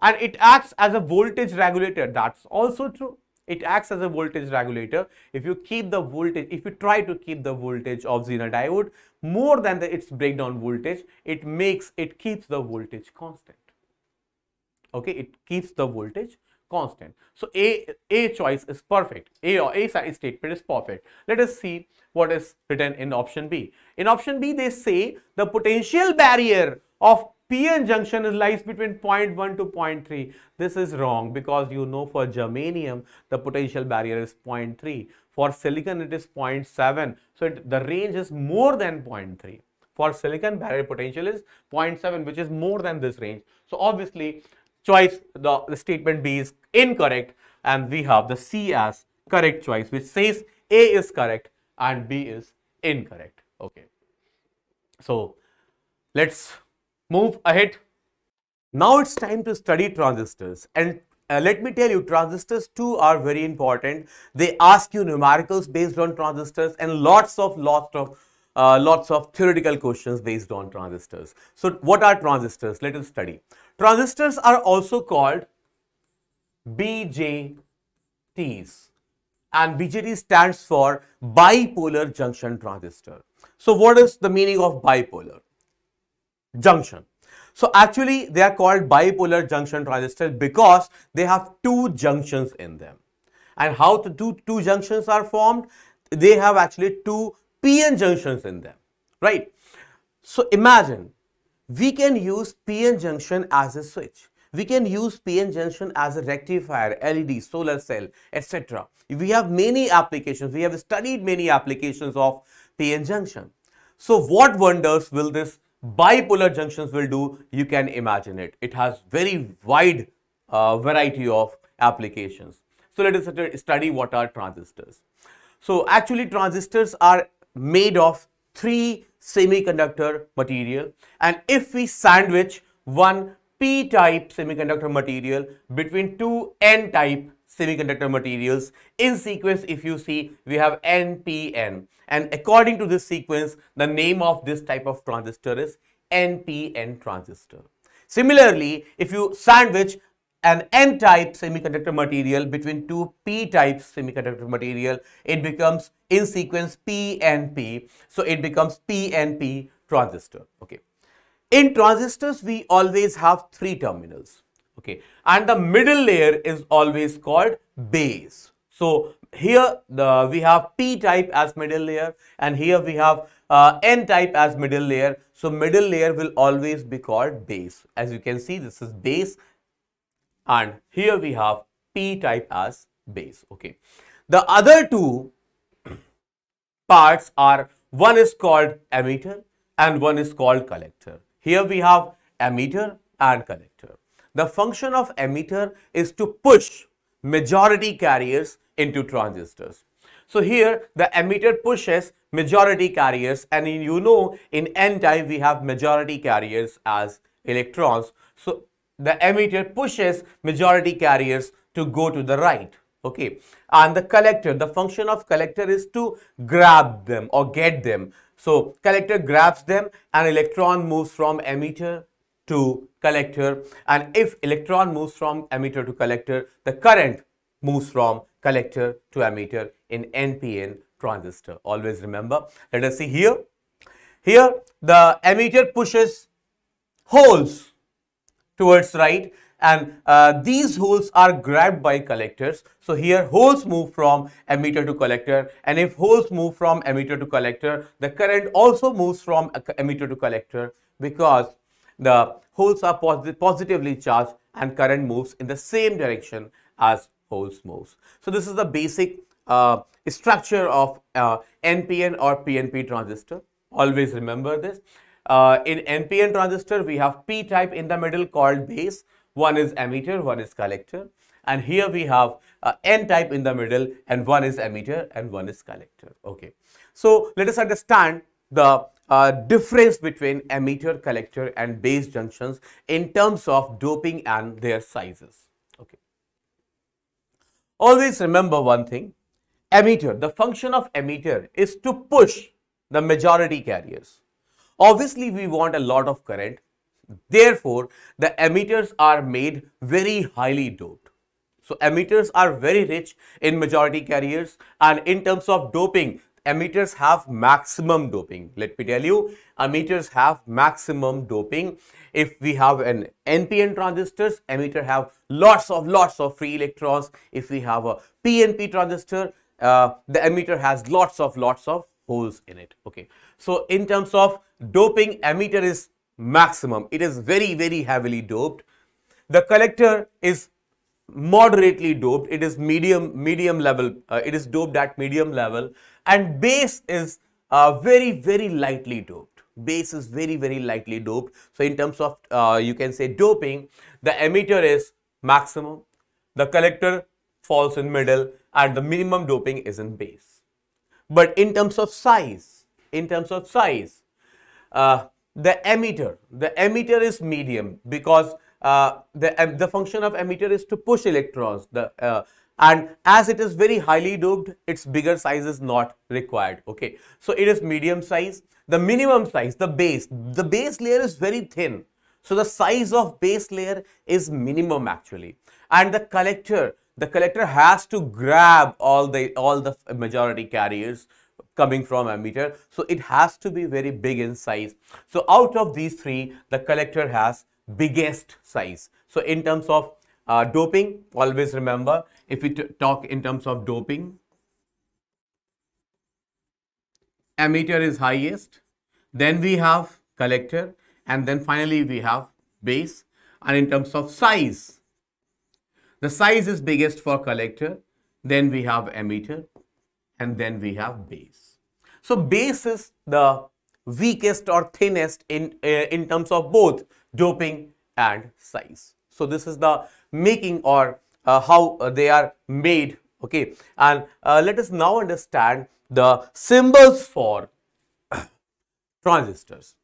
And it acts as a voltage regulator. That's also true. It acts as a voltage regulator. If you keep the voltage, if you try to keep the voltage of Zener diode more than its breakdown voltage, it keeps the voltage constant. Okay, it keeps the voltage constant. So A choice is perfect. A statement is perfect. Let us see what is written in option B. In option B, they say the potential barrier of PN junction lies between 0.1 to 0.3. This is wrong, because you know for germanium the potential barrier is 0.3. For silicon it is 0.7. So the range is more than 0.3. For silicon, barrier potential is 0.7, which is more than this range. So obviously choice, the statement B is incorrect, and we have the C as correct choice, which says A is correct and B is incorrect. Okay, so let's move ahead. Now it's time to study transistors, and let me tell you, transistors too are very important. They ask you numericals based on transistors and lots of theoretical questions based on transistors. So what are transistors? Let us study. Transistors are also called BJTs. BJTs. And BJT stands for bipolar junction transistor. So what is the meaning of bipolar junction? So actually they are called bipolar junction transistors because they have two junctions in them. And how the two junctions are formed? They have actually two PN junctions in them, right? So imagine we can use PN junction as a switch. We can use PN junction as a rectifier, LED, solar cell, etc. We have many applications. We have studied many applications of PN junction. So what wonders will this bipolar junctions will do? You can imagine it. It has very wide variety of applications. So let us study what are transistors. So actually transistors are made of three semiconductor material, and if we sandwich one p-type semiconductor material between two n-type semiconductor materials in sequence, if you see, we have NPN, and according to this sequence the name of this type of transistor is NPN transistor. Similarly, if you sandwich an n-type semiconductor material between two p-type semiconductor material, it becomes in sequence PNP, so it becomes PNP transistor. Okay, in transistors we always have three terminals, okay, and the middle layer is always called base. So here we have p-type as middle layer, and here we have n-type as middle layer. So middle layer will always be called base. As you can see, this is base, and here we have p-type as base. Okay, the other two parts are, one is called emitter and one is called collector. Here we have emitter and collector. The function of emitter is to push majority carriers into transistors. So here the emitter pushes majority carriers, and you know in n-type we have majority carriers as electrons. So the emitter pushes majority carriers to go to the right, okay, and the collector, the function of collector is to grab them or get them. So collector grabs them, and electron moves from emitter to collector, and if electron moves from emitter to collector, the current moves from collector to emitter in NPN transistor. Always remember. Let us see here. Here the emitter pushes holes towards right, and these holes are grabbed by collectors. So here holes move from emitter to collector, and if holes move from emitter to collector, the current also moves from emitter to collector, because the holes are positively charged and current moves in the same direction as holes moves. So this is the basic structure of NPN or PNP transistor. Always remember this. In NPN transistor, we have p-type in the middle called base. One is emitter, one is collector, and here we have n-type in the middle, and one is emitter and one is collector. Okay, so let us understand the difference between emitter, collector and base junctions in terms of doping and their sizes. Okay, always remember one thing. Emitter, the function of emitter is to push the majority carriers. Obviously, we want a lot of current. Therefore, the emitters are made very highly doped. So, emitters are very rich in majority carriers, and in terms of doping, emitters have maximum doping. Let me tell you, emitters have maximum doping. If we have an NPN transistors, emitter have lots of free electrons. If we have a PNP transistor, the emitter has lots of holes in it. Okay, so in terms of doping, emitter is maximum. It is very heavily doped. The collector is moderately doped. It is medium level. It is doped at medium level, and base is very lightly doped. Base is very lightly doped. So in terms of you can say doping, the emitter is maximum, the collector falls in middle, and the minimum doping is in base. But in terms of size, the emitter is medium, because the function of emitter is to push electrons. And as it is very highly doped, its bigger size is not required. Okay, so it is medium size. The minimum size, the base layer is very thin, so the size of base layer is minimum actually. And the collector the collector has to grab all the majority carriers coming from emitter. So it has to be very big in size. So out of these three, the collector has biggest size. So in terms of doping, always remember, if we talk in terms of doping, emitter is highest, then we have collector, and then finally we have base. And in terms of size, the size is biggest for collector, then we have emitter, and then we have base. So base is the weakest or thinnest in terms of both doping and size. So this is the making or how they are made. Okay, and let us now understand the symbols for transistors.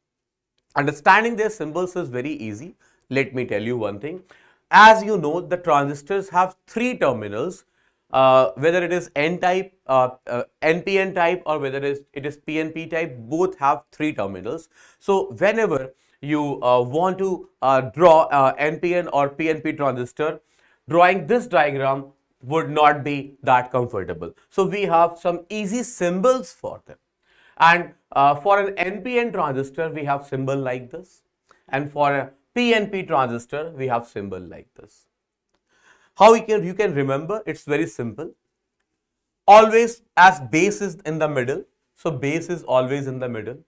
Understanding their symbols is very easy. Let me tell you one thing. As you know, the transistors have three terminals, whether it is N-type, NPN type, or whether it is PNP type, both have three terminals. So whenever you want to draw NPN or PNP transistor, drawing this diagram would not be that comfortable. So we have some easy symbols for them. And for an NPN transistor, we have symbol like this. And for a PNP transistor, we have symbol like this. How you can remember? It's very simple. Always, as base is in the middle, so base is always in the middle.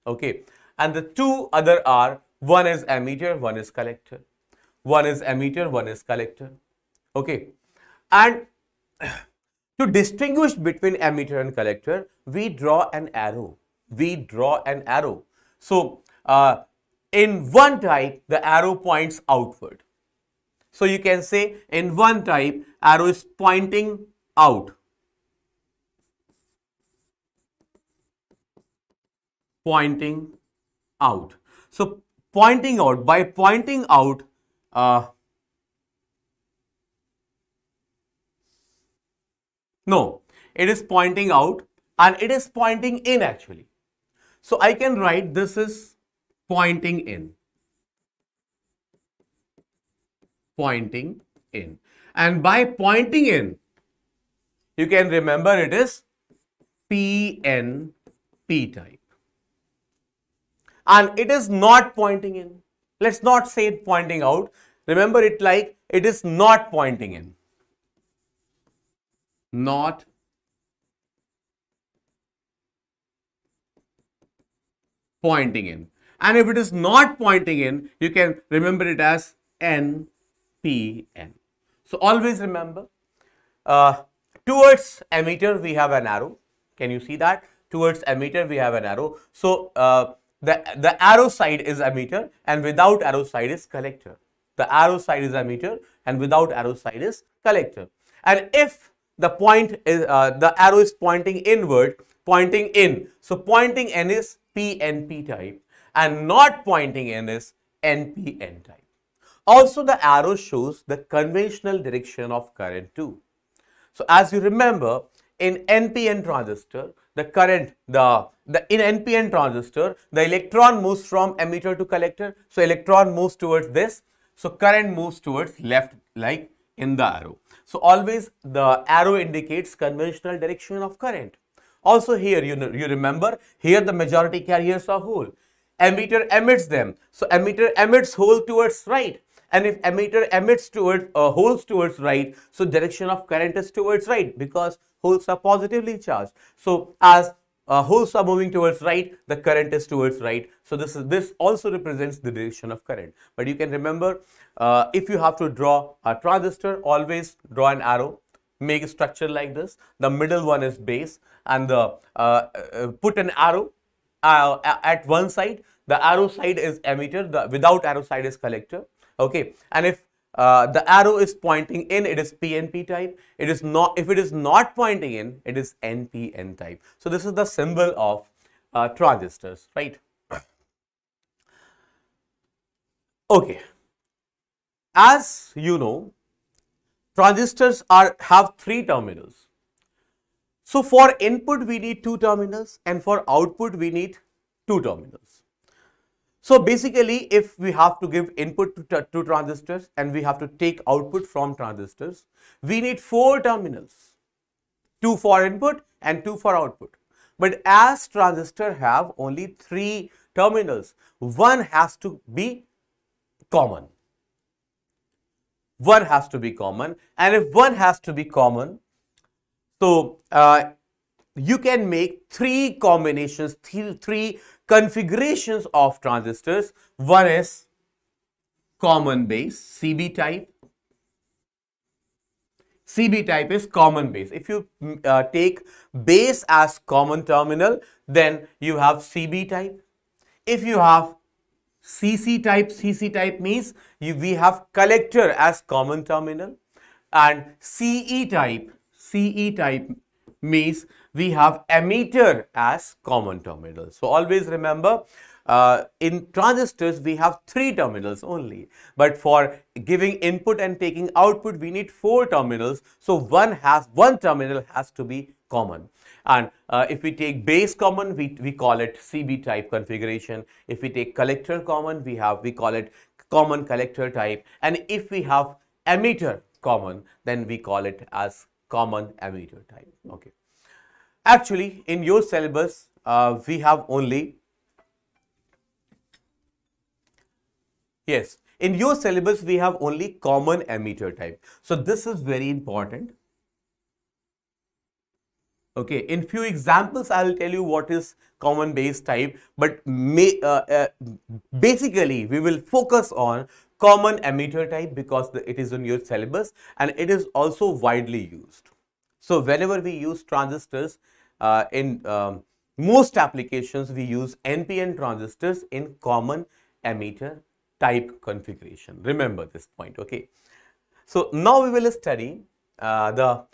Okay. And the two other are, one is emitter, one is collector. One is emitter, one is collector. Okay. And to distinguish between emitter and collector, we draw an arrow. We draw an arrow. So, in one type, the arrow points outward. So, you can say in one type, arrow is pointing out. Pointing out. So, pointing out, by pointing out, no, it is pointing out and it is pointing in actually. So, I can write this is pointing in. Pointing in. And by pointing in, you can remember it is PNP type. And it is not pointing in. Let's not say it pointing out. Remember it like it is not pointing in. Not pointing in. And if it is not pointing in, you can remember it as NPN. So always remember, towards emitter we have an arrow. Can you see that? Towards emitter we have an arrow. So the arrow side is emitter and without arrow side is collector. The arrow side is emitter and without arrow side is collector. And if the point is the arrow is pointing inward, pointing in. So pointing in is PNP type and not pointing in is NPN type. Also, the arrow shows the conventional direction of current too. So as you remember, in NPN transistor, the current, in NPN transistor, the electron moves from emitter to collector. So electron moves towards this. So current moves towards left, like in the arrow. So always the arrow indicates conventional direction of current. Also here, you remember, here the majority carriers are hole. Emitter emits them. So emitter emits hole towards right. And if emitter emits towards holes towards right, so direction of current is towards right because holes are positively charged. So as holes are moving towards right, the current is towards right. So this also represents the direction of current. But you can remember, if you have to draw a transistor, always draw an arrow. Make a structure like this. The middle one is base, and put an arrow at one side. The arrow side is emitter. The without arrow side is collector. Okay, and if the arrow is pointing in, it is PNP type. It is not. If it is not pointing in, it is NPN type. So this is the symbol of transistors, right? Okay. As you know, transistors have three terminals. So for input we need two terminals and for output we need two terminals. So basically, if we have to give input to transistors and we have to take output from transistors, we need 4 terminals, 2 for input and 2 for output. But as transistor have only 3 terminals, one has to be common. One has to be common, and if one has to be common, so you can make 3 combinations, 3 configurations of transistors. One is common base, CB type. CB type is common base. If you take base as common terminal, then you have CB type. If you have CC type means we have collector as common terminal, and CE type means we have emitter as common terminal. So always remember, in transistors we have 3 terminals only, but for giving input and taking output we need 4 terminals. So one terminal has to be common. And if we take base common, we call it CB type configuration. If we take collector common, we call it common collector type. And if we have emitter common, then we call it as common emitter type. Okay. Actually, in your syllabus, we have only, yes, in your syllabus, we have only common emitter type. So this is very important. Okay, in few examples, I will tell you what is common base type, but basically, we will focus on common emitter type because it is in your syllabus and it is also widely used. So whenever we use transistors, in most applications, we use NPN transistors in common emitter type configuration. Remember this point, okay? So now we will study the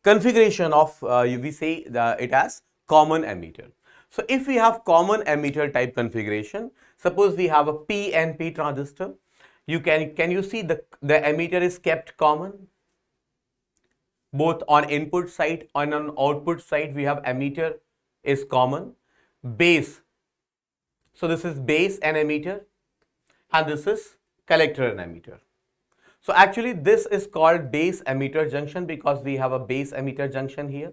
configuration of, we say it as common emitter. So if we have common emitter type configuration, suppose we have a PNP transistor, can you see the emitter is kept common? Both on input side and on output side, we have emitter is common. Base, so this is base and emitter, and this is collector and emitter. So actually this is called base emitter junction because we have a base emitter junction here.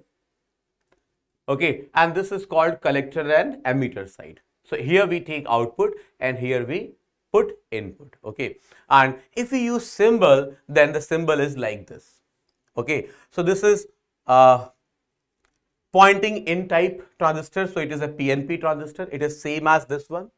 Okay, and this is called collector and emitter side. So here we take output and here we put input. Okay, and if we use symbol, then the symbol is like this. Okay, so this is pointing in type transistor, so it is a PNP transistor. It is same as this one,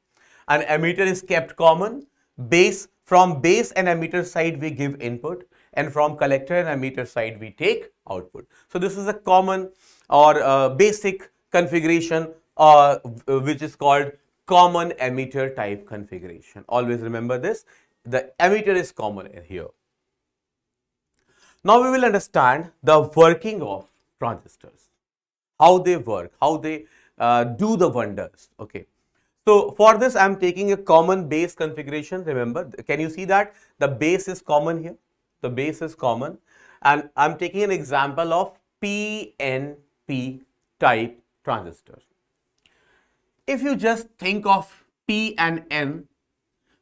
and emitter is kept common. Base, from base and emitter side we give input, and from collector and emitter side we take output. So this is a common or basic configuration which is called common emitter type configuration. Always remember this, the emitter is common here. Now we will understand the working of transistors, how they work, how they do the wonders. Okay. So for this, I am taking a common base configuration. Remember, can you see that the base is common here? The base is common, and I am taking an example of PNP type transistor. If you just think of P and N,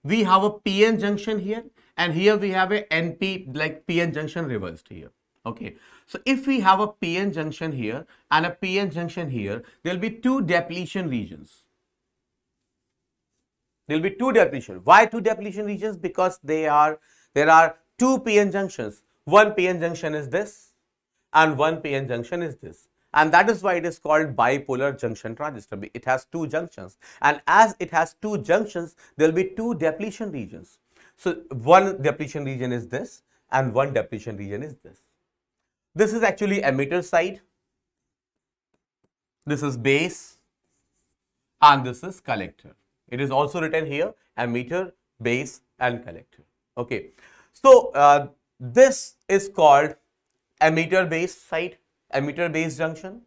we have a PN junction here, and here we have a NP, like PN junction reversed here. Okay. So if we have a PN junction here and a PN junction here, there will be 2 depletion regions. There will be 2 depletion. Why 2 depletion regions? Because there are 2 PN junctions. One PN junction is this and one PN junction is this. And that is why it is called bipolar junction transistor. It has 2 junctions. And as it has 2 junctions, there will be 2 depletion regions. So one depletion region is this and one depletion region is this. This is actually emitter side. This is base and this is collector. It is also written here emitter, base and collector. Okay. So this is called emitter base side, emitter base junction.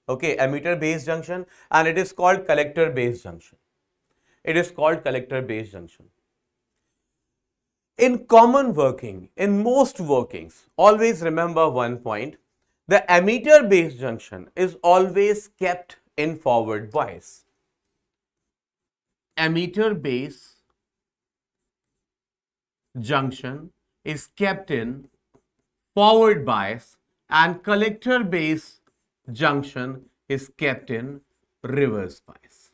Okay, emitter base junction, and it is called collector base junction. It is called collector base junction. In common working, in most workings, always remember one point, the emitter base junction is always kept in forward bias. emitter base junction is kept in forward bias and collector base junction is kept in reverse bias.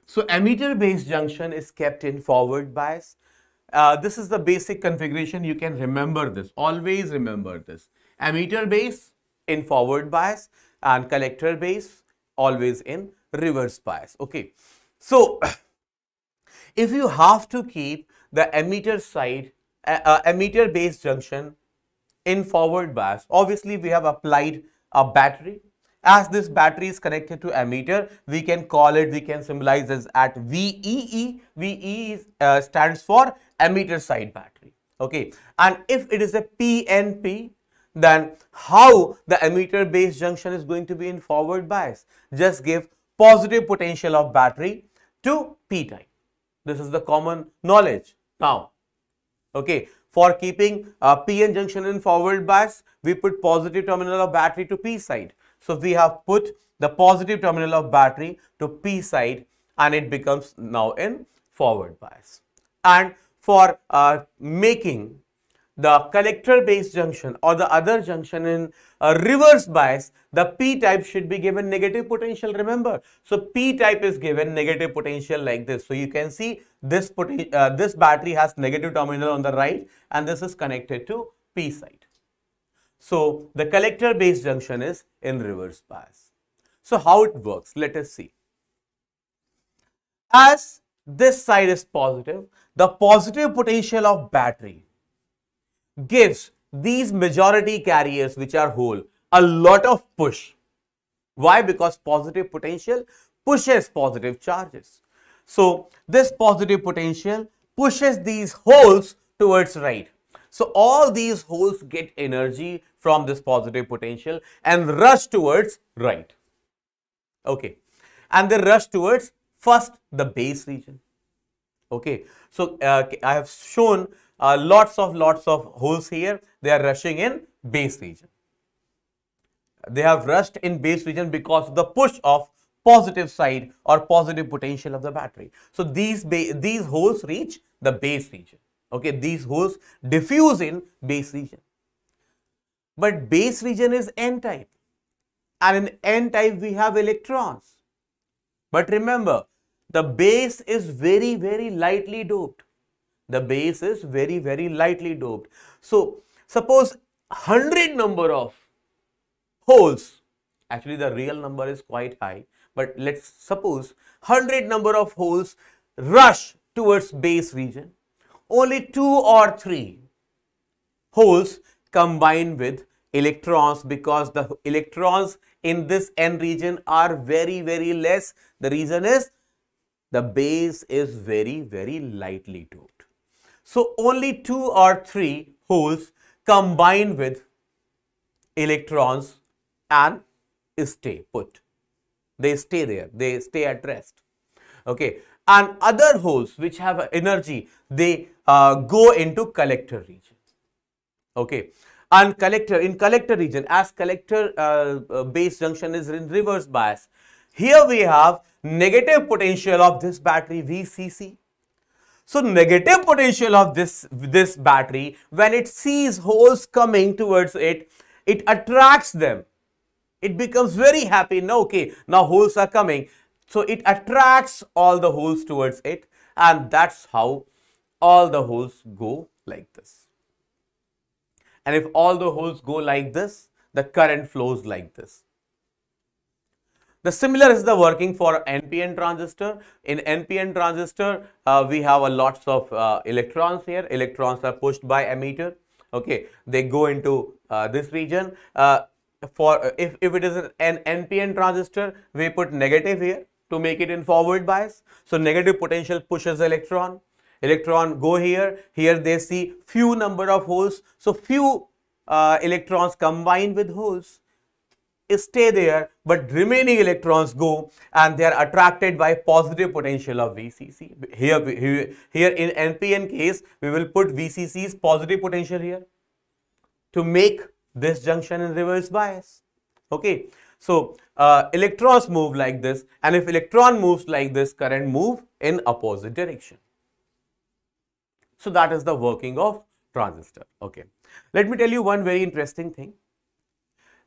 So emitter base junction is kept in forward bias. This is the basic configuration. You can remember this. Always remember this. Emitter base in forward bias and collector base always in reverse bias. Okay. So if you have to keep the emitter side, emitter base junction in forward bias, obviously we have applied a battery. As this battery is connected to emitter, we can call it, we can symbolize this at VEE. VE stands for emitter side battery. Okay. And if it is a PNP, then how the emitter base junction is going to be in forward bias? Just give positive potential of battery to P type. This is the common knowledge. Now, okay, for keeping PN junction in forward bias, we put positive terminal of battery to P side. So we have put the positive terminal of battery to P side and it becomes now in forward bias. And for making the collector base junction or the other junction in reverse bias, the P type should be given negative potential, remember. So P type is given negative potential like this. So you can see this battery has negative terminal on the right and this is connected to P side. So the collector base junction is in reverse bias. So how it works? Let us see. As this side is positive, the positive potential of battery gives these majority carriers which are hole a lot of push. Why? Because positive potential pushes positive charges. So this positive potential pushes these holes towards right. So all these holes get energy from this positive potential and rush towards right. Okay. And they rush towards first the base region. Okay. So I have shown lots of holes here. They are rushing in base region. They have rushed in base region because of the push of positive side or positive potential of the battery. So these holes reach the base region. Okay, these holes diffuse in base region. But base region is N type. And in N type we have electrons. But remember, the base is very lightly doped. The base is very lightly doped. So suppose 100 number of holes, actually the real number is quite high, but let's suppose 100 number of holes rush towards base region. Only 2 or 3 holes combine with electrons because the electrons in this N region are very less. The reason is the base is very lightly doped. So only 2 or 3 holes combine with electrons and stay put. They stay there, they stay at rest. Okay. And other holes which have energy, they go into collector region. Okay. And in collector region, as collector base junction is in reverse bias, here we have negative potential of this battery VCC. So negative potential of this battery, when it sees holes coming towards it, it attracts them. It becomes very happy. Now, okay, now holes are coming. So it attracts all the holes towards it, and that's how all the holes go like this. And if all the holes go like this, the current flows like this. The similar is the working for NPN transistor. In NPN transistor, we have a lots of electrons here. Electrons are pushed by emitter. Okay, they go into this region. If it is an NPN transistor, we put negative here to make it in forward bias. So negative potential pushes electron. Electron go here. Here they see few number of holes. So few electrons combine with holes, stay there, but remaining electrons go and they are attracted by positive potential of VCC. Here in NPN case, we will put VCC's positive potential here to make this junction in reverse bias. Okay. So electrons move like this, and if electron moves like this, current move in opposite direction. So that is the working of transistor. Okay. Let me tell you one very interesting thing.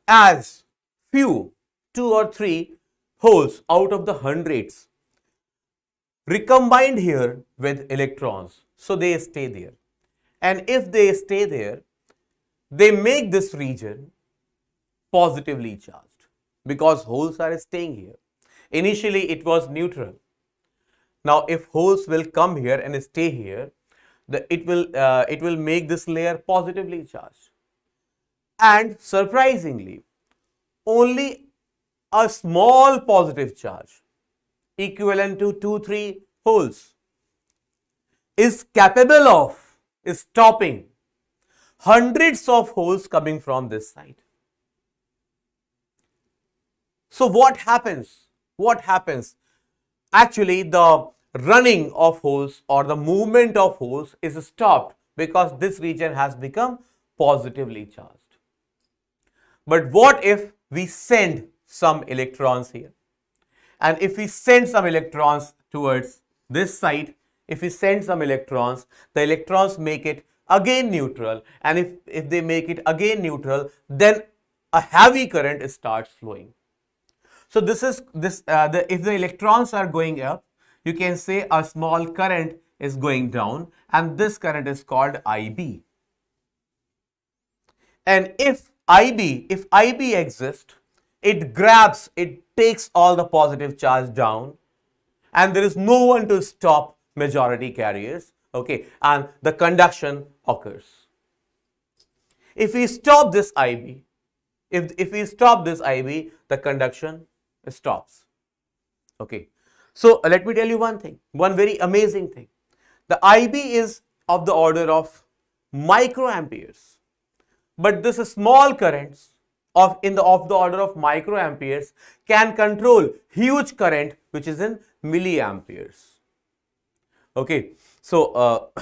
As few 2 or 3 holes out of the hundreds recombined here with electrons, so they stay there. And if they stay there, they make this region positively charged because holes are staying here. Initially it was neutral. Now if holes will come here and stay here, it will make this layer positively charged. And surprisingly, only a small positive charge equivalent to 2-3 holes is capable of stopping hundreds of holes coming from this side. So what happens? What happens? Actually, the running of holes or the movement of holes is stopped because this region has become positively charged. But what if we send some electrons here? And if we send some electrons towards this side, if we send some electrons, the electrons make it again neutral, and if they make it again neutral, then a heavy current starts flowing. So this is if the electrons are going up, you can say a small current is going down, and this current is called IB. And if IB exists, it takes all the positive charge down, and there is no one to stop majority carriers, okay, and the conduction occurs. If we stop this IB, if we stop this IB, the conduction stops. Okay. So let me tell you one thing, one very amazing thing. The IB is of the order of microamperes, but this small currents of the order of microamperes can control huge current which is in milliamperes. Okay. So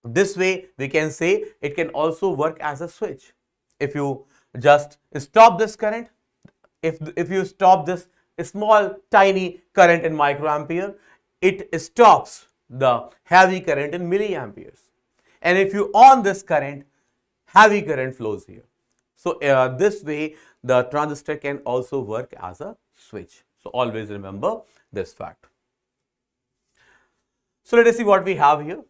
this way we can say it can also work as a switch. If you just stop this current, if you stop this small tiny current in microampere, it stops the heavy current in milliamperes. And if you on this current, heavy current flows here. So this way the transistor can also work as a switch. So always remember this fact. So let us see what we have here.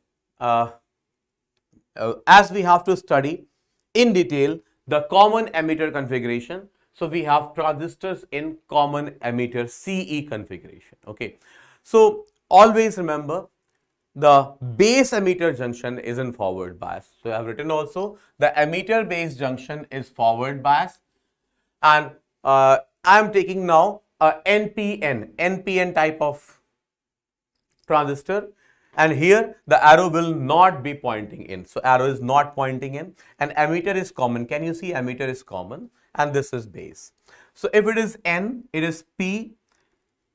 As we have to study in detail the common emitter configuration, so we have transistors in common emitter CE configuration. Okay. So always remember the base emitter junction is in forward bias. So I have written also the emitter base junction is forward bias, and I am taking now a NPN type of transistor, and here the arrow will not be pointing in. So arrow is not pointing in, and emitter is common. Can you see emitter is common, and this is base. So if it is N, it is P.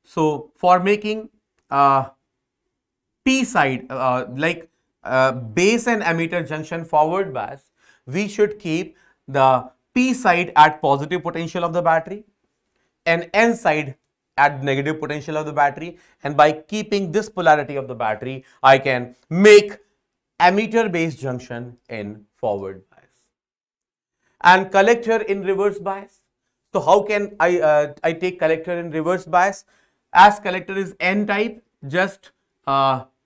So for making P side base and emitter junction forward bias, we should keep the P side at positive potential of the battery and N side at negative potential of the battery, and by keeping this polarity of the battery, I can make emitter base junction in forward bias and collector in reverse bias. So how can I take collector in reverse bias? As collector is N type, just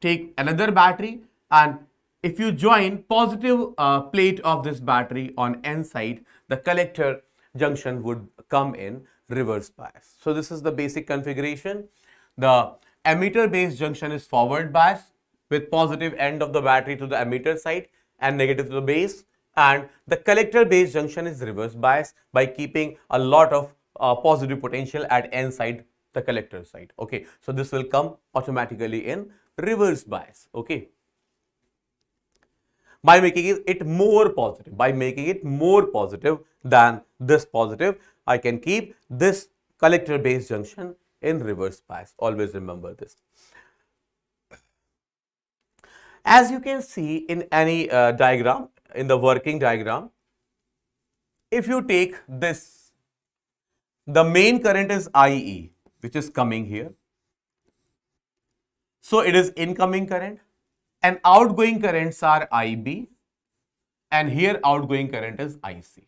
take another battery, and if you join positive plate of this battery on N side, the collector junction would come in reverse bias. So this is the basic configuration. The emitter base junction is forward bias with positive end of the battery to the emitter side and negative to the base, and the collector base junction is reverse bias by keeping a lot of positive potential at N side, the collector side. Okay, so this will come automatically in reverse bias. Okay, by making it more positive, than this positive, I can keep this collector base junction in reverse bias. Always remember this. As you can see in any diagram, in the working diagram, if you take this, the main current is IE, which is coming here. So it is incoming current and outgoing currents are IB and here outgoing current is IC.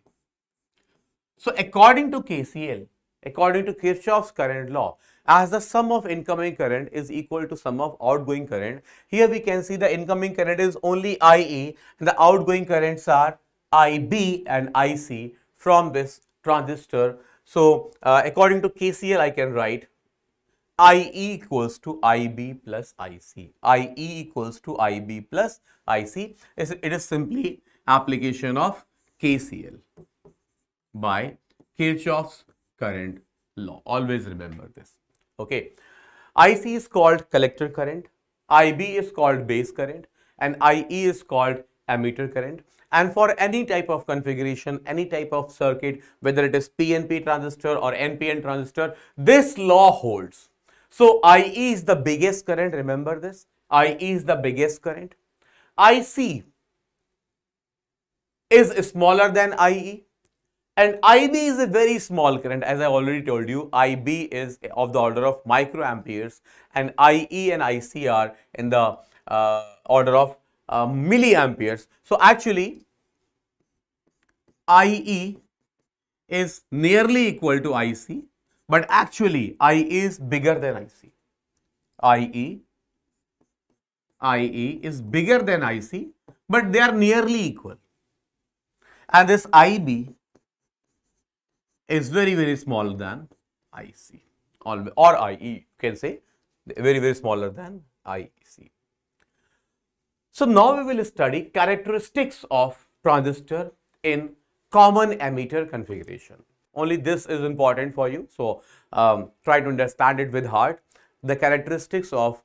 So according to KCL, according to Kirchhoff's current law, as the sum of incoming current is equal to sum of outgoing current, here we can see the incoming current is only IE and the outgoing currents are IB and IC from this transistor. So according to KCL, I can write IE equals to IB plus IC. IE equals to IB plus IC. It is simply application of KCL by Kirchhoff's current law. Always remember this. Okay. IC is called collector current, IB is called base current, and IE is called emitter current. And for any type of configuration, any type of circuit, whether it is PNP transistor or NPN transistor, this law holds. So IE is the biggest current, remember this, IE is the biggest current, IC is smaller than IE, and IB is a very small current. As I already told you, IB is of the order of microamperes and IE and IC are in the order of milliamperes. So actually IE is nearly equal to IC, but actually IE is bigger than IC. IE is bigger than IC, but they are nearly equal. And this IB is very, very smaller than IC, or IE, you can say very, very smaller than IC. So now we will study characteristics of transistor in common emitter configuration. Only this is important for you, so try to understand it with heart. The characteristics of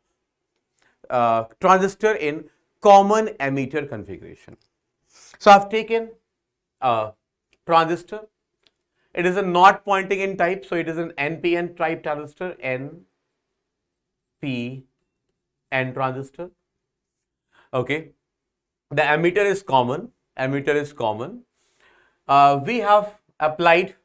transistor in common emitter configuration. So I have taken a transistor. It is a not pointing in type, so it is an NPN type transistor, NPN transistor. Okay, the emitter is common. We have applied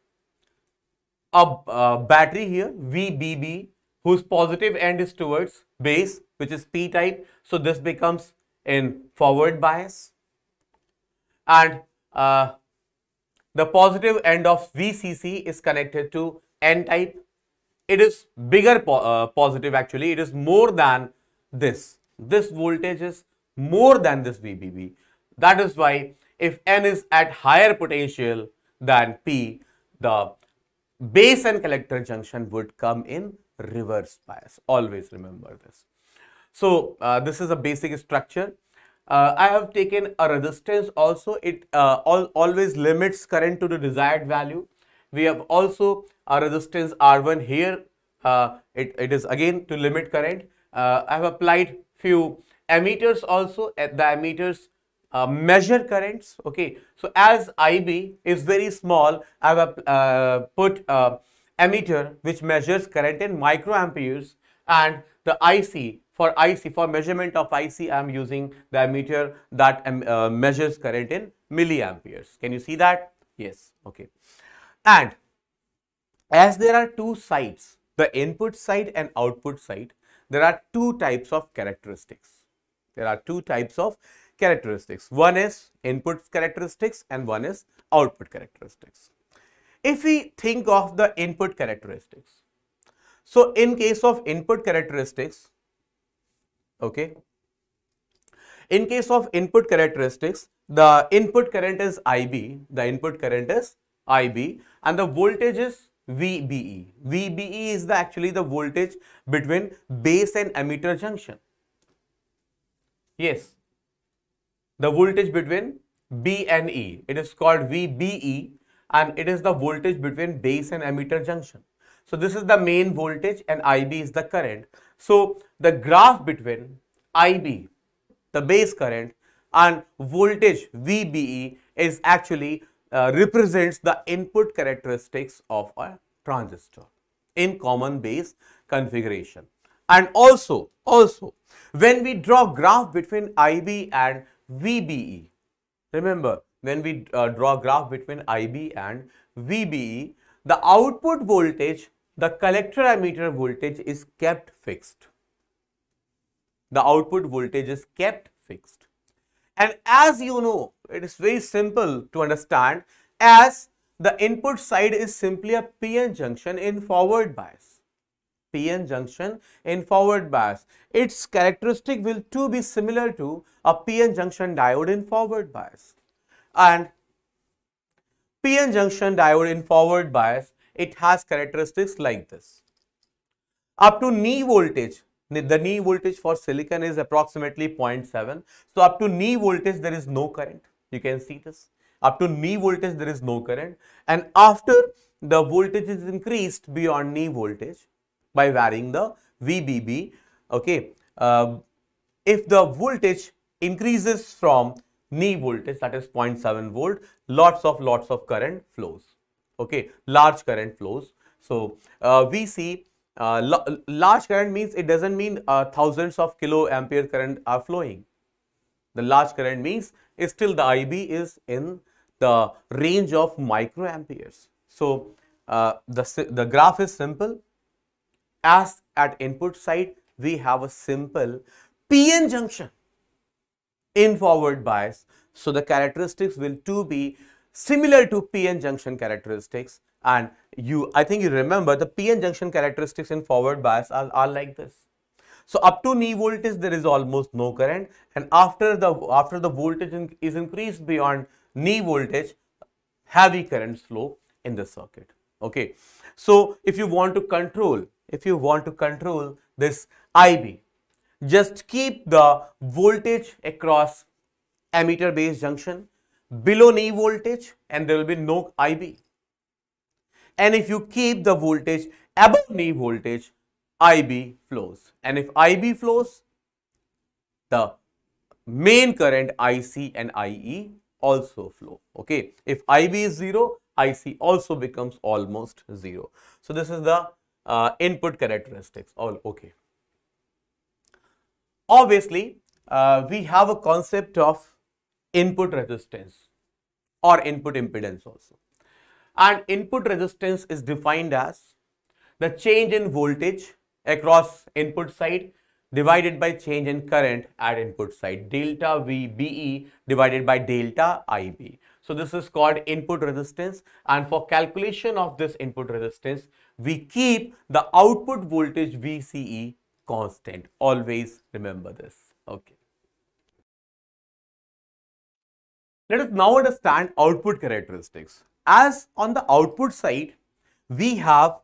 a battery here, VBB, whose positive end is towards base, which is P type. So this becomes in forward bias, and the positive end of VCC is connected to N type. It is bigger positive actually. It is more than this. This voltage is more than this VBB. That is why if N is at higher potential than P, the base and collector junction would come in reverse bias. Always remember this. So this is a basic structure. I have taken a resistance also. It always limits current to the desired value. We have also a resistance R1 here. It is again to limit current. I have applied few emitters also. The emitters measure currents. Okay, so as IB is very small, I have put emitter which measures current in microamperes, and the IC for measurement of IC, I am using the emitter that measures current in milliamperes. Can you see that? Yes. Okay. And as there are two sides, the input side and output side, there are two types of characteristics. One is input characteristics and one is output characteristics. If we think of the input characteristics, so in case of input characteristics, okay, in case of input characteristics, the input current is IB, and the voltage is VBE. VBE is actually the voltage between base and emitter junction. Yes, the voltage between B and E, it is called VBE, and it is the voltage between base and emitter junction. So this is the main voltage and IB is the current. So the graph between IB, the base current, and voltage VBE is actually represents the input characteristics of a transistor in common base configuration. And also when we draw graph between IB and VBE, remember when we draw graph between IB and VBE, the output voltage, the collector emitter voltage is kept fixed. the output voltage is kept fixed. And as you know, it is very simple to understand, as the input side is simply a PN junction in forward bias. PN junction in forward bias. Its characteristic will too be similar to a PN junction diode in forward bias. And PN junction diode in forward bias, it has characteristics like this. Up to knee voltage, the knee voltage for silicon is approximately 0.7. So up to knee voltage there is no current. You can see this. Up to knee voltage there is no current, and after the voltage is increased beyond knee voltage by varying the VBB, okay, if the voltage increases from knee voltage, that is 0.7 volt, lots of current flows, okay, large current flows. So we see large current means, it doesn't mean thousands of kiloampere current are flowing. The large current means still the IB is in the range of microamperes. So the graph is simple. As at input side we have a simple PN junction in forward bias, so the characteristics will too be similar to PN junction characteristics. And I think you remember the PN junction characteristics in forward bias are like this. So up to knee voltage there is almost no current, and after the voltage is increased beyond knee voltage, heavy currents flow in the circuit. Okay, so if you want to control this IB, just keep the voltage across emitter base junction below knee voltage and there will be no IB. And if you keep the voltage above knee voltage, IB flows. And if IB flows, the main current IC and IE also flow. Okay, if IB is 0, IC also becomes almost 0. So this is the input characteristics. All okay. Obviously, we have a concept of input resistance or input impedance also. And input resistance is defined as the change in voltage across input side divided by change in current at input side, delta VBE divided by delta IB. So this is called input resistance, and for calculation of this input resistance, we keep the output voltage VCE constant. Always remember this. Okay. Let us now understand output characteristics. As on the output side, we have,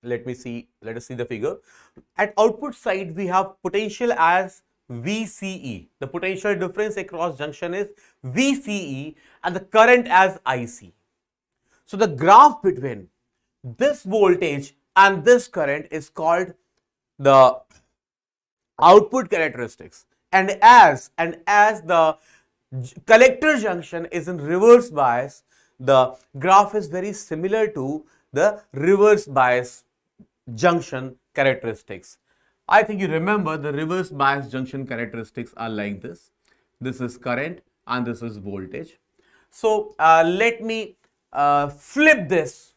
let us see the figure. At output side, we have potential as VCE. The potential difference across junction is VCE, and the current as IC. So the graph between this voltage and this current is called the output characteristics. And as the collector junction is in reverse bias, the graph is very similar to the reverse bias junction characteristics. I think you remember the reverse bias junction characteristics are like this. This is current and this is voltage. So let me flip this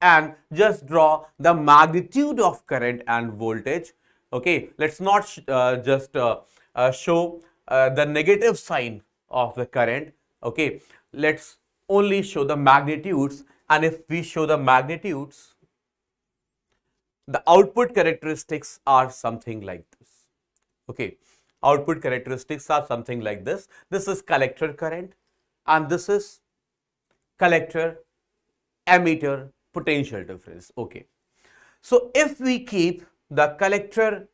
and just draw the magnitude of current and voltage. Okay, let's not just show the negative sign of the current. Okay, let's only show the magnitudes, and if we show the magnitudes, the output characteristics are something like this. Okay, output characteristics are something like this. This is collector current and this is collector emitter potential difference. Okay, so if we keep the collector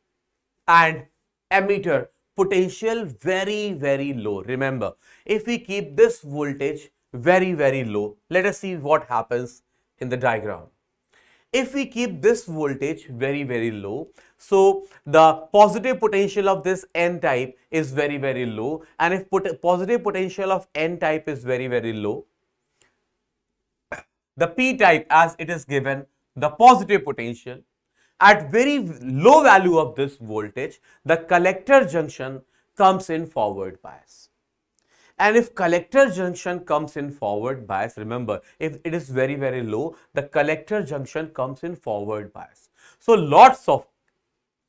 and emitter potential very low, remember, if we keep this voltage very low, let us see what happens in the diagram. If we keep this voltage very low, so the positive potential of this N type is very low, and if positive potential of N type is very low, the P type, as it is given, the positive potential, at very low value of this voltage, the collector junction comes in forward bias. And if collector junction comes in forward bias, remember, if it is very low, the collector junction comes in forward bias. So lots of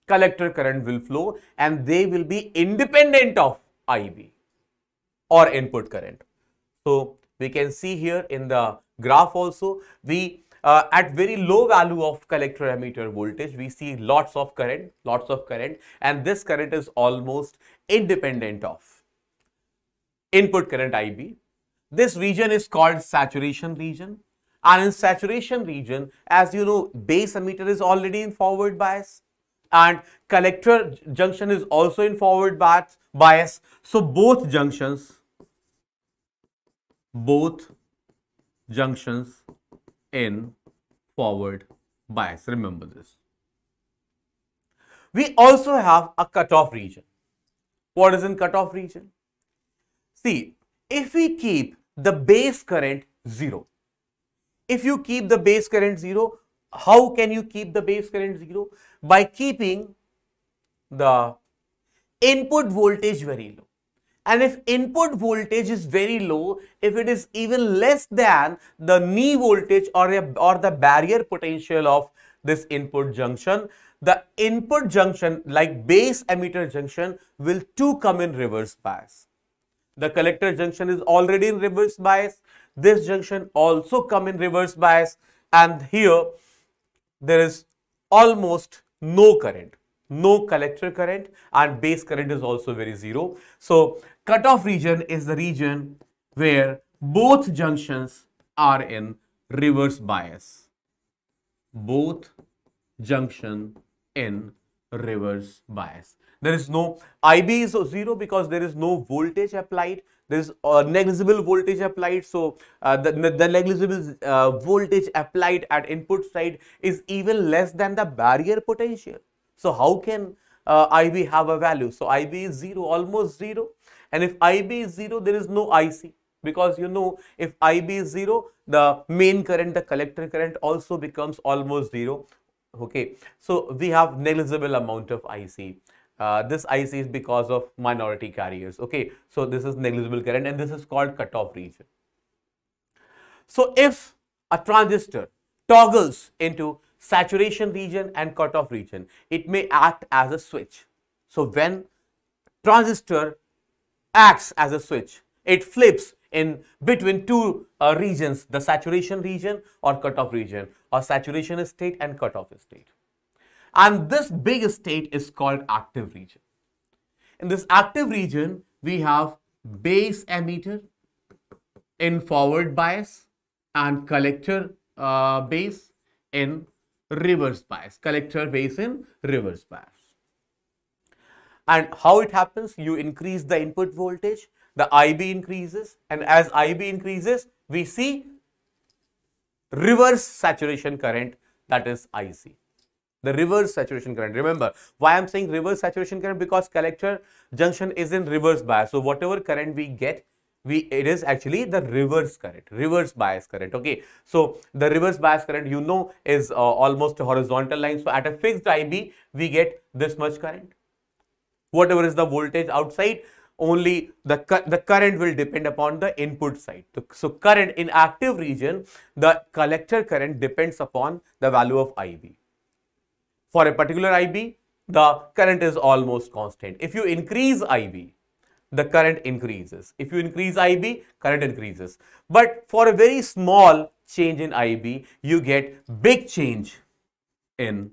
collector current will flow and they will be independent of IB or input current. So we can see here in the graph also, we at very low value of collector emitter voltage, we see lots of current, and this current is almost independent of input current IB. This region is called saturation region, and in saturation region, as you know, base emitter is already in forward bias and collector junction is also in forward bias. So both junctions in forward bias. Remember this. We also have a cutoff region. What is in cutoff region? See, if we keep the base current 0, if you keep the base current 0, how can you keep the base current 0? By keeping the input voltage very low. And if input voltage is very low, if it is even less than the knee voltage or the barrier potential of this input junction, the input junction like base emitter junction will too come in reverse bias. The collector junction is already in reverse bias. This junction also come in reverse bias, and here there is almost no current, no collector current, and base current is also very zero. So cutoff region is the region where both junctions are in reverse bias. Both junction in reverse bias. There is no IB is 0 because there is no voltage applied. There is negligible voltage applied. So the negligible voltage applied at input side is even less than the barrier potential. So how can IB have a value? So IB is 0, almost 0. And if IB is 0, there is no IC, because you know, if IB is 0, the main current, the collector current also becomes almost 0. Okay, so we have negligible amount of IC. This IC is because of minority carriers. Okay, so this is negligible current and this is called cutoff region. So if a transistor toggles into saturation region and cutoff region, it may act as a switch. So when transistor acts as a switch, it flips in between two regions, the saturation region or cutoff region, or saturation state and cutoff state. And this big state is called active region. In this active region, we have base emitter in forward bias and collector base in reverse bias. Collector base in reverse bias. And how it happens? You increase the input voltage, the IB increases, and as IB increases, we see reverse saturation current, that is IC. The reverse saturation current. Remember, why I am saying reverse saturation current? Because collector junction is in reverse bias. So whatever current we get, it is actually the reverse current, reverse bias current. Okay, so the reverse bias current, you know, is almost a horizontal line. So at a fixed IB, we get this much current. Whatever is the voltage outside, only the current will depend upon the input side. So current in active region, the collector current depends upon the value of IB. For a particular IB, the current is almost constant. If you increase IB, the current increases. If you increase IB, current increases. But for a very small change in IB, you get big change in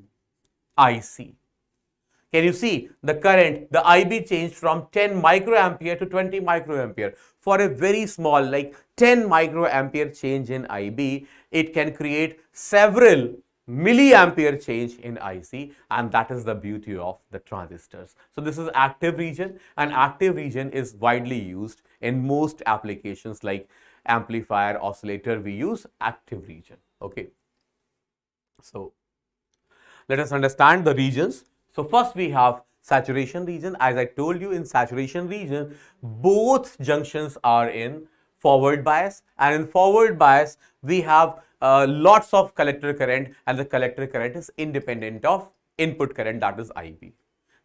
IC. Can you see the current, the IB changed from 10 microampere to 20 microampere. For a very small, like 10 microampere change in IB, it can create several milliampere change in IC, and that is the beauty of the transistors. So this is active region, and active region is widely used in most applications like amplifier, oscillator. We use active region. Okay, so let us understand the regions. So first we have saturation region. As I told you, in saturation region, both junctions are in forward bias, and in forward bias we have lots of collector current, and the collector current is independent of input current, that is IB.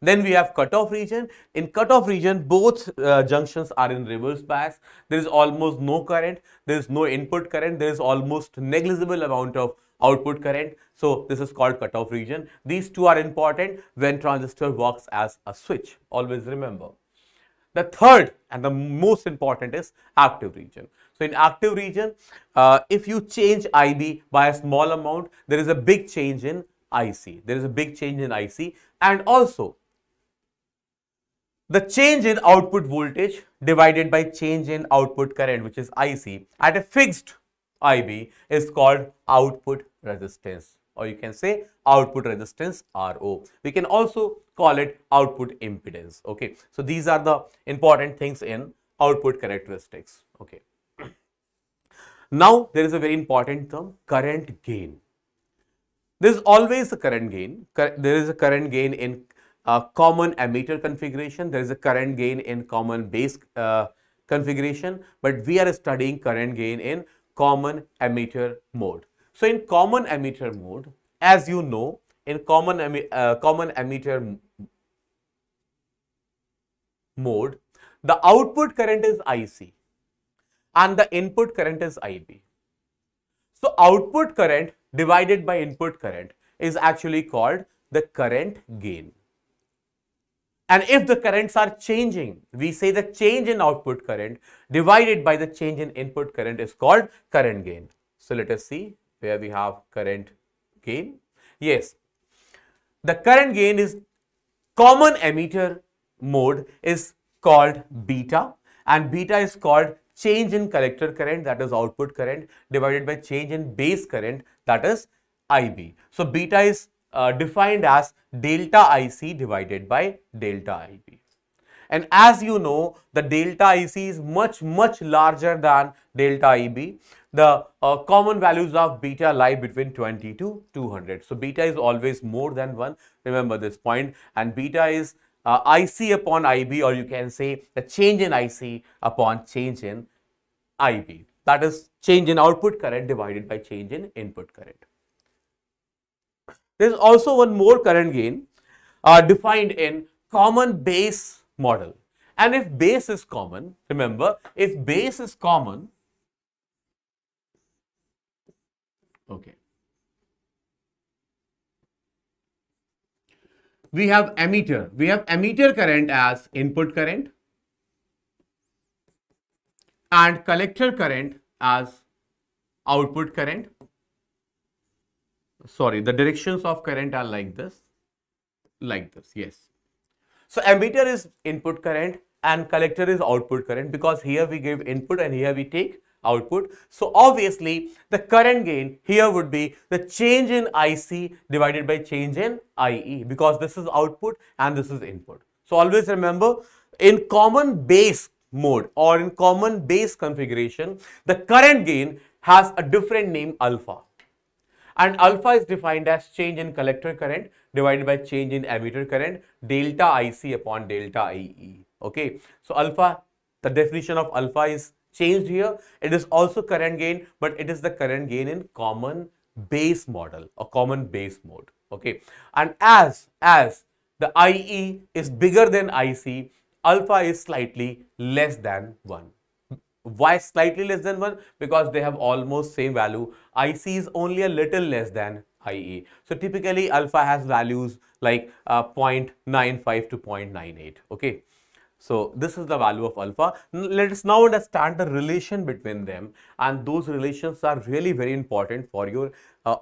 Then we have cutoff region. In cutoff region, both junctions are in reverse bias. There is almost no current, there is no input current, there is almost negligible amount of output current. So this is called cutoff region. These two are important when transistor works as a switch. Always remember. The third and the most important is active region. So in active region, if you change IB by a small amount, there is a big change in IC. There is a big change in IC, and also the change in output voltage divided by change in output current, which is IC, at a fixed IB is called output resistance, or you can say output resistance RO. We can also call it output impedance. Okay, so these are the important things in output characteristics. Okay. Now there is a very important term, current gain. There is always a current gain. There is a current gain in common emitter configuration. There is a current gain in common base configuration, but we are studying current gain in common emitter mode. So in common emitter mode, as you know, in common emitter mode, the output current is IC and the input current is IB. So output current divided by input current is actually called the current gain. And if the currents are changing, we say the change in output current divided by the change in input current is called current gain. So let us see where we have current gain. Yes, the current gain is common emitter mode is called beta, and beta is called change in collector current, that is output current, divided by change in base current, that is IB. So beta is defined as delta IC divided by delta IB. And as you know, the delta IC is much larger than delta IB. The common values of beta lie between 20 to 200. So beta is always more than 1. Remember this point. And beta is IC upon IB, or you can say the change in IC upon change in IB. That is change in output current divided by change in input current. There is also one more current gain defined in common base model. And if base is common, remember, if base is common, okay, we have emitter. We have emitter current as input current and collector current as output current. Sorry, the directions of current are like this, yes. So emitter is input current and collector is output current, because here we give input and here we take output. So obviously the current gain here would be the change in IC divided by change in IE, because this is output and this is input. So always remember, in common base mode or in common base configuration, the current gain has a different name, alpha. And alpha is defined as change in collector current divided by change in emitter current, delta IC upon delta IE. Okay, so alpha, the definition of alpha is changed here. It is also current gain, but it is the current gain in common base model or common base mode. Okay, and as the IE is bigger than IC, alpha is slightly less than 1. Why slightly less than 1? Because they have almost same value. IC is only a little less than IE. So typically alpha has values like 0.95 to 0.98. Okay. So this is the value of alpha. Let us now understand the relation between them, and those relations are really very important for your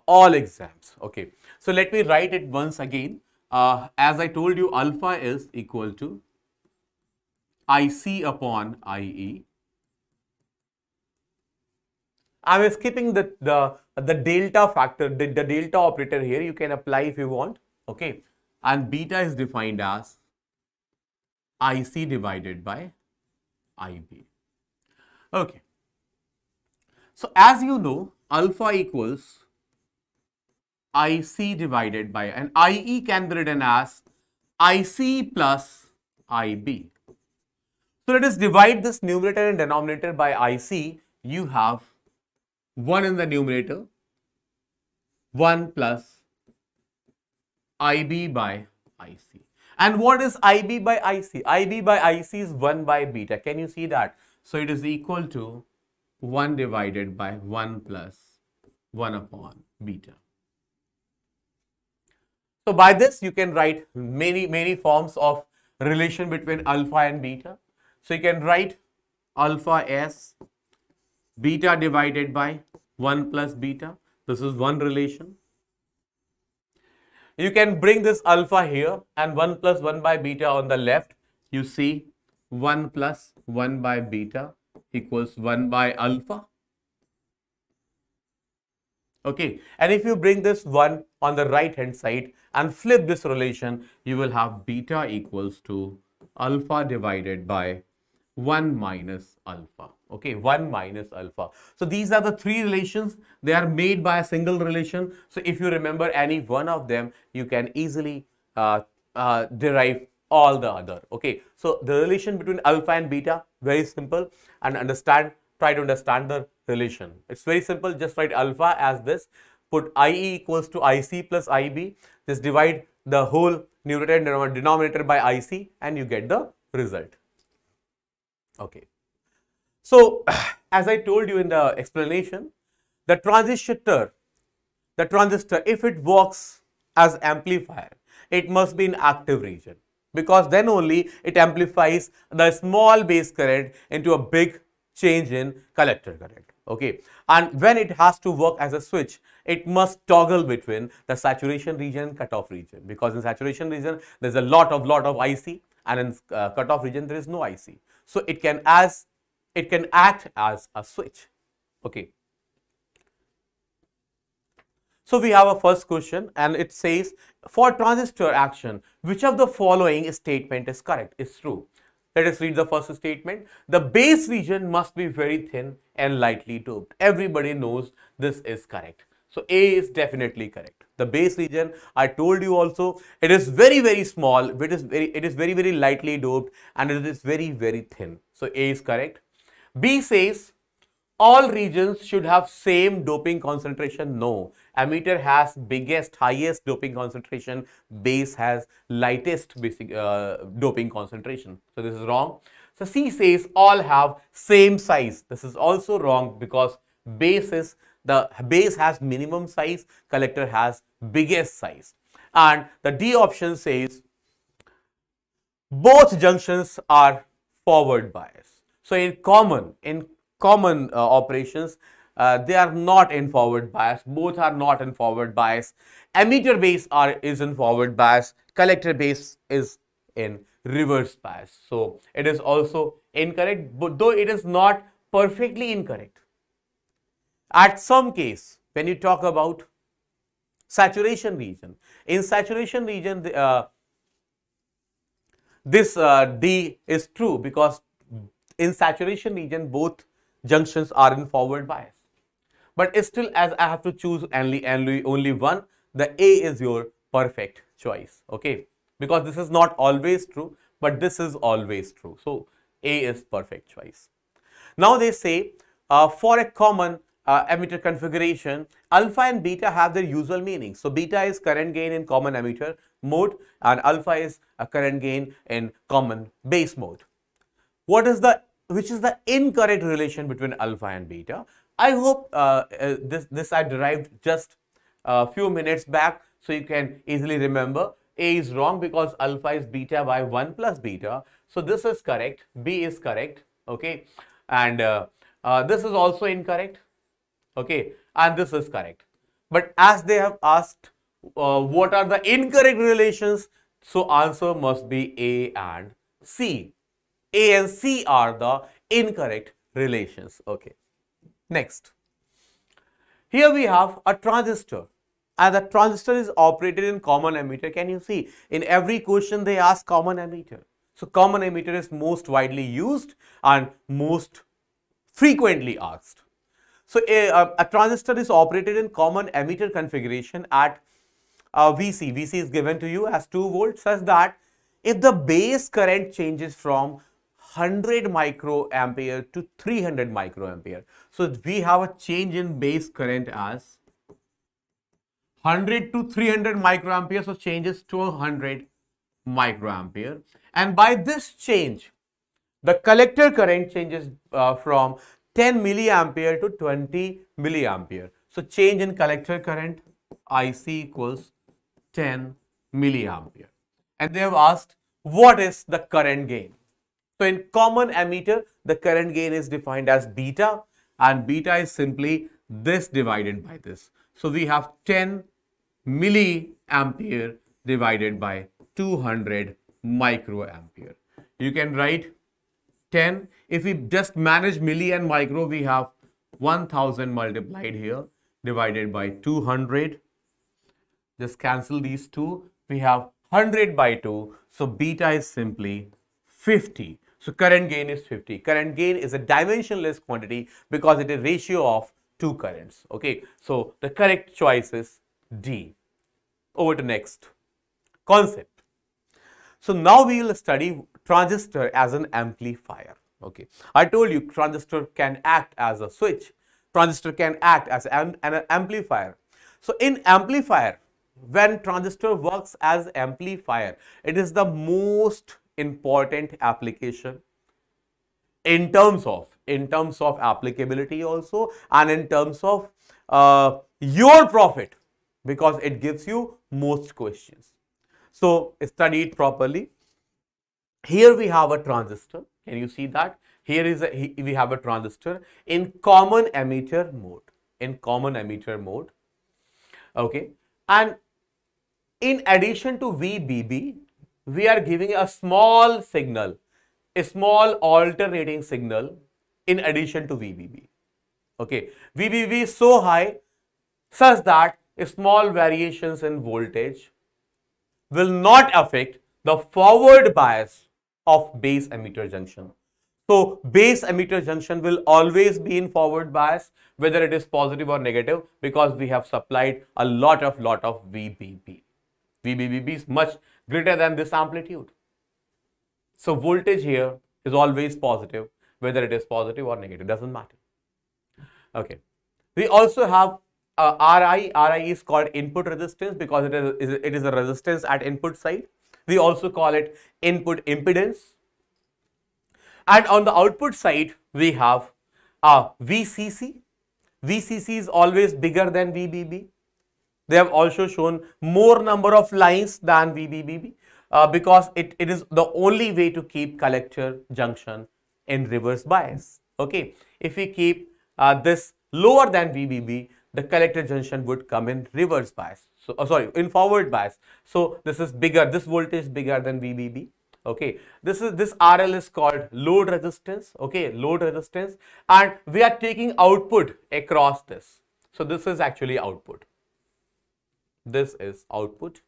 all exams. Okay. So let me write it once again. As I told you, alpha is equal to IC upon IE. I am skipping the delta factor, the delta operator here. You can apply if you want. Okay. And beta is defined as IC divided by IB. Okay. So as you know, alpha equals IC divided by, and IE can be written as IC plus IB. So let us divide this numerator and denominator by IC. You have 1 in the numerator, 1 plus IB by IC. And what is IB by IC? IB by IC is 1 by beta. Can you see that? So it is equal to 1 divided by 1 plus 1 upon beta. So by this you can write many forms of relation between alpha and beta. So you can write alpha as beta divided by 1 plus beta. This is one relation. You can bring this alpha here and 1 plus 1 by beta on the left. You see 1 plus 1 by beta equals 1 by alpha. Okay, and if you bring this 1 on the right hand side and flip this relation, you will have beta equals to alpha divided by 1 minus alpha. Okay, 1 minus alpha. So these are the three relations. They are made by a single relation. So if you remember any one of them, you can easily derive all the other. Okay, so the relation between alpha and beta, very simple, and try to understand the relation. It's very simple. Just write alpha as this. Put IE equals to IC plus IB. Just divide the whole numerator and denominator by IC and you get the result. Okay. So, as I told you in the explanation, the transistor, if it works as amplifier, it must be in active region, because then only it amplifies the small base current into a big change in collector current. Okay, and when it has to work as a switch, it must toggle between the saturation region and cutoff region, because in saturation region there is a lot of IC, and in cutoff region there is no IC. So it can act as a switch. Okay. So we have a first question and it says, for transistor action, which of the following statement is correct, is true? Let us read the first statement. The base region must be very thin and lightly doped. Everybody knows this is correct. So A is definitely correct. The base region, I told you also, it is very small, it is very lightly doped, and it is very thin. So A is correct. B says all regions should have same doping concentration. No, emitter has biggest, highest doping concentration, base has lightest doping concentration. So this is wrong. So C says all have same size. This is also wrong, because the base has minimum size, collector has biggest size. And the D option says both junctions are forward bias. So in common operations, they are not in forward bias. Both are not in forward bias. Emitter base is in forward bias. Collector base is in reverse bias. So it is also incorrect, but though it is not perfectly incorrect. At some case, when you talk about saturation region, in saturation region, this D is true, because in saturation region both junctions are in forward bias. But still, as I have to choose only one, the A is your perfect choice. Okay, because this is not always true, but this is always true. So A is perfect choice. Now they say for a common emitter configuration, alpha and beta have their usual meaning. So beta is current gain in common emitter mode and alpha is a current gain in common base mode. Which is the incorrect relation between alpha and beta? I hope this I derived just a few minutes back, so you can easily remember. A is wrong because alpha is beta by 1 plus beta. So this is correct. B is correct. Okay, and this is also incorrect. Okay, and this is correct. But as they have asked what are the incorrect relations, so answer must be A and C. A and C are the incorrect relations. Okay. Next. Here we have a transistor, and the transistor is operated in common emitter. Can you see? In every question they ask common emitter. So common emitter is most widely used and most frequently asked. So a transistor is operated in common emitter configuration at VC. VC is given to you as 2 volts, such that if the base current changes from 100 microampere to 300 microampere. So we have a change in base current as 100 to 300 microampere. So changes to 100 microampere. And by this change, the collector current changes from 10 milliampere to 20 milliampere. So change in collector current, IC equals 10 milliampere. And they have asked, what is the current gain? So in common emitter, the current gain is defined as beta, and beta is simply this divided by this. So we have 10 milliampere divided by 200 microampere. You can write 10. If we just manage milli and micro, we have 1000 multiplied here divided by 200. Just cancel these two. We have 100 by 2. So beta is simply 50. So current gain is 50. Current gain is a dimensionless quantity because it is a ratio of two currents. Okay. So the correct choice is D. Over to next concept. So now we will study transistor as an amplifier. Okay. I told you transistor can act as a switch. Transistor can act as an amplifier. So in amplifier, when transistor works as amplifier, it is the most important application in terms of applicability also, and in terms of your profit, because it gives you most questions. So study it properly. Here we have a transistor. Can you see that? Here is we have a transistor in common emitter mode. In common emitter mode. Okay. And in addition to VBB, we are giving a small signal, a small alternating signal in addition to VBB. Okay. VBB is so high such that small variations in voltage will not affect the forward bias of base emitter junction. So base emitter junction will always be in forward bias, whether it is positive or negative, because we have supplied a lot of VBB. VBB is much greater than this amplitude. So voltage here is always positive, whether it is positive or negative, doesn't matter. Okay. We also have RI. RI is called input resistance because it is a resistance at input side. We also call it input impedance. And on the output side, we have VCC. VCC is always bigger than VBB. They have also shown more number of lines than VBB because it is the only way to keep collector junction in reverse bias. Okay, if we keep this lower than VBB, the collector junction would come in reverse bias. So, in forward bias. So this is bigger. This voltage is bigger than VBB. Okay, this RL is called load resistance. Okay, load resistance, and we are taking output across this. So this is actually output. This is output.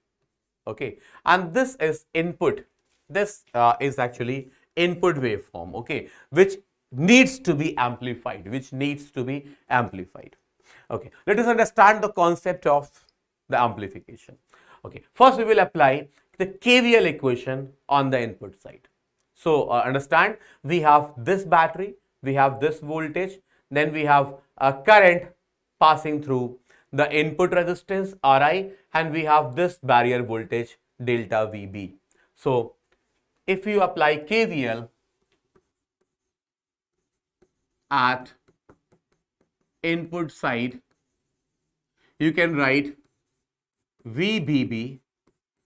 Okay, and this is input. This is actually input waveform. Okay, which needs to be amplified. Okay, let us understand the concept of the amplification. Okay, first we will apply the KVL equation on the input side. So understand, we have this battery, we have this voltage, then we have a current passing through the input resistance Ri, and we have this barrier voltage delta VB. So if you apply KVL at input side, you can write VBB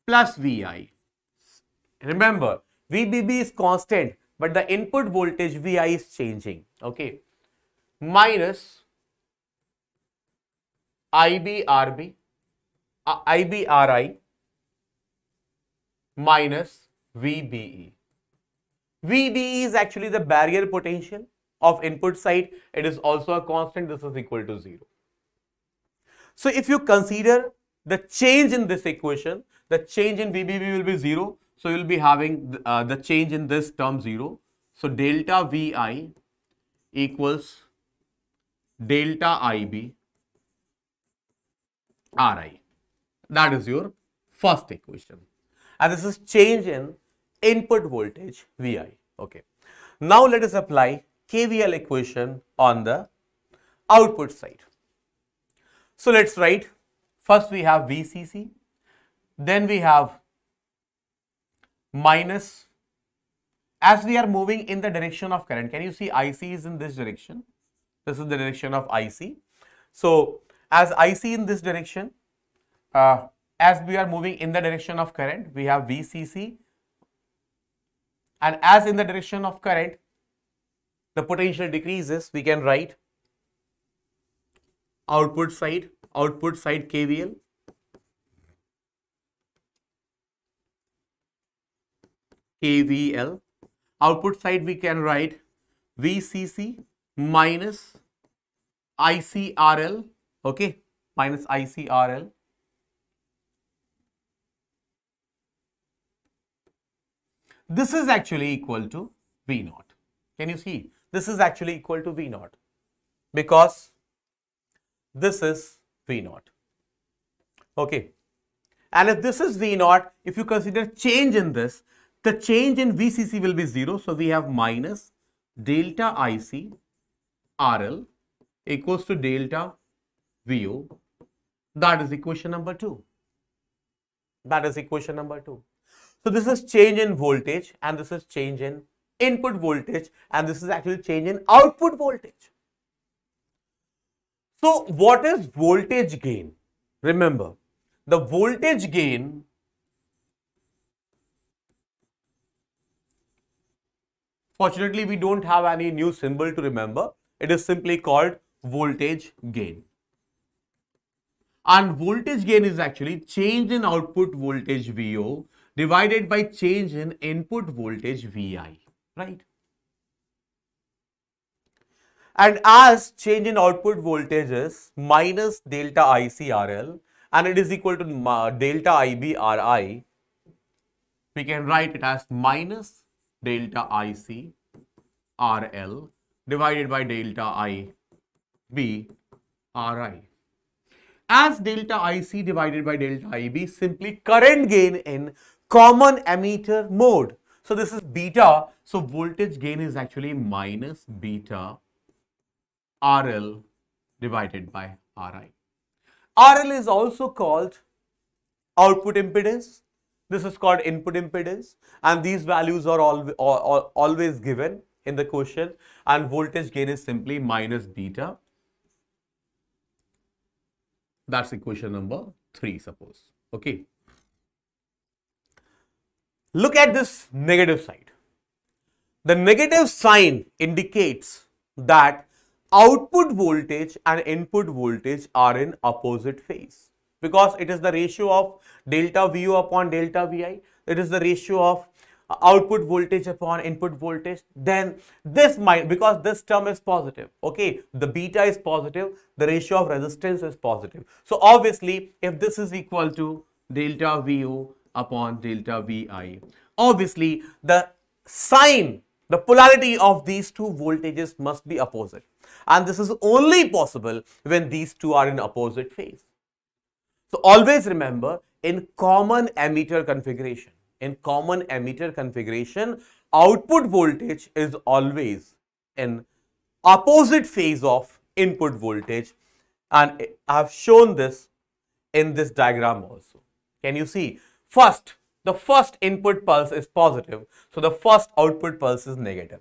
plus Vi. Remember, VBB is constant, but the input voltage Vi is changing. Okay, minus IBRB, IBRI minus VBE. VBE is actually the barrier potential of input side. It is also a constant. This is equal to 0. So if you consider the change in this equation, the change in VBB will be 0. So you will be having the change in this term 0. So delta Vi equals delta IB Ri. That is your first equation. And this is change in input voltage Vi. Okay. Now let us apply KVL equation on the output side. So let's write, first we have VCC, then we have minus, as we are moving in the direction of current, can you see IC is in this direction? This is the direction of IC. So As I see in this direction, as we are moving in the direction of current, we have VCC, and as in the direction of current, the potential decreases, we can write output side KVL, output side we can write VCC minus ICRL, okay, minus ICRL. This is actually equal to V naught. Can you see? This is actually equal to V naught because this is V naught. Okay. And if this is V naught, if you consider change in this, the change in VCC will be 0. So we have minus delta IC RL equals to delta VO. That is equation number 2. That is equation number 2. So this is change in voltage and this is change in input voltage and this is actually change in output voltage. So what is voltage gain? Remember, the voltage gain fortunately we don't have any new symbol to remember. It is simply called voltage gain. And voltage gain is actually change in output voltage VO divided by change in input voltage VI, right? And as change in output voltage is minus delta ICRL and it is equal to delta IBRI, we can write it as minus delta ICRL divided by delta IBRI. As delta IC divided by delta IB, simply current gain in common emitter mode. So this is beta. So voltage gain is actually minus beta RL divided by RI. RL is also called output impedance. This is called input impedance. And these values are always given in the question. And voltage gain is simply minus beta. That's equation number 3, suppose. Okay. Look at this negative side. The negative sign indicates that output voltage and input voltage are in opposite phase because it is the ratio of delta VO upon delta VI. It is the ratio of output voltage upon input voltage. Then this might, because this term is positive, okay, the beta is positive, the ratio of resistance is positive. So obviously if this is equal to delta VO upon delta VI, obviously the sign, the polarity of these two voltages must be opposite. And this is only possible when these two are in opposite phase. So always remember, in common emitter configuration, output voltage is always in opposite phase of input voltage, and I have shown this in this diagram also. Can you see? The first input pulse is positive, so the first output pulse is negative,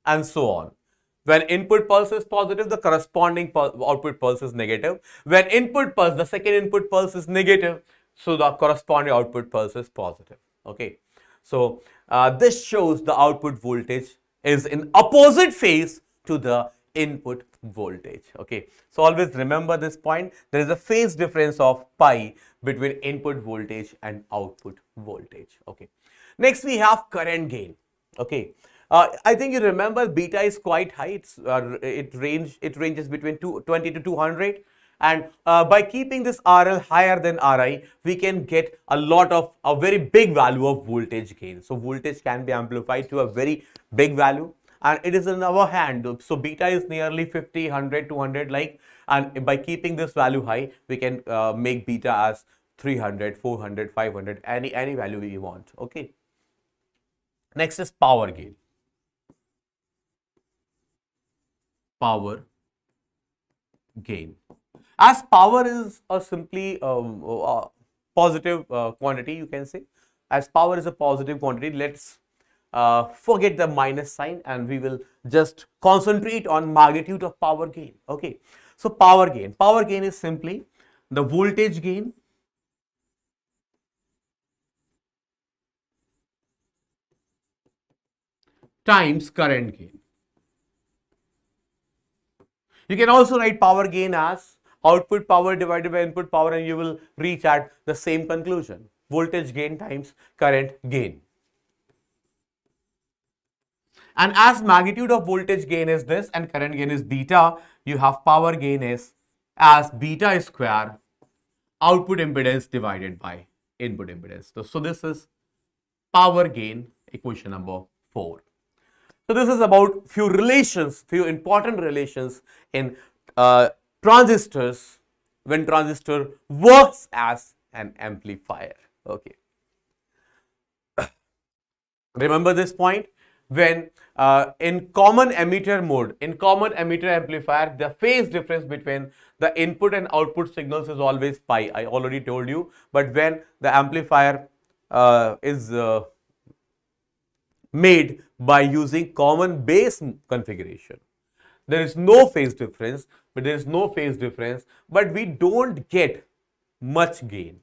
and so on. When input pulse is positive, the corresponding output pulse is negative. When input pulse, the second input pulse is negative, so the corresponding output pulse is positive. Okay. So this shows the output voltage is in opposite phase to the input voltage. Okay. So always remember this point. There is a phase difference of pi between input voltage and output voltage. Okay. Next we have current gain. Okay. I think you remember beta is quite high. It ranges between 20 to 200. And by keeping this RL higher than RI, we can get a very big value of voltage gain. So voltage can be amplified to a very big value, and it is in our hand. So beta is nearly 50, 100, 200 like, and by keeping this value high, we can make beta as 300, 400, 500, any value we want. Okay. Next is power gain. Power gain. As power is a simply positive quantity, you can say. As power is a positive quantity, let's forget the minus sign and we will just concentrate on magnitude of power gain. Okay. So power gain is simply the voltage gain times current gain. You can also write power gain as output power divided by input power, and you will reach at the same conclusion. Voltage gain times current gain. And as magnitude of voltage gain is this and current gain is beta, you have power gain is as beta square output impedance divided by input impedance. So this is power gain, equation number 4. So this is about few important relations in transistors when transistor works as an amplifier. Okay. Remember this point? When in common emitter mode, in common emitter amplifier, the phase difference between the input and output signals is always pi. I already told you. But when the amplifier is made by using common base configuration, there is no phase difference, but we don't get much gain.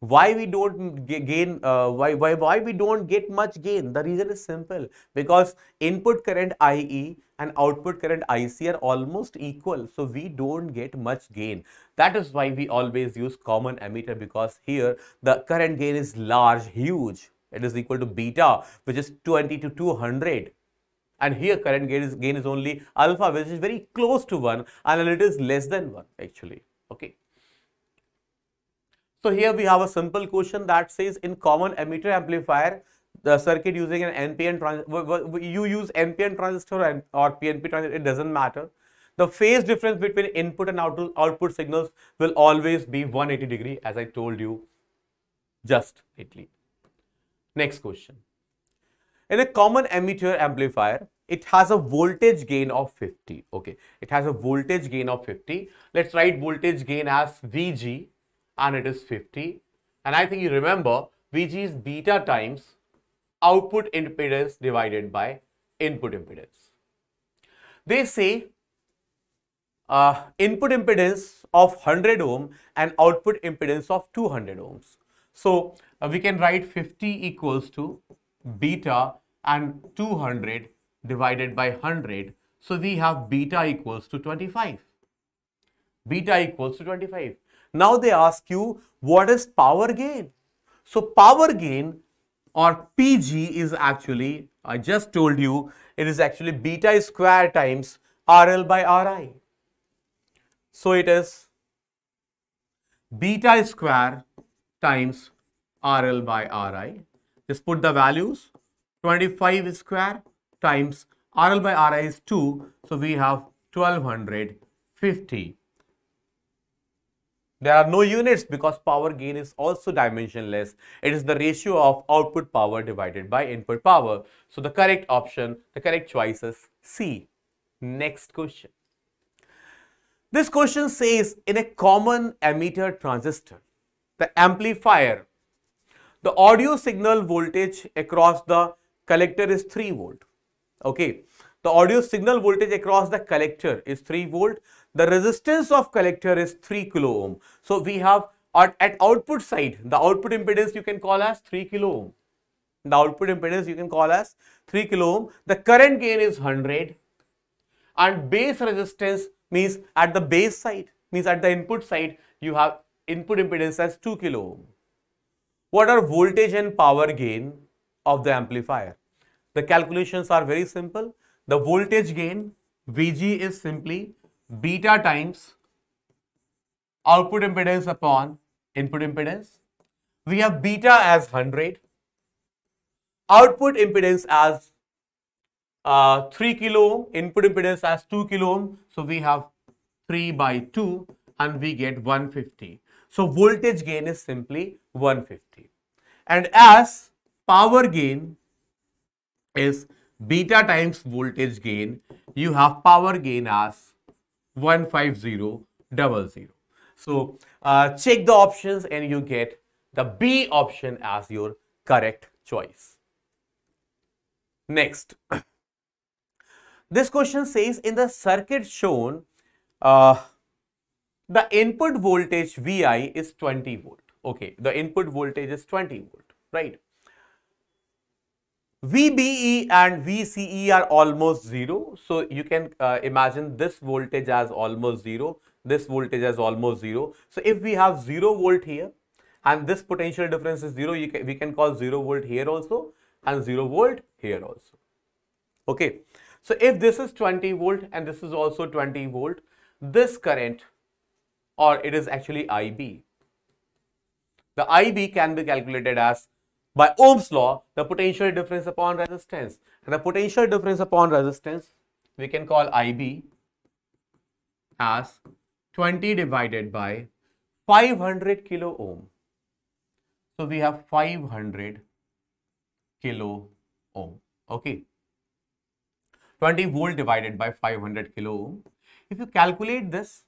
Why we don't gain? Why we don't get much gain? The reason is simple, because input current IE and output current IC are almost equal, so we don't get much gain. That is why we always use common emitter, because here the current gain is large, huge. It is equal to beta, which is 20 to 200. And here current gain is only alpha, which is very close to 1, and it is less than 1 actually. Okay. So here we have a simple question that says in common emitter amplifier, the circuit using an NPN transistor, you use NPN transistor or PNP transistor, it doesn't matter. The phase difference between input and output signals will always be 180 degree, as I told you just lately. Next question. In a common emitter amplifier, it has a voltage gain of 50. Okay, it has a voltage gain of 50. Let's write voltage gain as Vg, and it is 50. And I think you remember Vg is beta times output impedance divided by input impedance. They say input impedance of 100 ohm and output impedance of 200 ohms. So we can write 50 equals to beta and 200 divided by 100. So we have beta equals to 25. Beta equals to 25. Now they ask you, what is power gain? So power gain or PG is actually, I just told you, it is actually beta square times RL by Ri. So it is beta square times RL by Ri. Just put the values. 25 square times RL by Ri is 2. So we have 1250. There are no units because power gain is also dimensionless. It is the ratio of output power divided by input power. So the correct option, the correct choice is C. Next question. This question says in a common emitter transistor, the amplifier, the audio signal voltage across the collector is 3 volt. Okay. The audio signal voltage across the collector is 3 volt. The resistance of collector is 3 kilo ohm. So we have at output side, the output impedance you can call as 3 kilo ohm. The output impedance you can call as 3 kilo ohm. The current gain is 100. And base resistance means at the base side, means at the input side, you have input impedance as 2 kilo ohm. What are voltage and power gain of the amplifier? The calculations are very simple. The voltage gain, Vg, is simply beta times output impedance upon input impedance. We have beta as 100, output impedance as 3 kilo ohm, input impedance as 2 kilo ohm. So we have 3 by 2 and we get 150. So voltage gain is simply 150. And as power gain is beta times voltage gain, you have power gain as 15000. So check the options and you get the B option as your correct choice. Next. This question says in the circuit shown, the input voltage Vi is 20 volt. Okay, the input voltage is 20 volt, right? VBE and VCE are almost zero. So you can imagine this voltage as almost zero, this voltage as almost zero. So if we have 0 volt here and this potential difference is 0, we can call 0 volt here also and 0 volt here also. Okay. So if this is 20 volt and this is also 20 volt, this current, or it is actually IB. The IB can be calculated as, by Ohm's law, the potential difference upon resistance. And the potential difference upon resistance, we can call IB as 20 divided by 500 kilo ohm. So we have 500 kilo ohm. Okay. 20 volt divided by 500 kilo ohm. If you calculate this,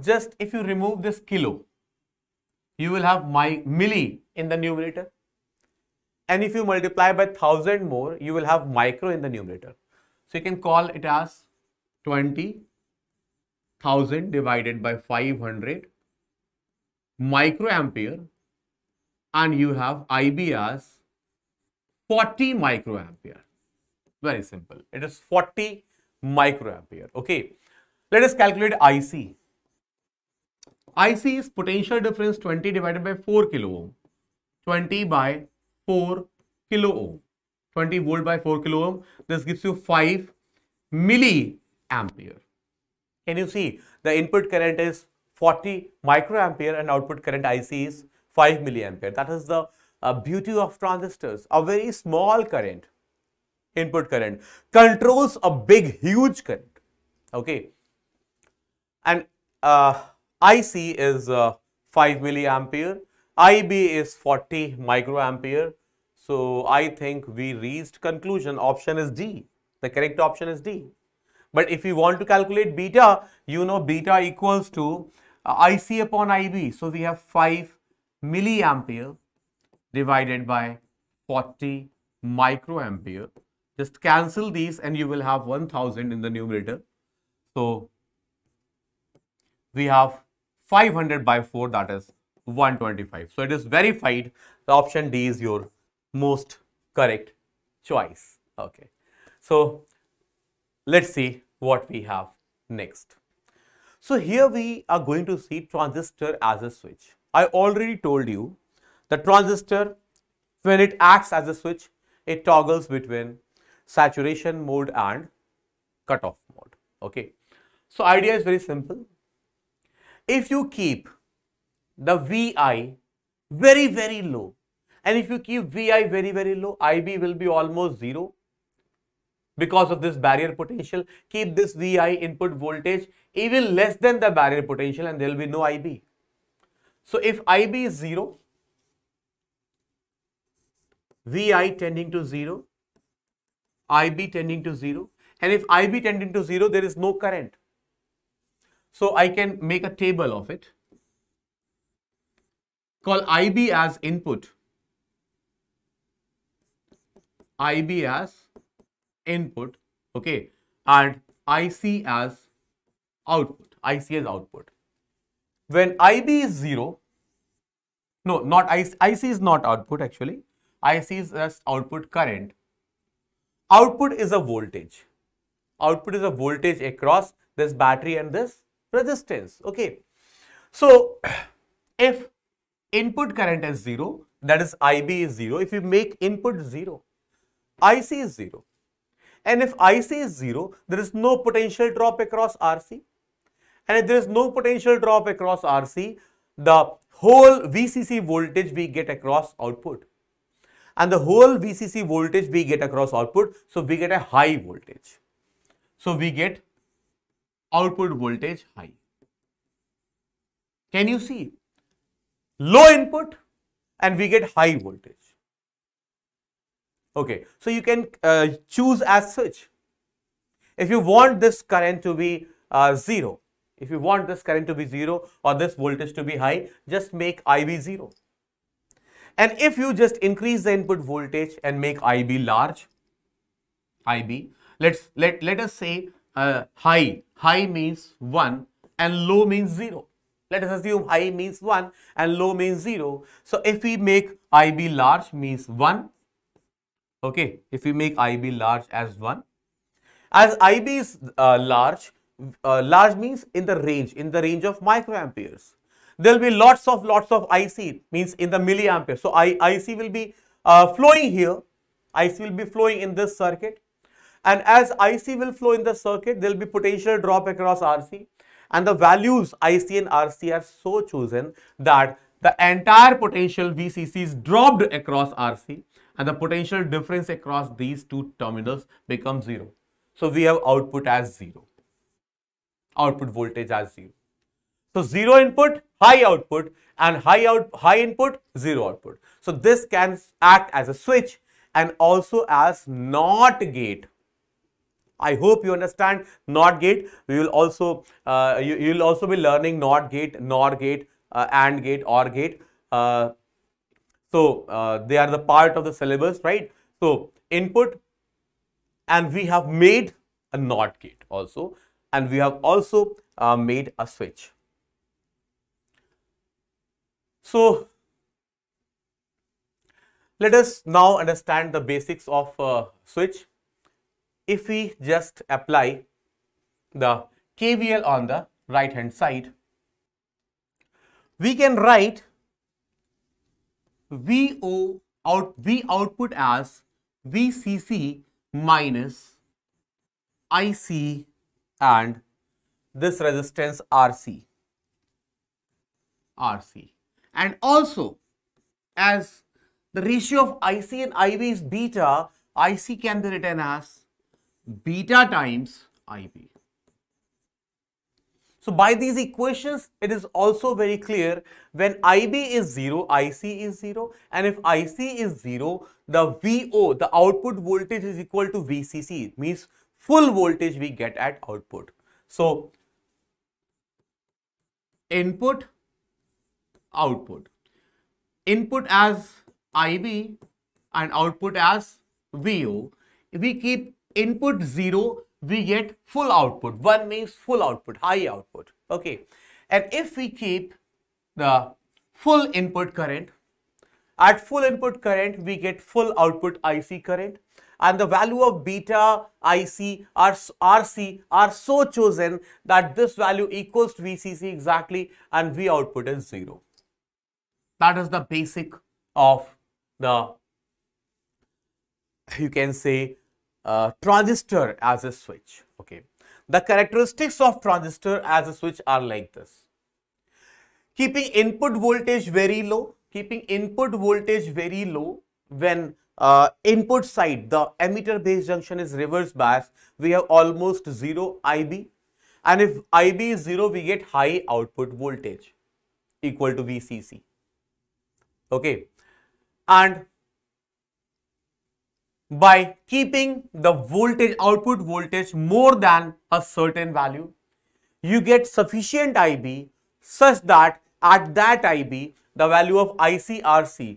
just if you remove this kilo, you will have milli in the numerator. And if you multiply by 1000 more, you will have micro in the numerator. So you can call it as 20,000 divided by 500 microampere, and you have IB as 40 microampere. Very simple. It is 40 microampere. Okay. Let us calculate IC. IC is potential difference 20 divided by 4 kilo ohm. 20 by 4 kilo ohm. 20 volt by 4 kilo ohm. This gives you 5 milliampere. Can you see? The input current is 40 microampere and output current IC is 5 milliampere. That is the beauty of transistors. A very small current, input current, controls a big, huge current. Okay. And IC is 5 milliampere, IB is 40 microampere. So I think we reached conclusion. Option is D. The correct option is D. But if you want to calculate beta, you know beta equals to IC upon IB. So we have 5 milliampere divided by 40 microampere. Just cancel these and you will have 1000 in the numerator. So we have 500 by 4, that is 125. So it is verified. The option D is your most correct choice. Okay. So let's see what we have next. So here we are going to see transistor as a switch. I already told you the transistor, when it acts as a switch, it toggles between saturation mode and cutoff mode. Okay. So idea is very simple. If you keep the Vi very, very low, and if you keep Vi very, very low, IB will be almost zero because of this barrier potential. Keep this Vi input voltage even less than the barrier potential and there will be no IB. So if IB is 0, Vi tending to 0, IB tending to 0, and if IB tending to 0, there is no current. So I can make a table of it. Call IB as input, IB as input, okay, and IC as output, IC as output. When IB is 0, no, not IC, IC is not output actually, IC is as output current. Output is a voltage. Output is a voltage across this battery and this resistance. Okay. So if input current is 0, that is IB is 0. If you make input 0, IC is 0. And if IC is 0, there is no potential drop across RC. And if there is no potential drop across RC, the whole VCC voltage we get across output. And the whole VCC voltage we get across output, so we get a high voltage. So we get output voltage high. Can you see? Low input and we get high voltage. Okay, so you can choose as such. If you want this current to be 0, if you want this current to be 0 or this voltage to be high, just make IB 0. And if you just increase the input voltage and make IB large, IB, let us say high high means 1 and low means 0. Let us assume high means 1 and low means 0. So if we make IB large means 1. Okay, if we make IB large as 1. As IB is large means in the range of microamperes. There will be lots of IC, means in the milliamperes. So IC will be flowing here. IC will be flowing in this circuit. And as IC will flow in the circuit, there will be potential drop across RC. And the values IC and RC are so chosen that the entire potential VCC is dropped across RC and the potential difference across these two terminals becomes 0. So we have output as 0. Output voltage as 0. So 0 input, high output, and high input, 0 output. So this can act as a switch and also as NOT gate. I hope you understand NOT gate. We will also you will also be learning NOT gate, NOR gate, AND gate, OR gate. So they are the part of the syllabus, right? So input, and we have made a NOT gate also, and we have also made a switch. So let us now understand the basics of switch. If we just apply the KVL on the right hand side, we can write V output as VCC minus IC and this resistance RC, and also as the ratio of IC and IB is beta, IC can be written as beta times IB. So by these equations, it is also very clear when IB is 0, IC is 0, and if IC is 0, the VO, the output voltage, is equal to VCC. It means full voltage we get at output. So input, output. Input as IB and output as VO. If we keep input 0, we get full output. 1 means full output, high output. Okay. And if we keep the full input current, at full input current, we get full output IC current. And the value of beta, IC, RC are so chosen that this value equals to VCC exactly, and V output is 0. That is the basic of the, you can say, transistor as a switch. Okay. The characteristics of transistor as a switch are like this. Keeping input voltage very low, when input side, the emitter base junction is reverse bias, we have almost 0 IB, and if IB is 0, we get high output voltage equal to VCC. Okay. And by keeping the voltage, output voltage more than a certain value, you get sufficient IB such that at that IB, the value of ICRC,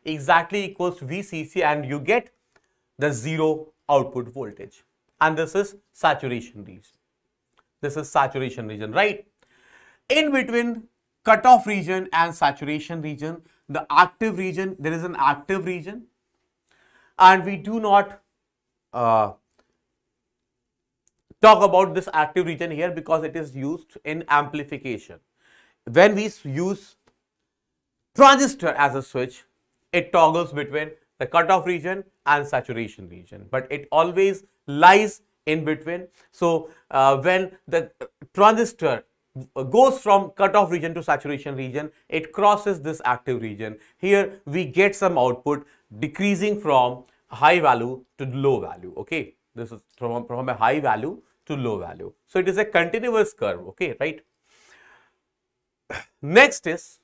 exactly equals to VCC, and you get the 0 output voltage. And this is saturation region. Right? In between cutoff region and saturation region, the active region, there is an active region. And we do not talk about this active region here because it is used in amplification. When we use transistor as a switch, it toggles between the cutoff region and saturation region, but it always lies in between. So when the transistor goes from cutoff region to saturation region, it crosses this active region. Here we get some output decreasing from high value to low value. Okay, this is from a high value to low value. So it is a continuous curve. Okay, right? Next is,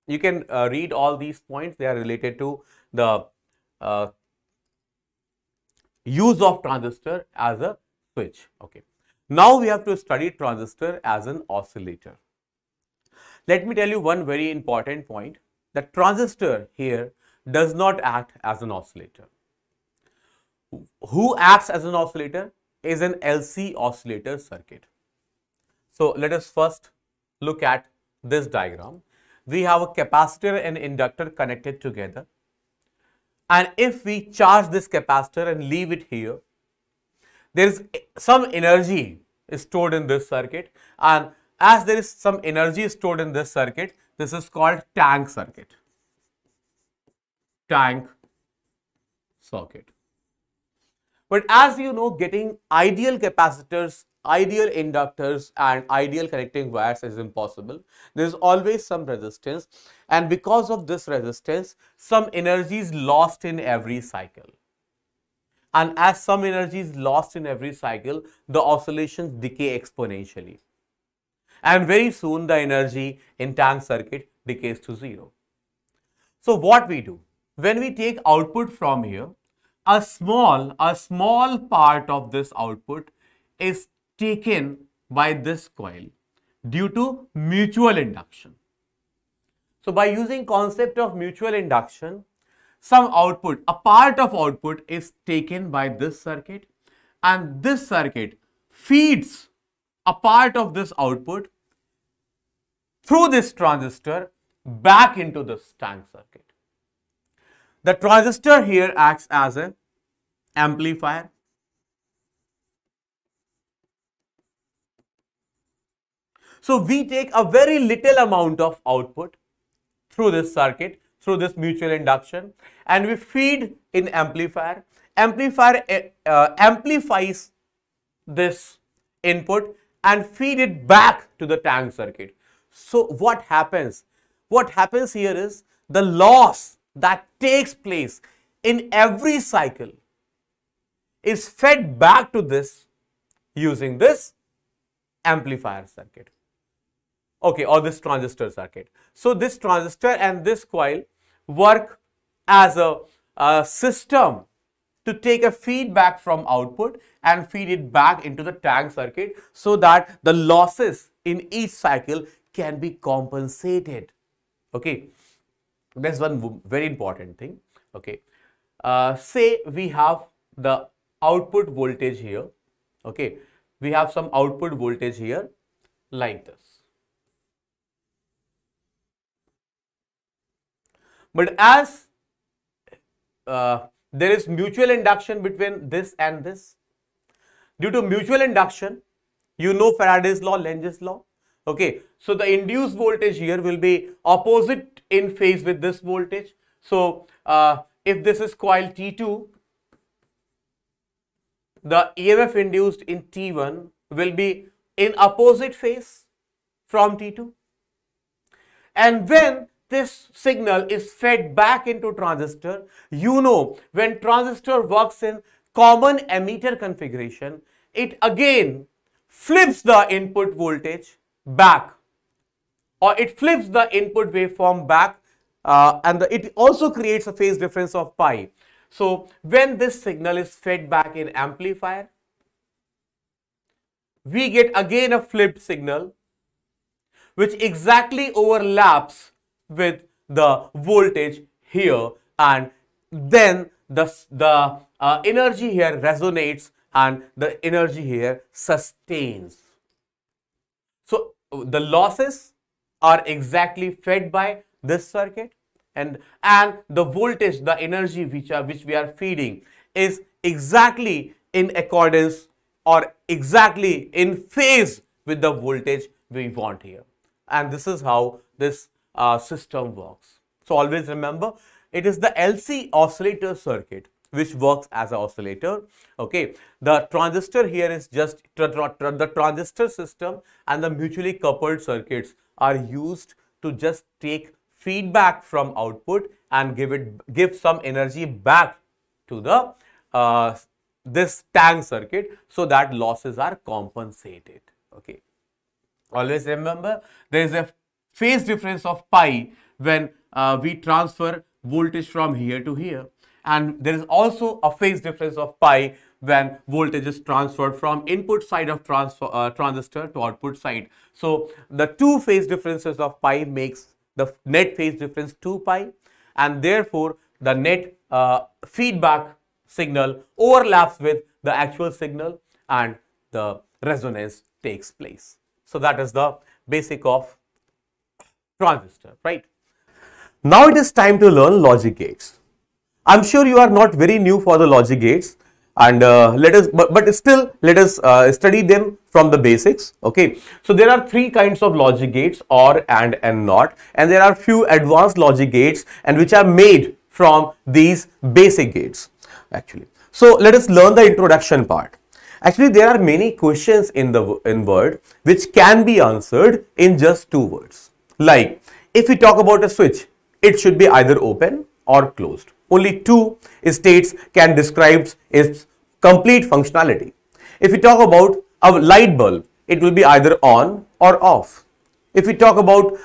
you can read all these points. They are related to the use of transistor as a switch. Okay. Now we have to study transistor as an oscillator. Let me tell you one very important point. The transistor here does not act as an oscillator. Who acts as an oscillator? is an LC oscillator circuit. So let us first look at this diagram. We have a capacitor and inductor connected together. And if we charge this capacitor and leave it here, there is some energy stored in this circuit. And as there is some energy stored in this circuit, this is called tank circuit. Tank circuit. But as you know, getting ideal capacitors, ideal inductors and ideal connecting wires is impossible. There is always some resistance, and because of this resistance, some energy is lost in every cycle. And as some energy is lost in every cycle, the oscillations decay exponentially. And very soon the energy in tank circuit decays to zero. So what we do? When we take output from here, a small part of this output is taken by this coil due to mutual induction. So by using concept of mutual induction, some output, a part of output is taken by this circuit, and this circuit feeds a part of this output through this transistor back into this tank circuit. The transistor here acts as an amplifier. So we take a very little amount of output through this circuit, through this mutual induction, and we feed in amplifier. Amplifier amplifies this input and feed it back to the tank circuit. So what happens? What happens here is the loss that takes place in every cycle is fed back to this using this amplifier circuit. Okay, or this transistor circuit. So this transistor and this coil work as a system to take a feedback from output and feed it back into the tank circuit so that the losses in each cycle can be compensated. Okay, that's one very important thing. Okay, say we have the output voltage here. Okay, we have some output voltage here like this. But as there is mutual induction between this and this, due to mutual induction, you know Faraday's law, Lenz's law. Okay, so the induced voltage here will be opposite in phase with this voltage. So if this is coil T2, the EMF induced in T1 will be in opposite phase from T2. And when this signal is fed back into transistor, you know when transistor works in common emitter configuration, it again flips the input voltage back, or it flips the input waveform back, and it also creates a phase difference of pi. So when this signal is fed back in amplifier, we get again a flipped signal which exactly overlaps with the voltage here, and then the energy here resonates and the energy here sustains. So the losses are exactly fed by this circuit, and the voltage, the energy which we are feeding is exactly in accordance or exactly in phase with the voltage we want here. And this is how this system works. So always remember, it is the LC oscillator circuit which works as an oscillator. Okay, the transistor here is just the transistor system, and the mutually coupled circuits are used to just take feedback from output and give some energy back to the this tank circuit so that losses are compensated. Okay, always remember there is a phase difference of pi when we transfer voltage from here to here, and there is also a phase difference of pi when voltage is transferred from input side of transistor to output side. So the two phase differences of pi makes the net phase difference 2 pi, and therefore the net feedback signal overlaps with the actual signal, and the resonance takes place. So that is the basic of transistor, right? Now it is time to learn logic gates. I'm sure you are not very new for the logic gates, and but still let us study them from the basics. Okay, so there are three kinds of logic gates: OR, and NOT, and there are few advanced logic gates and which are made from these basic gates actually. So let us learn the introduction part. Actually, there are many questions in word which can be answered in just two words. Like if we talk about a switch, it should be either open or closed. Only two states can describe its complete functionality. If we talk about a light bulb, it will be either on or off. If we talk about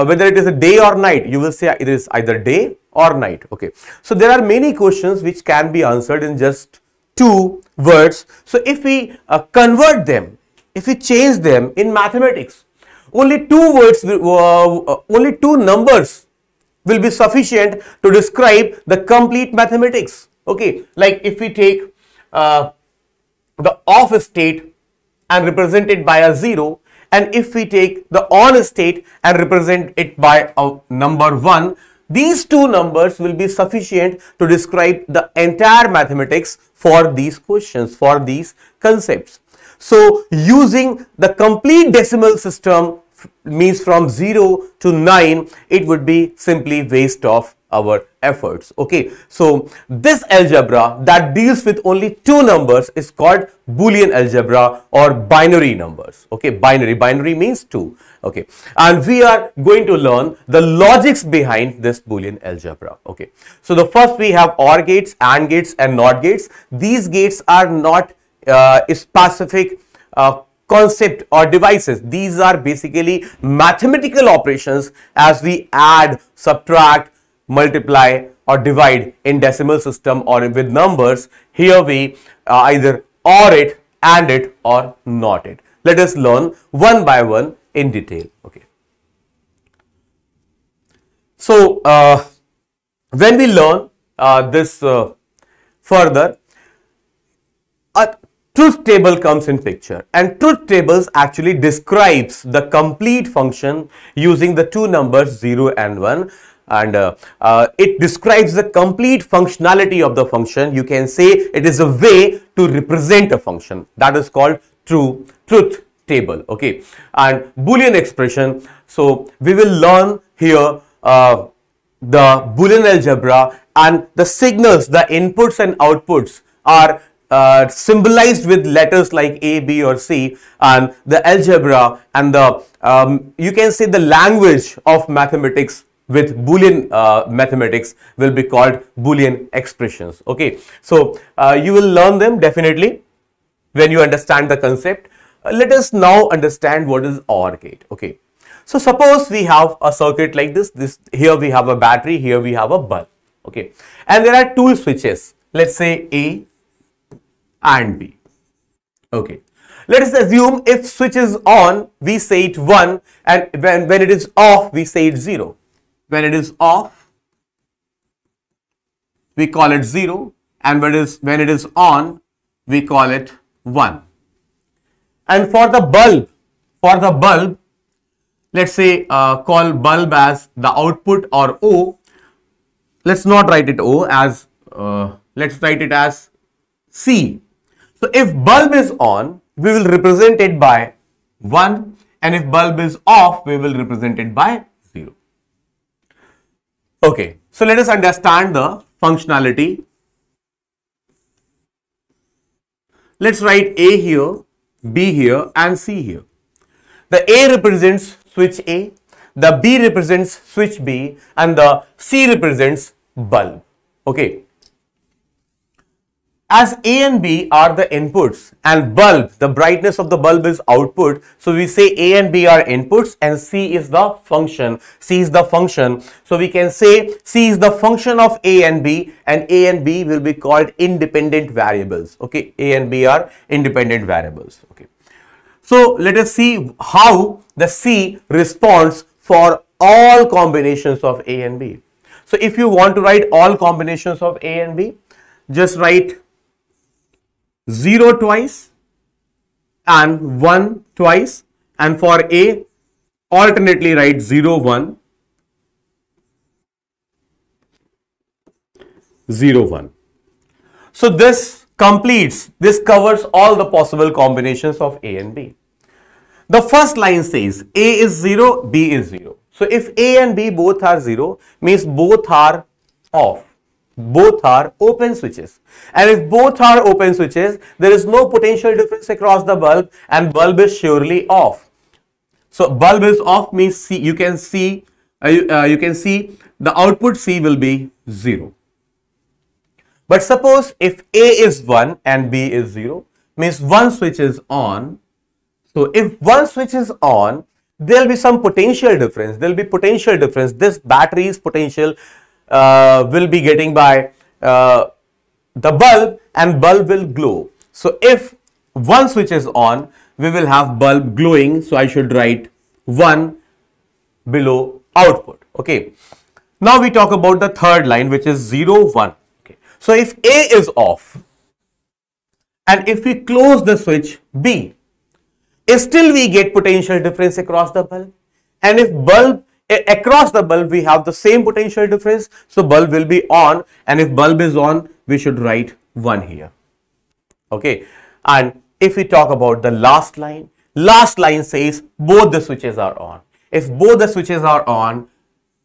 whether it is a day or night, you will say it is either day or night. Okay, so there are many questions which can be answered in just two words. So if we convert them, if we change them in mathematics, only two words, only two numbers will be sufficient to describe the complete mathematics. Okay, like if we take the off state and represent it by a 0, and if we take the on state and represent it by a number 1, these two numbers will be sufficient to describe the entire mathematics for these questions, for these concepts. So using the complete decimal system means from 0 to 9, it would be simply waste of our efforts. Okay, so this algebra that deals with only two numbers is called Boolean algebra or binary numbers. Okay, binary means two. Okay, and we are going to learn the logics behind this Boolean algebra. Okay, so the first we have OR gates, AND gates, and NOT gates. These gates are not specific concept or devices. These are basically mathematical operations as we add, subtract, multiply or divide in decimal system or with numbers. Here we either OR it, AND it or NOT it. Let us learn one by one in detail. Okay, so when we learn this further, a truth table comes in picture, and truth tables actually describes the complete function using the two numbers 0 and 1, and it describes the complete functionality of the function. You can say it is a way to represent a function. That is called truth table. Okay, and Boolean expression. So we will learn here the Boolean algebra, and the signals, the inputs and outputs are symbolized with letters like A, B or C, and the algebra and the you can say the language of mathematics with Boolean mathematics will be called Boolean expressions. Okay, so you will learn them definitely when you understand the concept. Let us now understand what is OR gate. Okay, so suppose we have a circuit like this. Here we have a battery, here we have a bulb. Okay, and there are two switches. Let's say A and B. Okay, let us assume if switch is on, we say it 1, and when it is off, we say it 0. When it is off, we call it 0, and when it is on, we call it 1. And for the bulb, let's say call bulb as the output or O. Let's not write it O, as let's write it as C. So if bulb is on, we will represent it by 1, and if bulb is off, we will represent it by 0. Okay, so let us understand the functionality. Let's write A here, B here and C here. The A represents switch A, the B represents switch B, and the C represents bulb. Okay. As A and B are the inputs and bulb, the brightness of the bulb is output. So we say A and B are inputs and C is the function. C is the function. So we can say C is the function of A and B, and A and B will be called independent variables. Okay, A and B are independent variables. Okay. So let us see how the C responds for all combinations of A and B. So if you want to write all combinations of A and B, just write 0 twice and 1 twice, and for A alternately write 0 1 0 1. So this covers all the possible combinations of A and B. The first line says A is 0, B is 0. So if A and B both are 0, means both are off. Both are open switches. And if both are open switches, there is no potential difference across the bulb and bulb is surely off. So bulb is off means C, you can see the output C will be 0. But suppose if A is 1 and B is 0, means one switch is on. So if one switch is on, there will be some potential difference. There will be potential difference. This battery's potential will be getting by the bulb, and bulb will glow. So if one switch is on, we will have bulb glowing. So I should write 1 below output. Okay. Now we talk about the third line, which is 0 1. Okay. So if A is off and if we close the switch B, still we get potential difference across the bulb, and if bulb across the bulb we have the same potential difference, so bulb will be on, and if bulb is on, we should write 1 here. Okay. And if we talk about the last line says both the switches are on. If both the switches are on,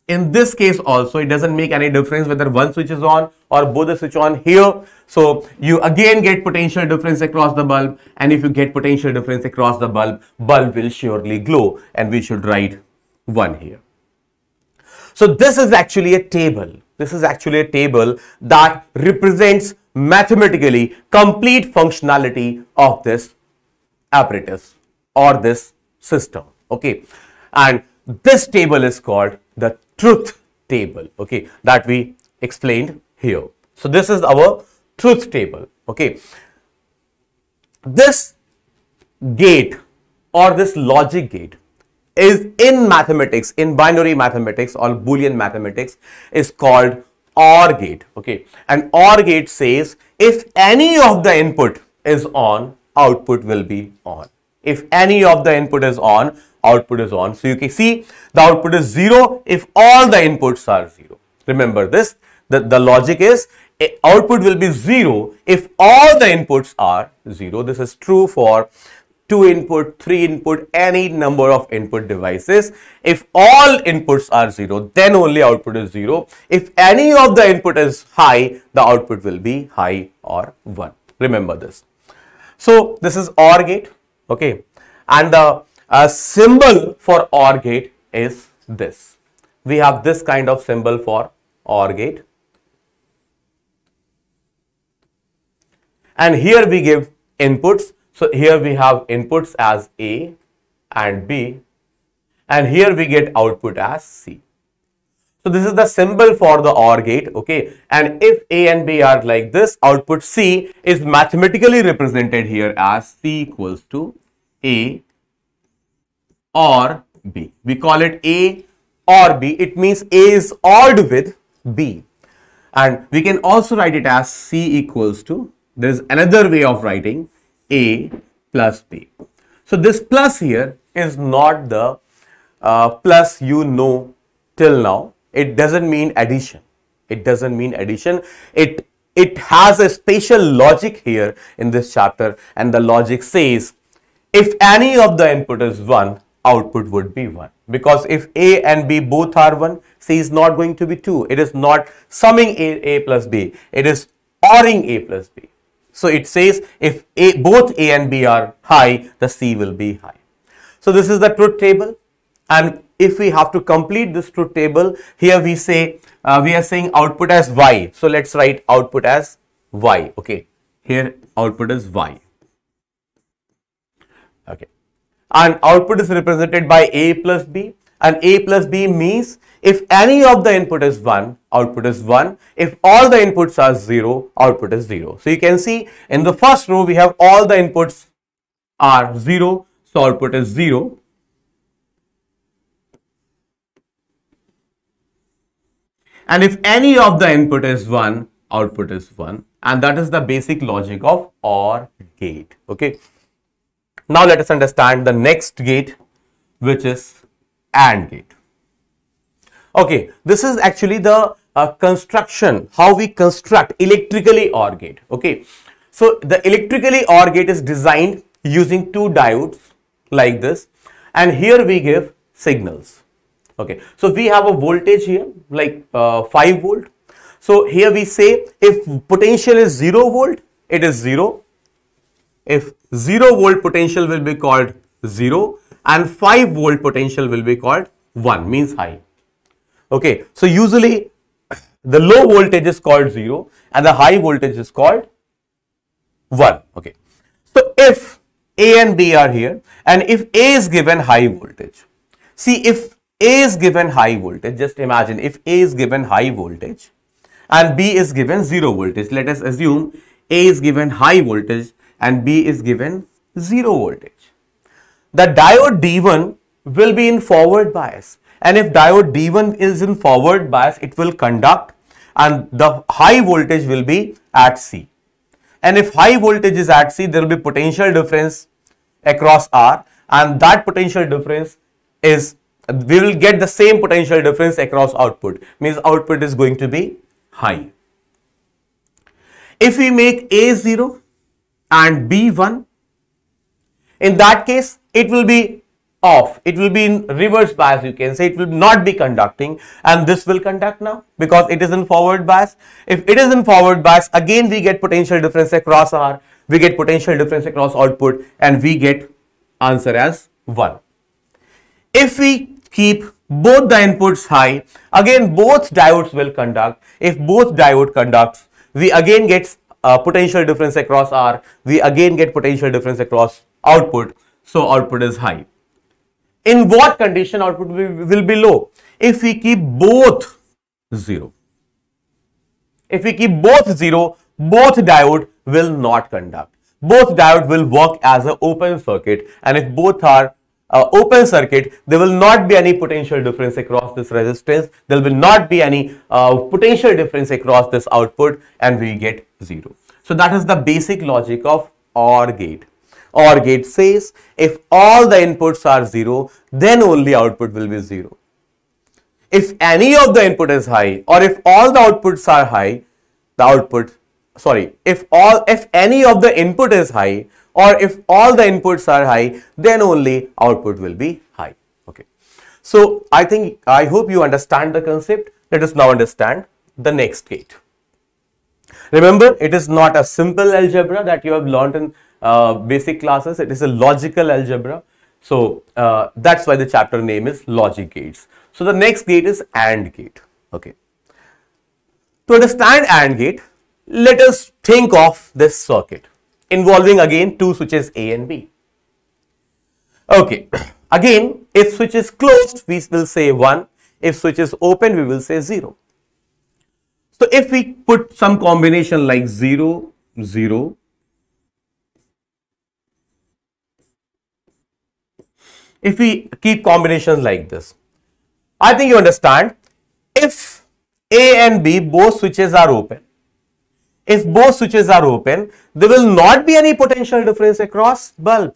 in this case also it doesn't make any difference whether one switch is on or both the switch on here. So you again get potential difference across the bulb, and if you get potential difference across the bulb, bulb will surely glow, and we should write 1 here. So this is actually a table. This is actually a table that represents mathematically complete functionality of this apparatus or this system. Okay. And this table is called the truth table. Okay. That we explained here. So this is our truth table. Okay. This gate or this logic gate is in mathematics, in binary mathematics or Boolean mathematics, is called OR gate. Okay. And OR gate says if any of the input is on, output will be on. If any of the input is on, output is on. So you can see the output is 0 if all the inputs are 0. Remember this, the logic is output will be 0 if all the inputs are 0. This is true for 2 input, 3 input, any number of input devices. If all inputs are 0, then only output is 0. If any of the input is high, the output will be high or 1. Remember this. So this is OR gate. Okay. And the symbol for OR gate is this. We have this kind of symbol for OR gate. And here we give inputs. So here we have inputs as A and B, and here we get output as C. So this is the symbol for the OR gate. Okay. And if A and B are like this, output C is mathematically represented here as C equals to A or B. We call it A or B. It means A is ORed with B. And we can also write it as C equals to, there is another way of writing, A plus B. So this plus here is not the plus you know till now. It doesn't mean addition. It doesn't mean addition. It has a special logic here in this chapter, and the logic says if any of the input is 1, output would be 1. Because if A and B both are 1, C is not going to be 2. It is not summing A plus B. It is ORing A plus B. So it says if both A and B are high, the C will be high. So this is the truth table. And if we have to complete this truth table, here we say, we are saying output as Y. So let's write output as Y. Okay. Here output is Y. Okay. And output is represented by A plus B. And A plus B means if any of the input is 1, output is 1. If all the inputs are 0, output is 0. So you can see in the first row, we have all the inputs are 0. So output is 0. And if any of the input is 1, output is 1. And that is the basic logic of OR gate. Okay. Now let us understand the next gate, which is AND gate. Okay, this is actually the construction, how we construct electrically OR gate. Okay, so the electrically OR gate is designed using two diodes like this, and here we give signals. Okay, so we have a voltage here like 5 volt. So here we say if potential is 0 volt, it is 0. If 0 volt potential will be called 0 and 5 volt potential will be called 1, means high. Okay, so usually the low voltage is called 0 and the high voltage is called 1. Okay, so if A and B are here and if A is given high voltage, see if A is given high voltage, just imagine if A is given high voltage and B is given 0 voltage. Let us assume A is given high voltage and B is given 0 voltage. The diode D1 will be in forward bias, and if diode D1 is in forward bias, it will conduct and the high voltage will be at C. And if high voltage is at C, there will be potential difference across R, and that potential difference is, we will get the same potential difference across output, means output is going to be high. If we make A 0 and B 1, in that case it will be off, it will be in reverse bias, you can say, it will not be conducting, and this will conduct now because it is in forward bias. If it is in forward bias, again we get potential difference across R, we get potential difference across output, and we get answer as 1. If we keep both the inputs high, again both diodes will conduct. If both diode conducts, we again get potential difference across R, we again get potential difference across output, so output is high. In what condition output will be low? If we keep both 0. If we keep both 0, both diode will not conduct. Both diode will work as an open circuit, and if both are open circuit, there will not be any potential difference across this resistance, there will not be any potential difference across this output, and we get 0. So that is the basic logic of OR gate. OR gate says if all the inputs are 0, then only output will be 0. If any of the input is high, or if all the outputs are high, the output, sorry, if any of the input is high, or if all the inputs are high, then only output will be high. Okay. So I hope you understand the concept. Let us now understand the next gate. Remember, it is not a simple algebra that you have learned in basic classes. It is a logical algebra. So that's why the chapter name is logic gates. So the next gate is AND gate. Okay. To understand AND gate, let us think of this circuit involving again two switches A and B. Okay. Again, if switch is closed, we will say 1. If switch is open, we will say 0. So if we put some combination like 0, 0, if we keep combinations like this, I think you understand. If A and B, both switches are open, if both switches are open, there will not be any potential difference across bulb.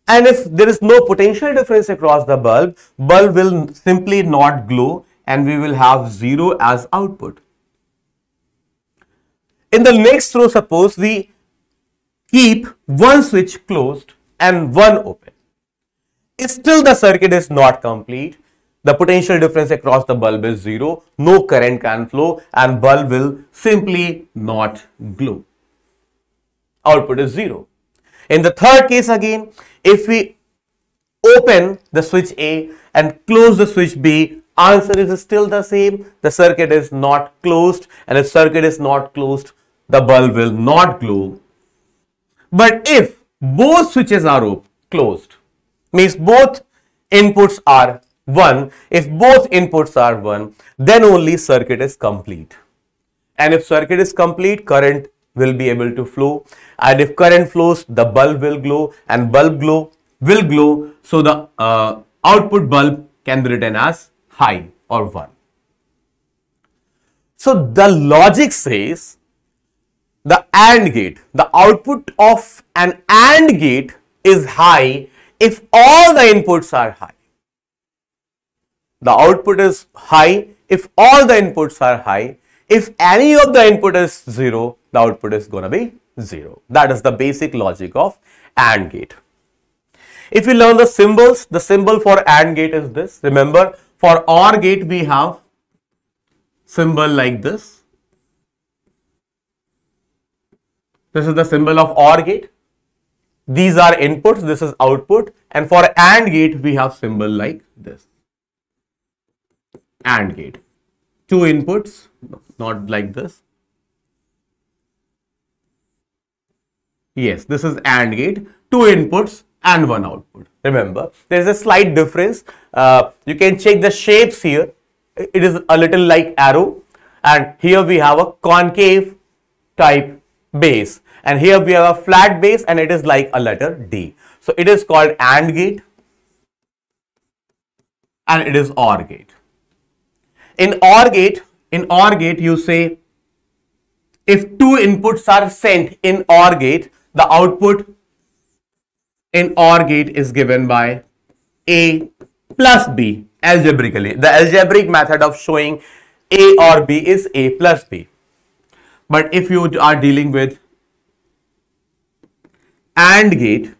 And if there is no potential difference across the bulb, bulb will simply not glow, and we will have 0 as output. In the next row, suppose we keep one switch closed and one open. Still the circuit is not complete. The potential difference across the bulb is 0, no current can flow, and bulb will simply not glow. Output is 0. In the third case again, if we open the switch A and close the switch B, answer is still the same. The circuit is not closed, and if circuit is not closed, the bulb will not glow. But if both switches are closed, means both inputs are 1, if both inputs are 1, then only circuit is complete. And if circuit is complete, current will be able to flow, and if current flows, the bulb will glow, and bulb will glow, so the output bulb can be written as high or 1. So the logic says the AND gate, the output of an AND gate is high if all the inputs are high. The output is high if all the inputs are high. If any of the input is 0, the output is going to be 0. That is the basic logic of AND gate. If you learn the symbols, the symbol for AND gate is this. Remember, for OR gate we have symbol like this. This is the symbol of OR gate. These are inputs, this is output, and for AND gate we have symbol like this. AND gate. Two inputs, not like this. Yes, this is AND gate. Two inputs and one output. Remember, there is a slight difference. You can check the shapes here. It is a little like arrow, and here we have a concave type base, and here we have a flat base, and it is like a letter D. So it is called AND gate, and it is OR gate. In OR gate you say if two inputs are sent in OR gate, the output in OR gate is given by A plus B algebraically. The algebraic method of showing A or B is A plus B. But if you are dealing with AND gate,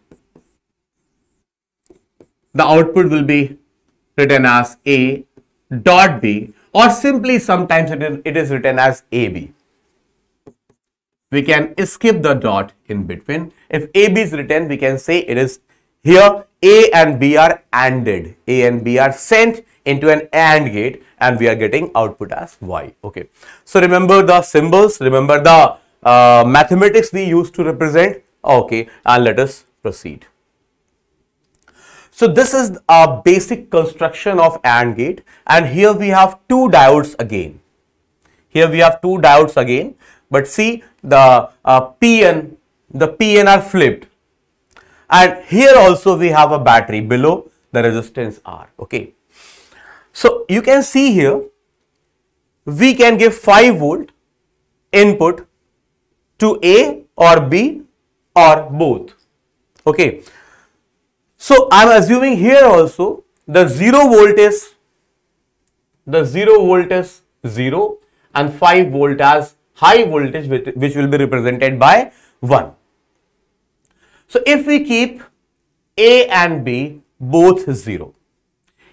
the output will be written as A dot B, or simply sometimes it is written as AB. We can skip the dot in between. If AB is written, we can say it is here A and B are ANDed. A and B are sent into an AND gate, and we are getting output as Y. Okay. So remember the symbols, remember the mathematics we used to represent. Okay, and let us proceed. So this is a basic construction of AND gate, and here we have two diodes again. Here we have two diodes again, but see the PN are flipped, and here also we have a battery below the resistance R. Okay, so you can see here we can give 5 volt input to A or B or both. Okay. So I am assuming here also the 0 volt is 0 and 5 volt as high voltage, which will be represented by 1. So if we keep A and B both 0,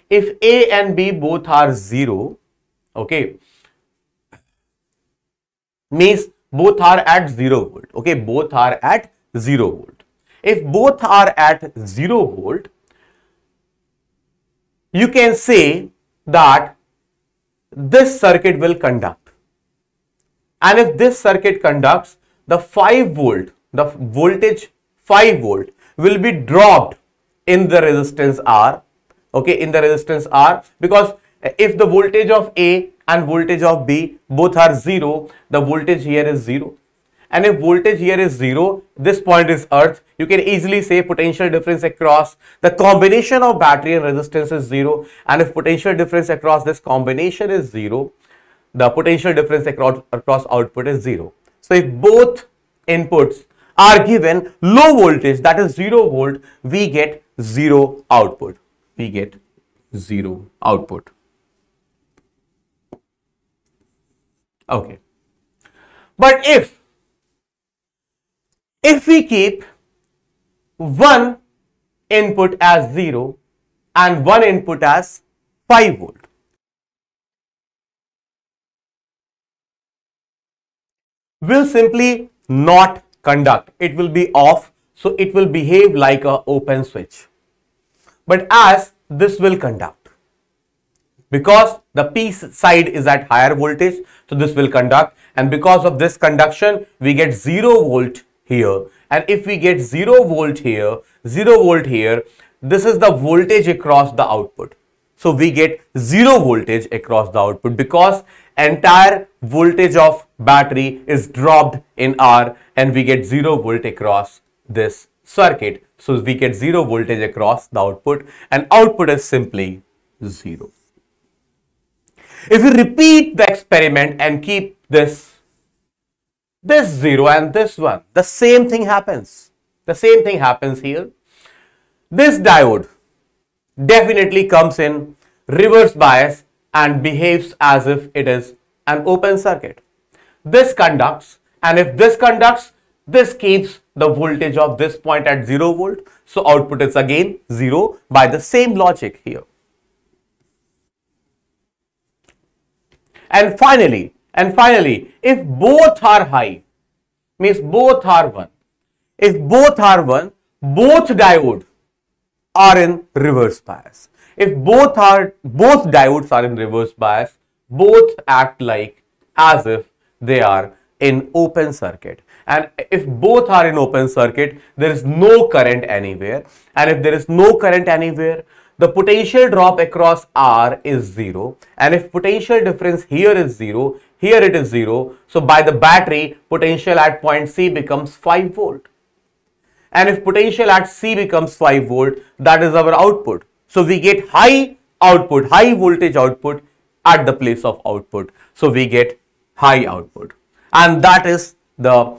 if A and B both are 0, okay, means both are at 0 volt. Okay, both are at 0 volt. If both are at 0 volt, you can say that this circuit will conduct. And if this circuit conducts, the 5 volt, the voltage 5 volt will be dropped in the resistance R. Okay, in the resistance R, because if the voltage of A and voltage of B both are 0, the voltage here is 0. And if voltage here is 0, this point is earth, you can easily say potential difference across the combination of battery and resistance is 0. And if potential difference across this combination is 0, the potential difference across output is 0. So if both inputs are given low voltage, that is 0 volt, we get 0 output. We get 0 output. Okay. But if we keep one input as 0 and one input as 5 volt, will simply not conduct. It will be off, so it will behave like an open switch. But as this will conduct, because the P side is at higher voltage, so this will conduct, and because of this conduction we get 0 volt here, and if we get 0 volt here, 0 volt here, this is the voltage across the output. So we get 0 voltage across the output because entire voltage of battery is dropped in R, and we get 0 volt across this circuit. So we get 0 voltage across the output, and output is simply 0. If you repeat the experiment and keep this this 0 and this 1. The same thing happens. The same thing happens here. This diode definitely comes in reverse bias and behaves as if it is an open circuit. This conducts, and if this conducts, this keeps the voltage of this point at 0 volt. So output is again 0 by the same logic here. And finally, if both are high, means both are 1. If both are 1, both diodes are in reverse bias. If both diodes are in reverse bias, both act like as if they are in open circuit. And if both are in open circuit, there is no current anywhere. And if there is no current anywhere, the potential drop across R is 0. And if potential difference here is 0, here it is 0. So by the battery, potential at point C becomes 5 volt. And if potential at C becomes 5 volt, that is our output. So we get high output, high voltage output at the place of output. So we get high output. And that is the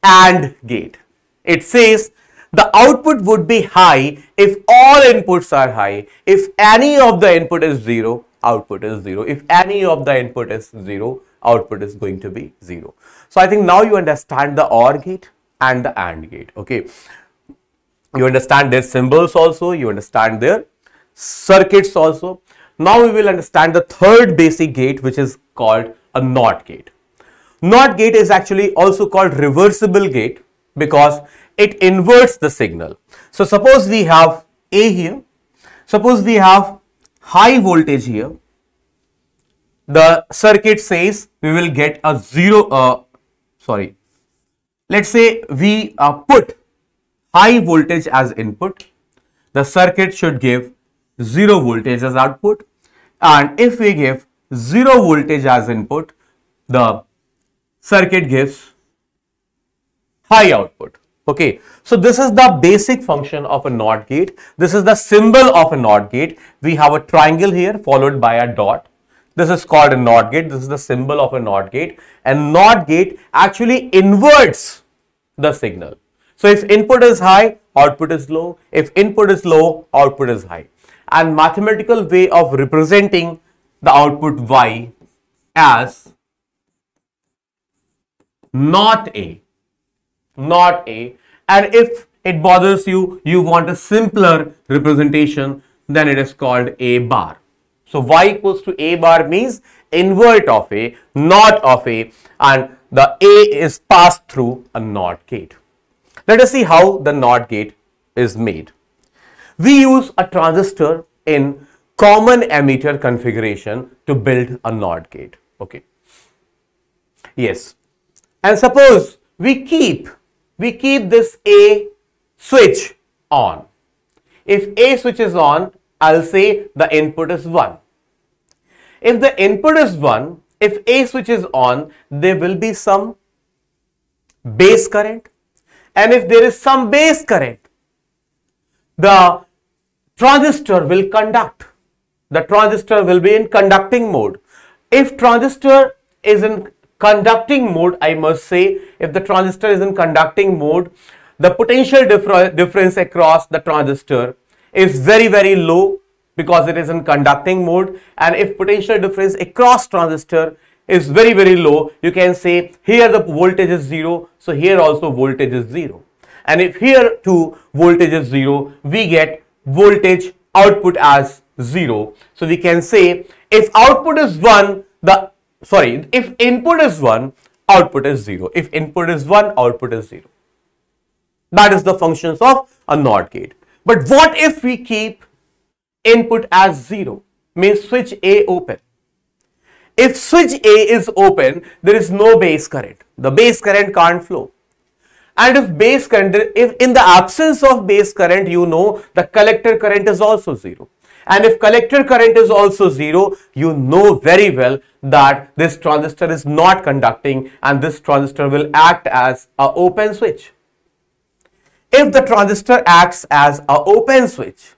AND gate. It says the output would be high if all inputs are high. If any of the input is 0, output is 0. If any of the input is 0, output is going to be 0. So I think now you understand the OR gate and the AND gate. Okay. You understand their symbols also. You understand their circuits also. Now we will understand the third basic gate, which is called a NOT gate. NOT gate is actually also called reversible gate because it inverts the signal. So suppose we have A here. Suppose we have high voltage here. The circuit says we will get a let's say we put high voltage as input. The circuit should give 0 voltage as output. And if we give 0 voltage as input, the circuit gives high output. Okay, so this is the basic function of a NOT gate. This is the symbol of a NOT gate. We have a triangle here followed by a dot. This is called a NOT gate. This is the symbol of a NOT gate. And NOT gate actually inverts the signal. So if input is high, output is low. If input is low, output is high. And mathematical way of representing the output Y as not A. And if it bothers you, you want a simpler representation, then it is called A bar. So Y equals to A bar means invert of A, not of A, and the A is passed through a NOT gate. Let us see how the NOT gate is made. We use a transistor in common emitter configuration to build a NOT gate. Okay. Yes. And suppose we keep this A switch on. If A switch is on, I'll say the input is 1. If the input is 1, if A switch is on, there will be some base current. And if there is some base current, the transistor will conduct. The transistor will be in conducting mode. If transistor is in conducting mode, I must say, if the transistor is in conducting mode, the potential difference across the transistor is very, very low because it is in conducting mode. And if potential difference across transistor is very, very low, you can say here the voltage is 0, so here also voltage is 0. And if here too voltage is 0, we get voltage output as 0. So we can say if output is 1, if input is 1, output is 0. If input is 1, output is 0. That is the functions of a NOT gate. But what if we keep input as 0, means switch A open? If switch A is open, there is no base current. The base current can't flow. And if in the absence of base current, you know the collector current is also 0. And if collector current is also 0, you know very well that this transistor is not conducting and this transistor will act as an open switch. If the transistor acts as an open switch,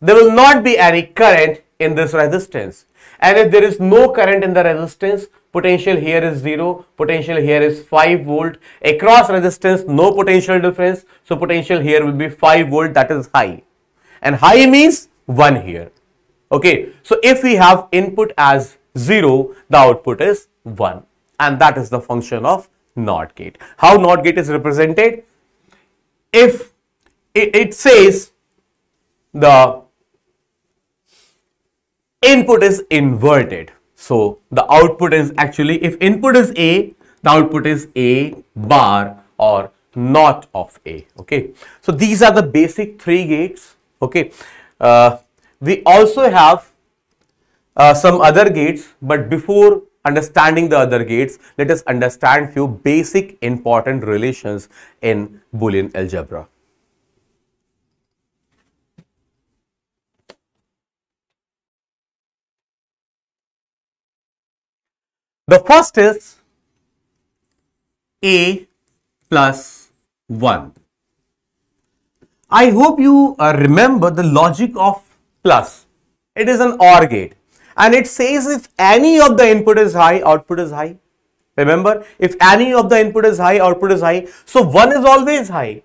there will not be any current in this resistance. And if there is no current in the resistance, potential here is 0, potential here is 5 volt. Across resistance, no potential difference. So potential here will be 5 volt, that is high. And high means 1 here. Okay, so if we have input as 0, the output is 1. And that is the function of NOT gate. How NOT gate is represented? If it says the input is inverted. So the output is actually, if input is A, the output is A bar or not of A. Okay, so these are the basic 3 gates. Okay, we also have some other gates, but before understanding the other gates, let us understand few basic important relations in Boolean algebra. The first is A plus 1. I hope you remember the logic of plus. It is an OR gate and it says if any of the input is high, output is high. Remember, if any of the input is high, output is high. So 1 is always high.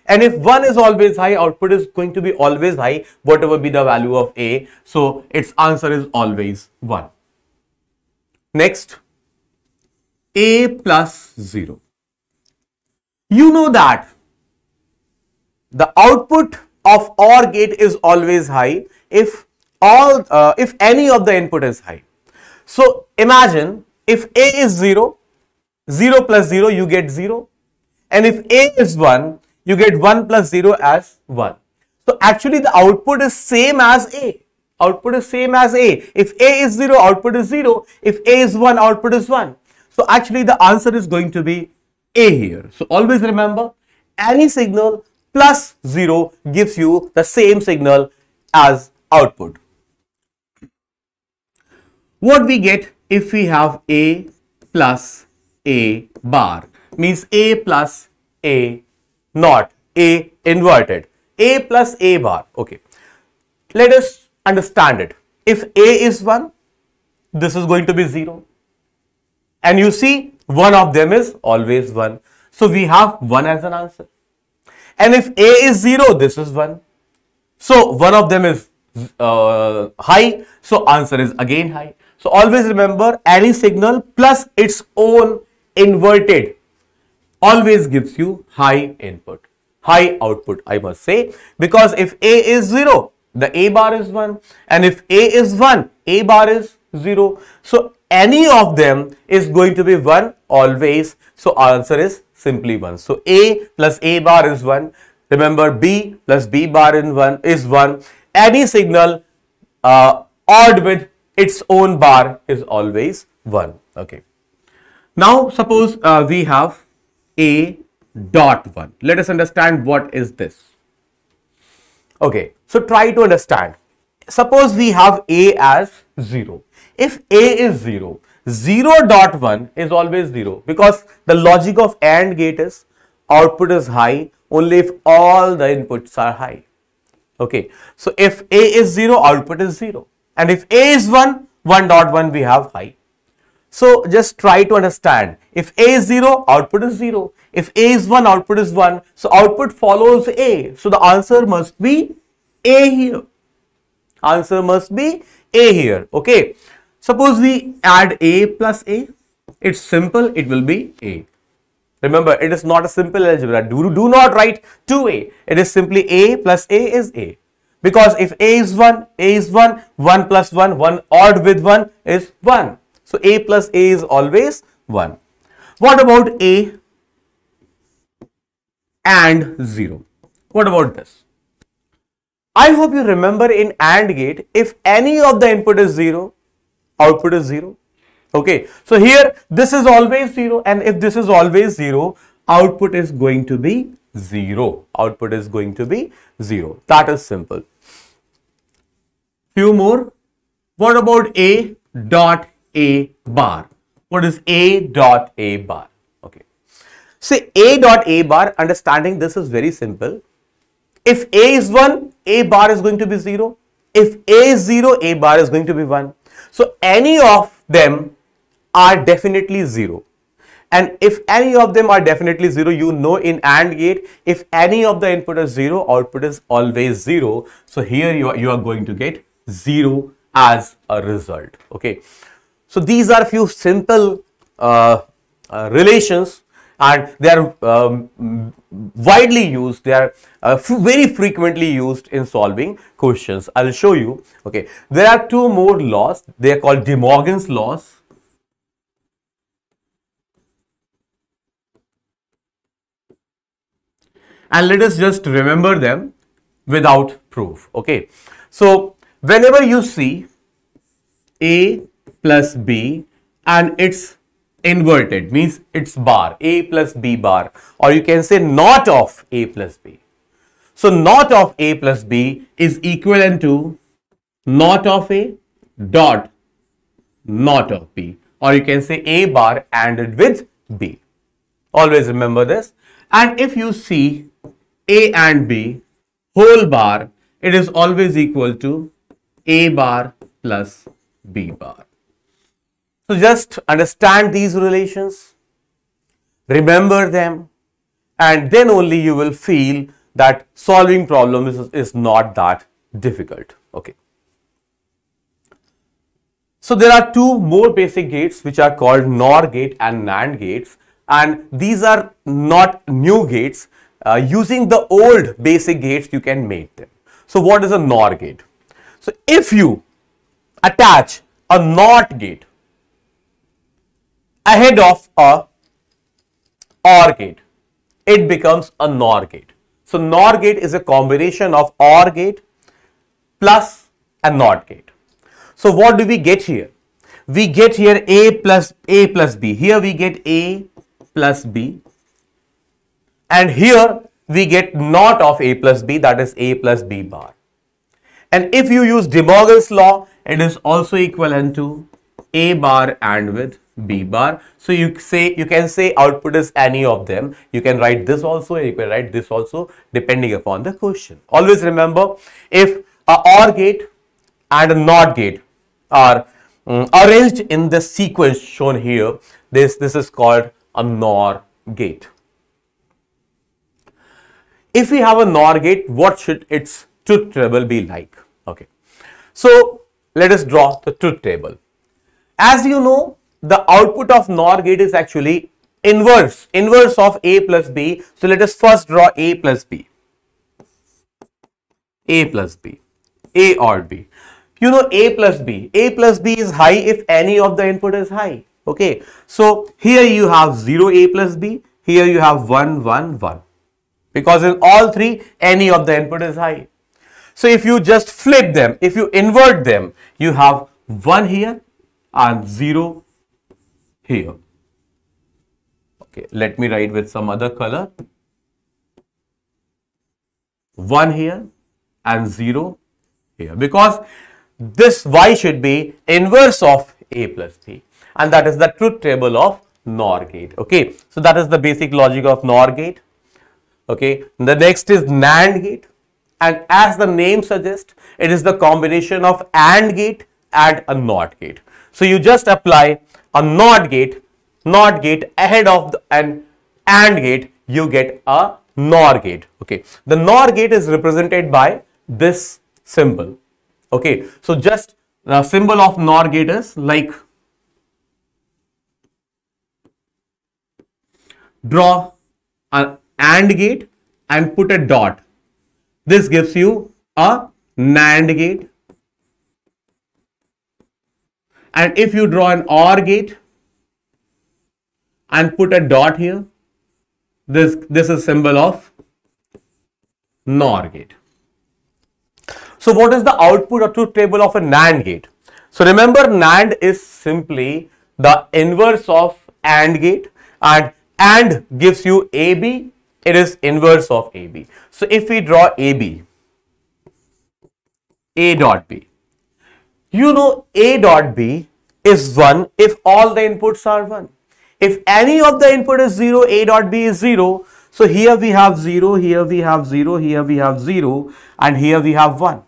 And if 1 is always high, output is going to be always high, whatever be the value of A. So its answer is always 1. Next, A plus 0. You know that the output of OR gate is always high if any of the input is high. So imagine if A is 0, 0 plus 0 you get 0, and if A is 1, you get 1 plus 0 as 1. So actually the output is same as A. Output is same as A. If A is 0, output is 0. If A is 1, output is 1. So actually the answer is going to be A here. So always remember, any signal plus 0 gives you the same signal as output. What we get if we have A plus A bar means A plus A not, A inverted, A plus A bar. Okay, let us understand it. If A is 1, this is going to be 0. And you see, one of them is always 1. So we have 1 as an answer. And if A is 0, this is 1. So one of them is high. So answer is again high. So always remember, any signal plus its own inverted always gives you high input, high output, I must say, because if A is 0, the A bar is 1, and if A is 1, A bar is 0. So any of them is going to be 1 always. So answer is simply 1. So A plus A bar is 1. Remember, B plus B bar is 1. Any signal odd with its own bar is always 1. Okay. Now suppose we have A dot 1. Let us understand what is this. Okay, so try to understand. Suppose we have A as 0. If A is 0, 0 dot 1 is always 0, because the logic of AND gate is output is high only if all the inputs are high. Okay, so if A is 0, output is 0, and if A is 1, 1 dot 1 we have high. So just try to understand. If A is 0, output is 0. If A is 1, output is 1. So output follows A. So the answer must be A here. Answer must be A here. Okay. Suppose we add A plus A. It's simple. It will be A. Remember, it is not a simple algebra. Do not write 2A. It is simply A plus A is A. Because if A is 1, A is 1, 1 plus 1, 1 odd with 1 is 1. So A plus A is always 1. What about A and 0? What about this? I hope you remember in AND gate, if any of the input is 0, output is 0. Okay, so here this is always 0, and if this is always 0, output is going to be 0. Output is going to be 0. That is simple. Few more. What about A dot A bar? What is A dot A bar? Okay. Say A dot A bar, understanding this is very simple. If A is 1, A bar is going to be 0. If A is 0, A bar is going to be 1. So any of them are definitely 0. And if any of them are definitely 0, you know in AND gate, if any of the input is 0, output is always 0. So here you are going to get 0 as a result. Okay. So these are few simple relations, and they are widely used. They are very frequently used in solving questions. I'll show you. Okay. There are two more laws. They are called De Morgan's laws. And let us just remember them without proof. Okay. So whenever you see A plus B and it's inverted, means it's bar, A plus B bar, or you can say not of A plus B. So not of A plus B is equivalent to not of A dot not of B, or you can say A bar ANDed with B. Always remember this. And if you see A and B whole bar, it is always equal to A bar plus B bar. So just understand these relations, remember them, and then only you will feel that solving problems is not that difficult. Okay. So there are two more basic gates which are called NOR gate and NAND gates, and these are not new gates. Using the old basic gates you can make them. So what is a NOR gate? So if you attach a NOT gate ahead of a OR gate, it becomes a NOR gate. So NOR gate is a combination of OR gate plus a NOT gate. So what do we get here? We get here A plus B. Here we get A plus B. And here we get not of A plus B, that is A plus B bar. And if you use De Morgan's law, it is also equivalent to A bar and with B bar. So you can say output is any of them. You can write this also, you can write this also, depending upon the question. Always remember, if a OR gate and a NOT gate are arranged in the sequence shown here, this is called a NOR gate. If we have a NOR gate, what should its truth table be like? Okay. So let us draw the truth table. As you know, the output of NOR gate is actually inverse of A plus B. So let us first draw A plus B. A plus B. A or B. You know A plus B. A plus B is high if any of the input is high. Okay. So here you have 0 A plus B. Here you have 1, 1, 1. Because in all three, any of the input is high. So if you just flip them, if you invert them, you have 1 here and 0 here. Okay, let me write with some other color. 1 here and 0 here. Because this Y should be inverse of A plus B. And that is the truth table of NOR gate. Okay, so that is the basic logic of NOR gate. Okay, the next is NAND gate, and as the name suggests, it is the combination of AND gate and a NOT gate. So you just apply a NOT gate ahead of an AND gate, you get a NOR gate. Okay, the NOR gate is represented by this symbol. Okay, so just the symbol of NOR gate is like, draw an AND gate and put a dot. This gives you a NAND gate. And if you draw an OR gate and put a dot here, this is symbol of NOR gate. So what is the output or truth table of a NAND gate? So remember, NAND is simply the inverse of AND gate, and AND gives you AB, it is inverse of AB. So if we draw AB, A dot B, you know A dot B is 1 if all the inputs are 1. If any of the input is 0, A dot B is 0. So here we have 0, here we have 0, here we have 0, and here we have 1.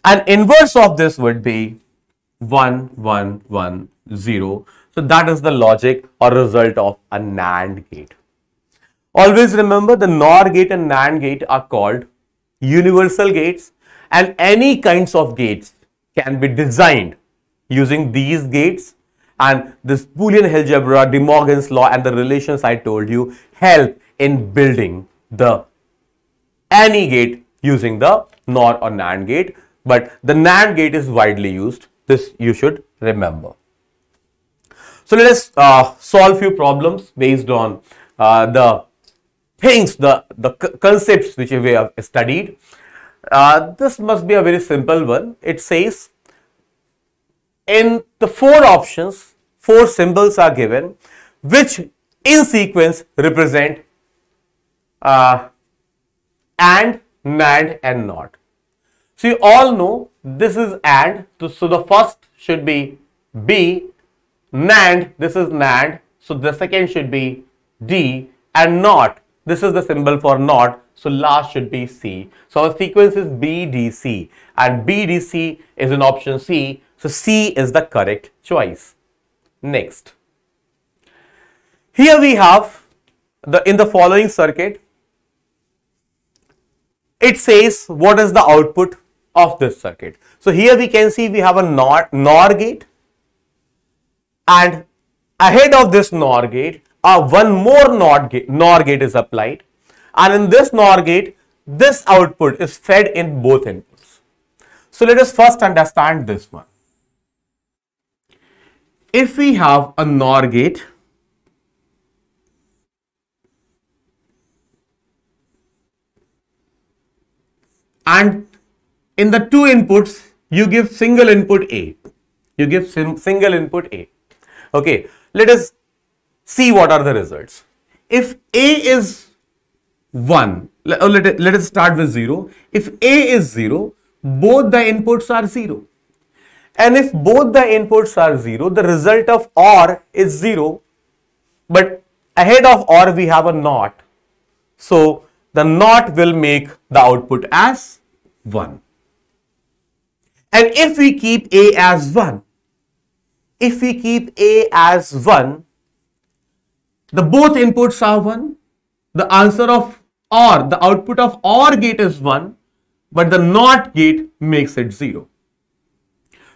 And inverse of this would be 1, 1, 1, 0. So that is the logic or result of a NAND gate. Always remember, the NOR gate and NAND gate are called universal gates, and any kinds of gates can be designed using these gates, and this Boolean algebra, De Morgan's law and the relations I told you help in building the any gate using the NOR or NAND gate, but the NAND gate is widely used. This you should remember. So let us solve few problems based on the things, the concepts which we have studied. This must be a very simple one. It says in the 4 options, 4 symbols are given which in sequence represent AND, NAND and NOT. So you all know this is AND, so the first should be B. NAND, this is NAND, so the second should be D, and NOT, this is the symbol for NOT, so last should be C. So our sequence is BDC, and BDC is in option C, so C is the correct choice. Next, here we have in the following circuit, it says what is the output of this circuit. So here we can see we have a NOR gate, and ahead of this NOR gate, one more NOR gate is applied, and in this NOR gate, this output is fed in both inputs. So let us first understand this one. If we have a NOR gate and in the 2 inputs you give single input A, single input A. Okay, let us see what are the results. If A is 1, let us start with 0. If A is 0, both the inputs are 0. And if both the inputs are 0, the result of OR is 0. But ahead of OR we have a NOT. So the NOT will make the output as 1. And if we keep A as 1, the both inputs are 1, the answer of OR, the output of OR gate is 1, but the NOT gate makes it 0.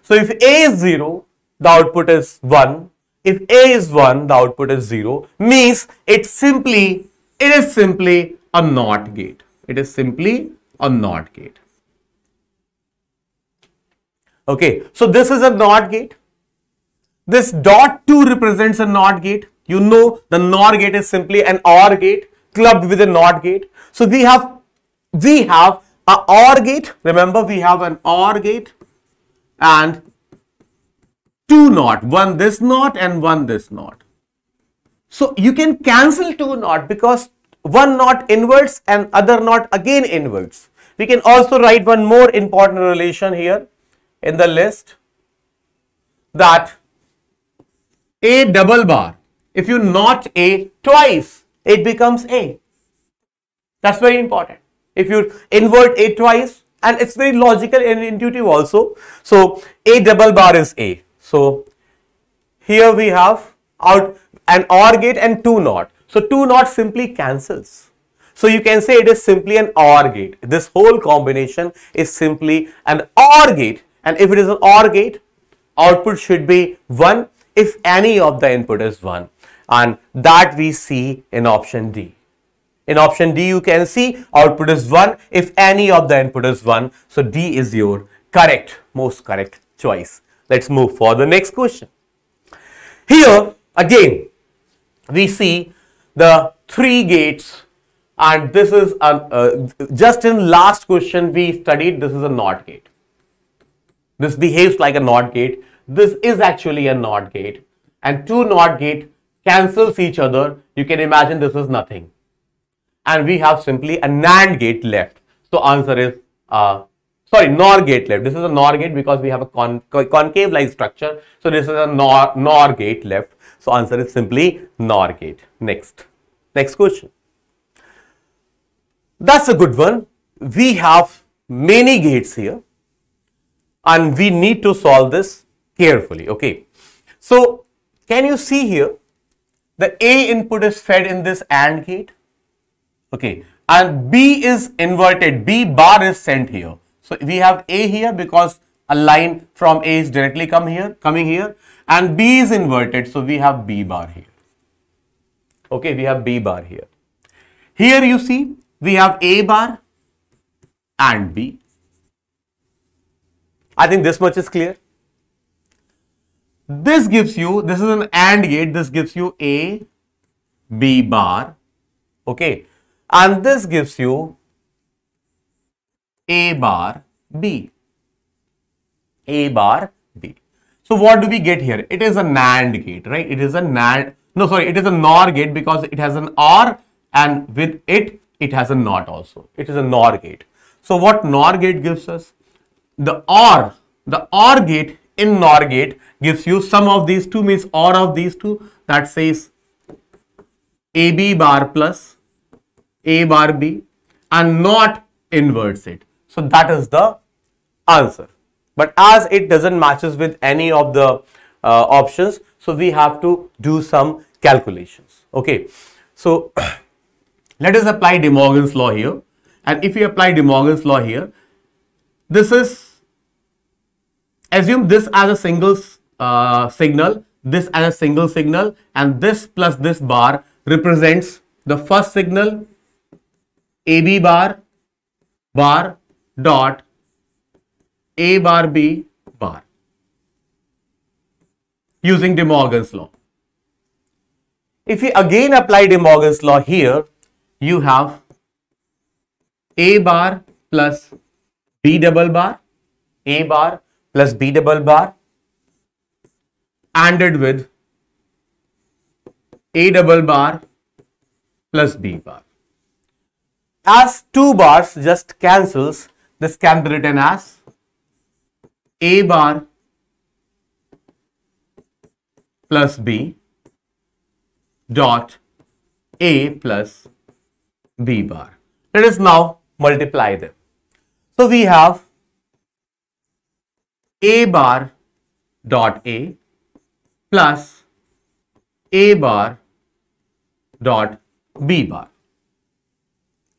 So if A is 0, the output is 1. If A is 1, the output is 0. Means it is simply a NOT gate. It is simply a NOT gate. Okay, so this is a NOT gate. This dot 2 represents a NOT gate. You know the NOR gate is simply an OR gate clubbed with a NOT gate. So we have a OR gate. Remember, we have an OR gate and 2 NOT, one this NOT and one this NOT. So you can cancel 2 NOT because one NOT inverts and other NOT again inverts. We can also write one more important relation here in the list, that A double bar, if you NOT A twice, it becomes A. That's very important. If you invert A twice, and it's very logical and intuitive also. So A double bar is A. So here we have out an OR gate and 2 NOT. So 2 NOT simply cancels. So you can say it is simply an OR gate. This whole combination is simply an OR gate. And if it is an OR gate, output should be 1 if any of the input is 1. And that we see in option D. In option D, you can see output is 1 if any of the input is 1. So D is your most correct choice. Let's move for the next question. Here again, we see the 3 gates, and this is just in last question we studied, this is a NOT gate. This behaves like a NOT gate. This is actually a NOT gate, and 2 NOT gate cancels each other. You can imagine this is nothing, and we have simply a NAND gate left. So answer is NOR gate left. This is a NOR gate because we have a concave like structure. So this is a NOR gate left. So answer is simply NOR gate. Next question. That's a good one. We have many gates here, and we need to solve this carefully. Okay. So can you see here, the A input is fed in this AND gate, okay, and B is inverted, B bar is sent here. So we have A here because a line from A is directly coming here, and B is inverted, so we have B bar here. Okay, we have B bar here. Here you see we have A bar and B. I think this much is clear. This gives you, this is an AND gate, this gives you A, B bar, okay, and this gives you A bar, B, A bar, B. So what do we get here? It is a NAND gate, right? It is a NAND, no sorry, it is a NOR gate because it has an OR and with it, it has a NOT also. It is a NOR gate. So what NOR gate gives us? The OR gate in NOR gate gives you sum of these two, means OR of these two, that says AB bar plus A bar B, and NOT inverts it. So that is the answer. But as it doesn't matches with any of the options, so we have to do some calculations. Okay, so let us apply De Morgan's law here, and if we apply De Morgan's law here, this is, assume this as a single signal, this as a single signal, and this plus this bar represents the first signal, AB bar dot A bar B bar, using De Morgan's law. If we again apply De Morgan's law here, you have A bar plus B double bar, A bar plus B double bar, ANDed with A double bar plus B bar. As two bars just cancels, this can be written as A bar plus B dot A plus B bar. Let us now multiply them. So we have A bar dot A plus A bar dot B bar,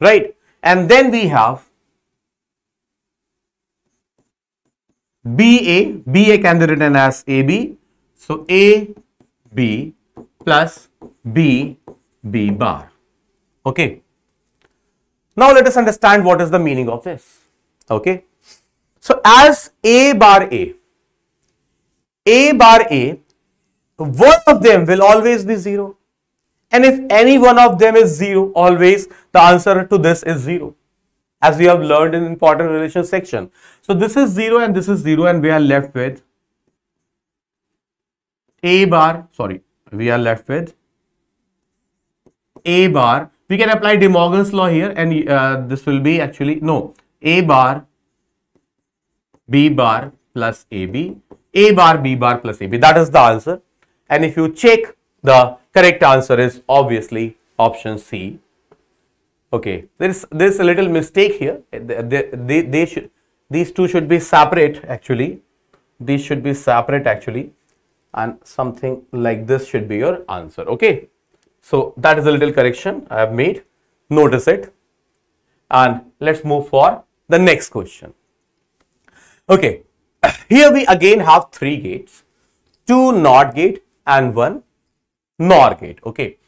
right? And then we have BA can be written as AB, so AB plus B bar, okay. Now let us understand what is the meaning of this, okay. So as A bar A, one of them will always be 0. And if any one of them is 0, always the answer to this is 0. As we have learned in important relation section. So this is 0 and this is 0, and we are left with A bar, we are left with A bar. We can apply De Morgan's law here, and this will be actually, no, A bar B bar plus AB, A bar B bar plus AB. That is the answer. And if you check, the correct answer is obviously option C. Okay, there's a little mistake here. These two should be separate actually. These should be separate actually, and something like this should be your answer. Okay, so that is a little correction I have made. Notice it, and let's move for the next question. Okay, here we again have 3 gates, 2 NOT gate and 1 NOR gate. Okay,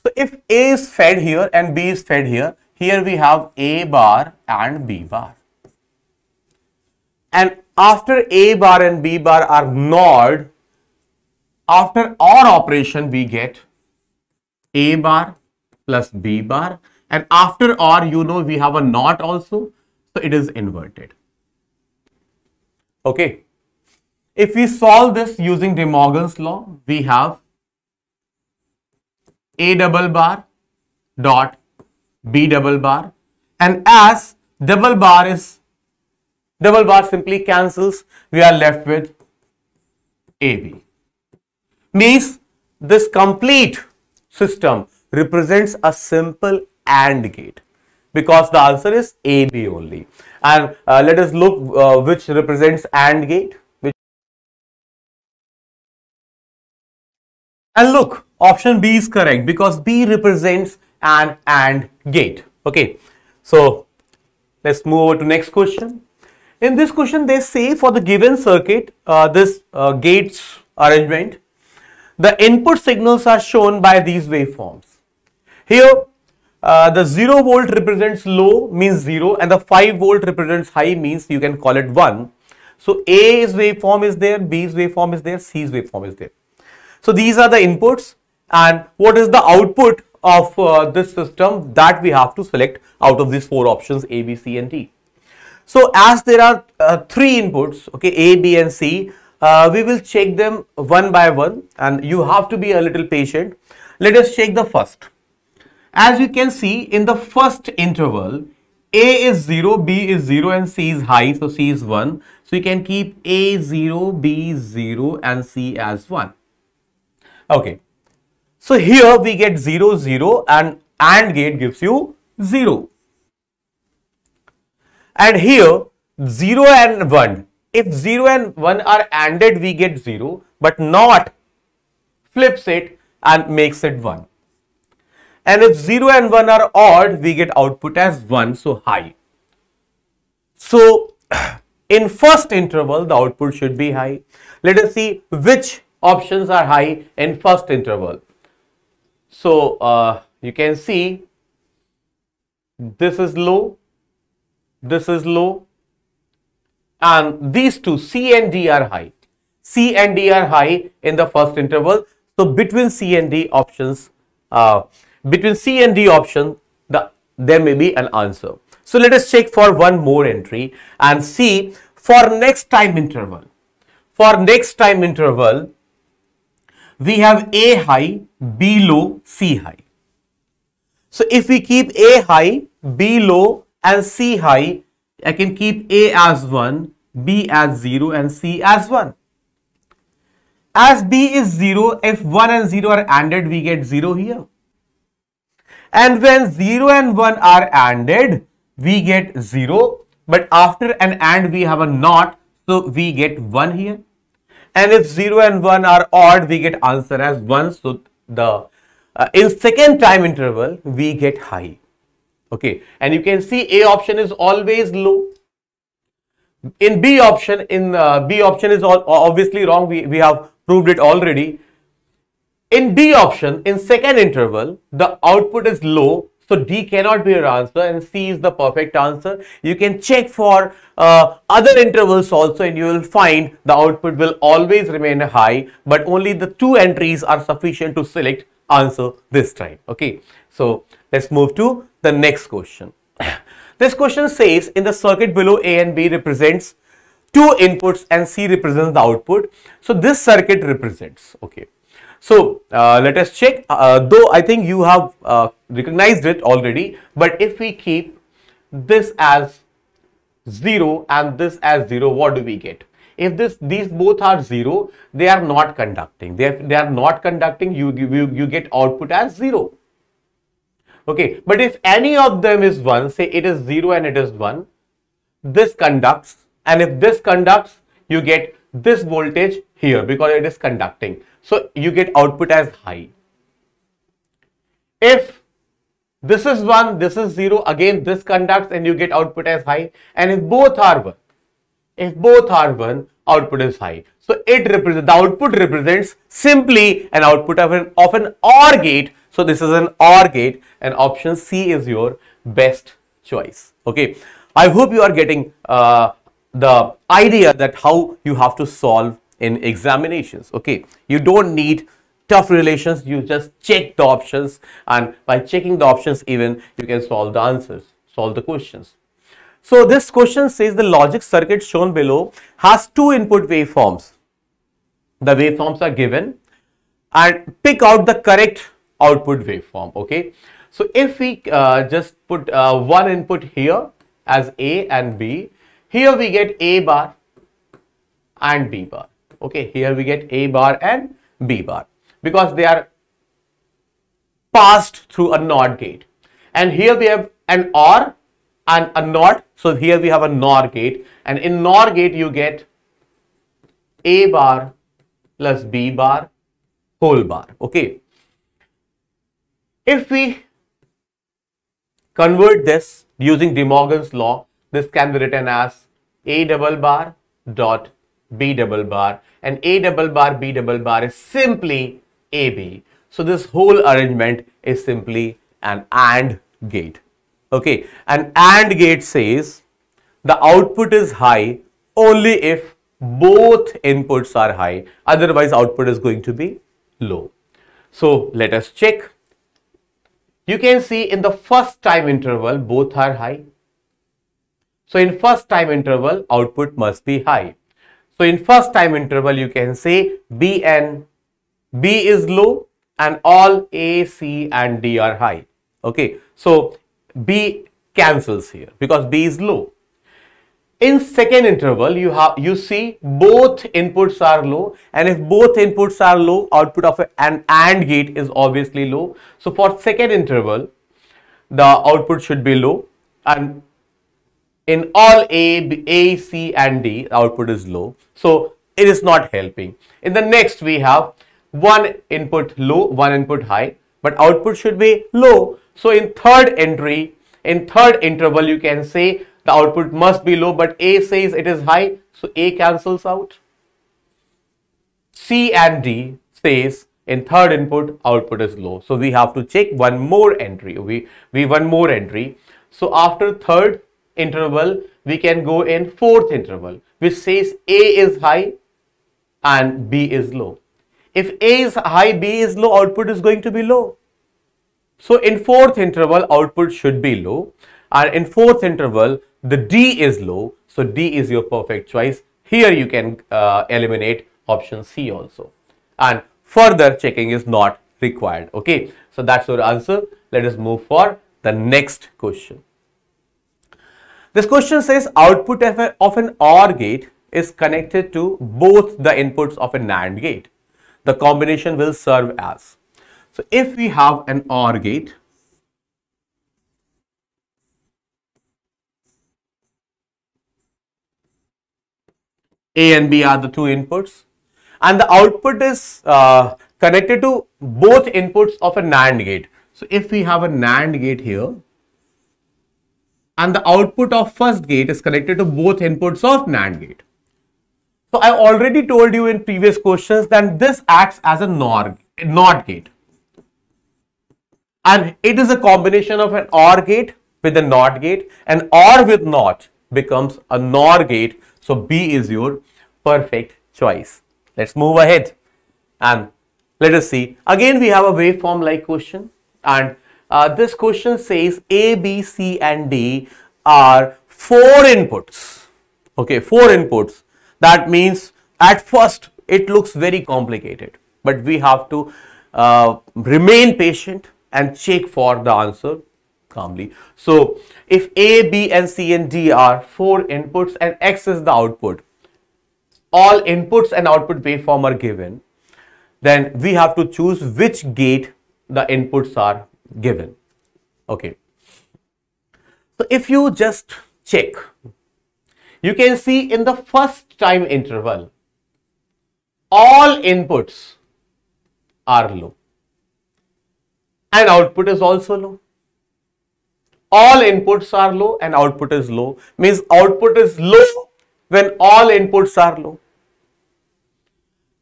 so if A is fed here and B is fed here, here we have A bar and B bar, and after A bar and B bar are NORed, after OR operation we get A bar plus B bar, and after OR, you know, we have a NOT also, so it is inverted. Okay, if we solve this using De Morgan's law, we have A double bar dot B double bar, and as double bar simply cancels, we are left with AB. Means this complete system represents a simple AND gate, because the answer is AB only. And let us look which represents AND gate. And look, option B is correct because B represents an AND gate. Okay, so let's move over to next question. In this question, they say for the given circuit, this gates arrangement, the input signals are shown by these waveforms. Here, the 0 volt represents low, means 0, and the 5 volt represents high, means you can call it 1. So A's waveform is there, B's waveform is there, C's waveform is there. So these are the inputs, and what is the output of this system that we have to select out of these four options A, B, C and D. So as there are three inputs, okay, A, B and C, we will check them one by one, and you have to be a little patient. Let us check the first. As you can see in the first interval, A is 0, B is 0 and C is high, so C is 1. So you can keep A 0, B 0 and C as 1. Okay, so here we get 0, 0 and AND gate gives you 0. And here 0 and 1, if 0 and 1 are ANDed we get 0, but not flips it and makes it 1. And if 0 and 1 are odd, we get output as 1, so high. So in first interval the output should be high. Let us see which options are high in first interval. So you can see this is low, and these two C and D are high. C and D are high in the first interval. So between C and D options, there may be an answer. So let us check for one more entry and see for next time interval. For next time interval, we have A high, B low, C high. So if we keep A high, B low and C high, I can keep A as 1, B as 0 and C as 1. As B is 0, if 1 and 0 are ANDed, we get 0 here. And when 0 and 1 are ANDed, we get 0. But after an AND, we have a NOT, so we get 1 here. And if 0 and 1 are odd, we get answer as 1. So the in second time interval, we get high. Okay, and you can see A option is always low. In B option, B option is obviously wrong. We have proved it already. In B option, in second interval, the output is low, so D cannot be your answer and C is the perfect answer. You can check for other intervals also and you will find the output will always remain high, but only the two entries are sufficient to select answer this time. Okay, so let's move to the next question. This question says in the circuit below A and B represents two inputs and C represents the output. So this circuit represents, okay. So let us check, though I think you have recognized it already, but if we keep this as 0 and this as 0, what do we get? If these both are 0, they are not conducting. They are not conducting, you get output as 0. Okay, but if any of them is 1, say it is 0 and it is 1, this conducts, and if this conducts, you get this voltage here because it is conducting. So you get output as high. If this is 1, this is 0, again this conducts and you get output as high. And if both are 1, output is high. So the output represents simply an output of an OR gate. So this is an OR gate and option C is your best choice. Okay, I hope you are getting the idea that how you have to solve in examinations. Okay, you don't need tough relations, you just check the options, and by checking the options even you can solve the answers, solve the questions. So this question says the logic circuit shown below has two input waveforms. The waveforms are given and pick out the correct output waveform. Okay, so if we just put one input here as A and B, here we get A bar and B bar. Okay, here we get A bar and B bar because they are passed through a NOT gate. And here we have an OR and a NOT. So here we have a NOR gate, and in NOR gate you get A bar plus B bar whole bar. Okay. If we convert this using De Morgan's law, this can be written as A double bar dot B double bar, and A double bar B double bar is simply AB. So this whole arrangement is simply an AND gate. Okay, an AND gate says the output is high only if both inputs are high, otherwise output is going to be low. So let us check. You can see in the first time interval both are high. So in first time interval output must be high. So in first time interval you can say B is low and all A, C and D are high. Okay, so B cancels here because B is low. In second interval you see both inputs are low, and if both inputs are low, output of an AND gate is obviously low. So for second interval the output should be low, and in all A, C and D the output is low. So it is not helping. In the next we have one input low, one input high, but output should be low. So in third interval you can say the output must be low, but A says it is high, so A cancels out. C and D says in third input output is low, so we have to check one more entry. We one more entry. So after third interval we can go in fourth interval, which says A is high and B is low. If A is high, B is low, output is going to be low. So in fourth interval output should be low, and in fourth interval the D is low, so D is your perfect choice. Here you can eliminate option C also, and further checking is not required. Okay, so that's your answer. Let us move for the next question. This question says output of an OR gate is connected to both the inputs of a NAND gate. The combination will serve as. So if we have an OR gate, A and B are the two inputs, and the output is connected to both inputs of a NAND gate. So if we have a NAND gate here, and the output of first gate is connected to both inputs of NAND gate. So I already told you in previous questions that this acts as a NOT gate, and it is a combination of an OR gate with a NOT gate, and OR with NOT becomes a NOR gate. So B is your perfect choice. Let's move ahead and let us see. Again we have a waveform like question, and this question says A, B, C and D are 4 inputs. Okay, 4 inputs. That means at first it looks very complicated, but we have to remain patient and check for the answer calmly. So if A, B and C and D are 4 inputs and X is the output, all inputs and output waveform are given, then we have to choose which gate the inputs are given. Okay, so if you just check, you can see in the first time interval all inputs are low and output is also low. All inputs are low and output is low, means output is low when all inputs are low.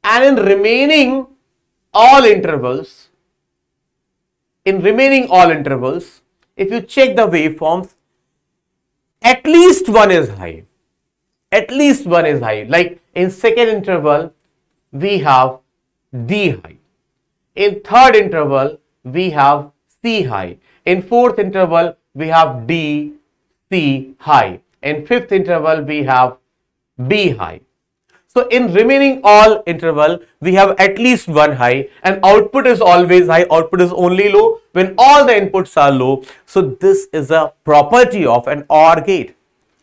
And in remaining all intervals, if you check the waveforms, at least one is high. At least one is high. Like in second interval, we have D high. In third interval, we have C high. In fourth interval, we have D, C high. In fifth interval, we have B high. So in remaining all interval, we have at least one high, and output is always high. Output is only low when all the inputs are low. So this is a property of an OR gate.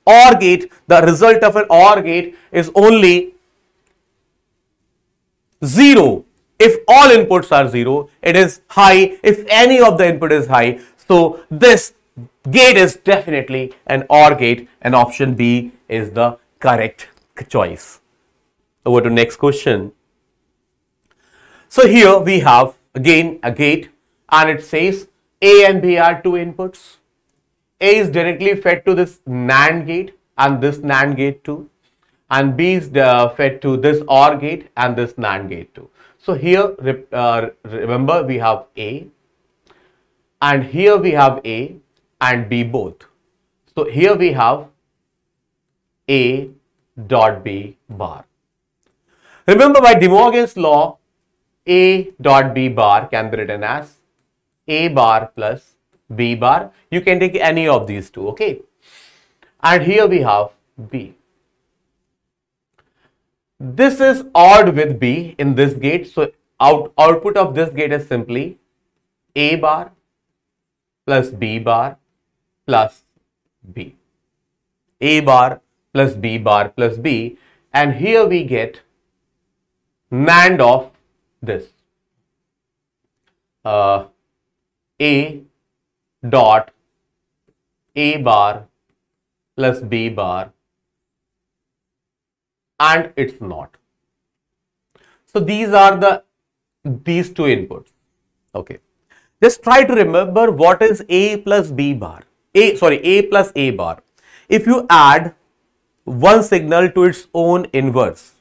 OR gate, the result of an OR gate is only 0. If all inputs are 0, it is high if any of the input is high. So this gate is definitely an OR gate, and option B is the correct choice. Over to next question. So here we have again a gate, and it says A and B are two inputs. A is directly fed to this NAND gate and this NAND gate too, and B is fed to this OR gate and this NAND gate too. So here remember we have A, and here we have A and B both. So here we have A dot B bar. Remember, by De Morgan's law, A dot B bar can be written as A bar plus B bar. You can take any of these two, okay? And here we have B. This is ORed with B in this gate. So output of this gate is simply A bar plus B bar plus B. A bar plus B bar plus B. And here we get NAND of this. A dot A bar plus B bar, and it's not. So these are these two inputs. Okay. Just try to remember what is A plus B bar. A plus A bar. If you add one signal to its own inverse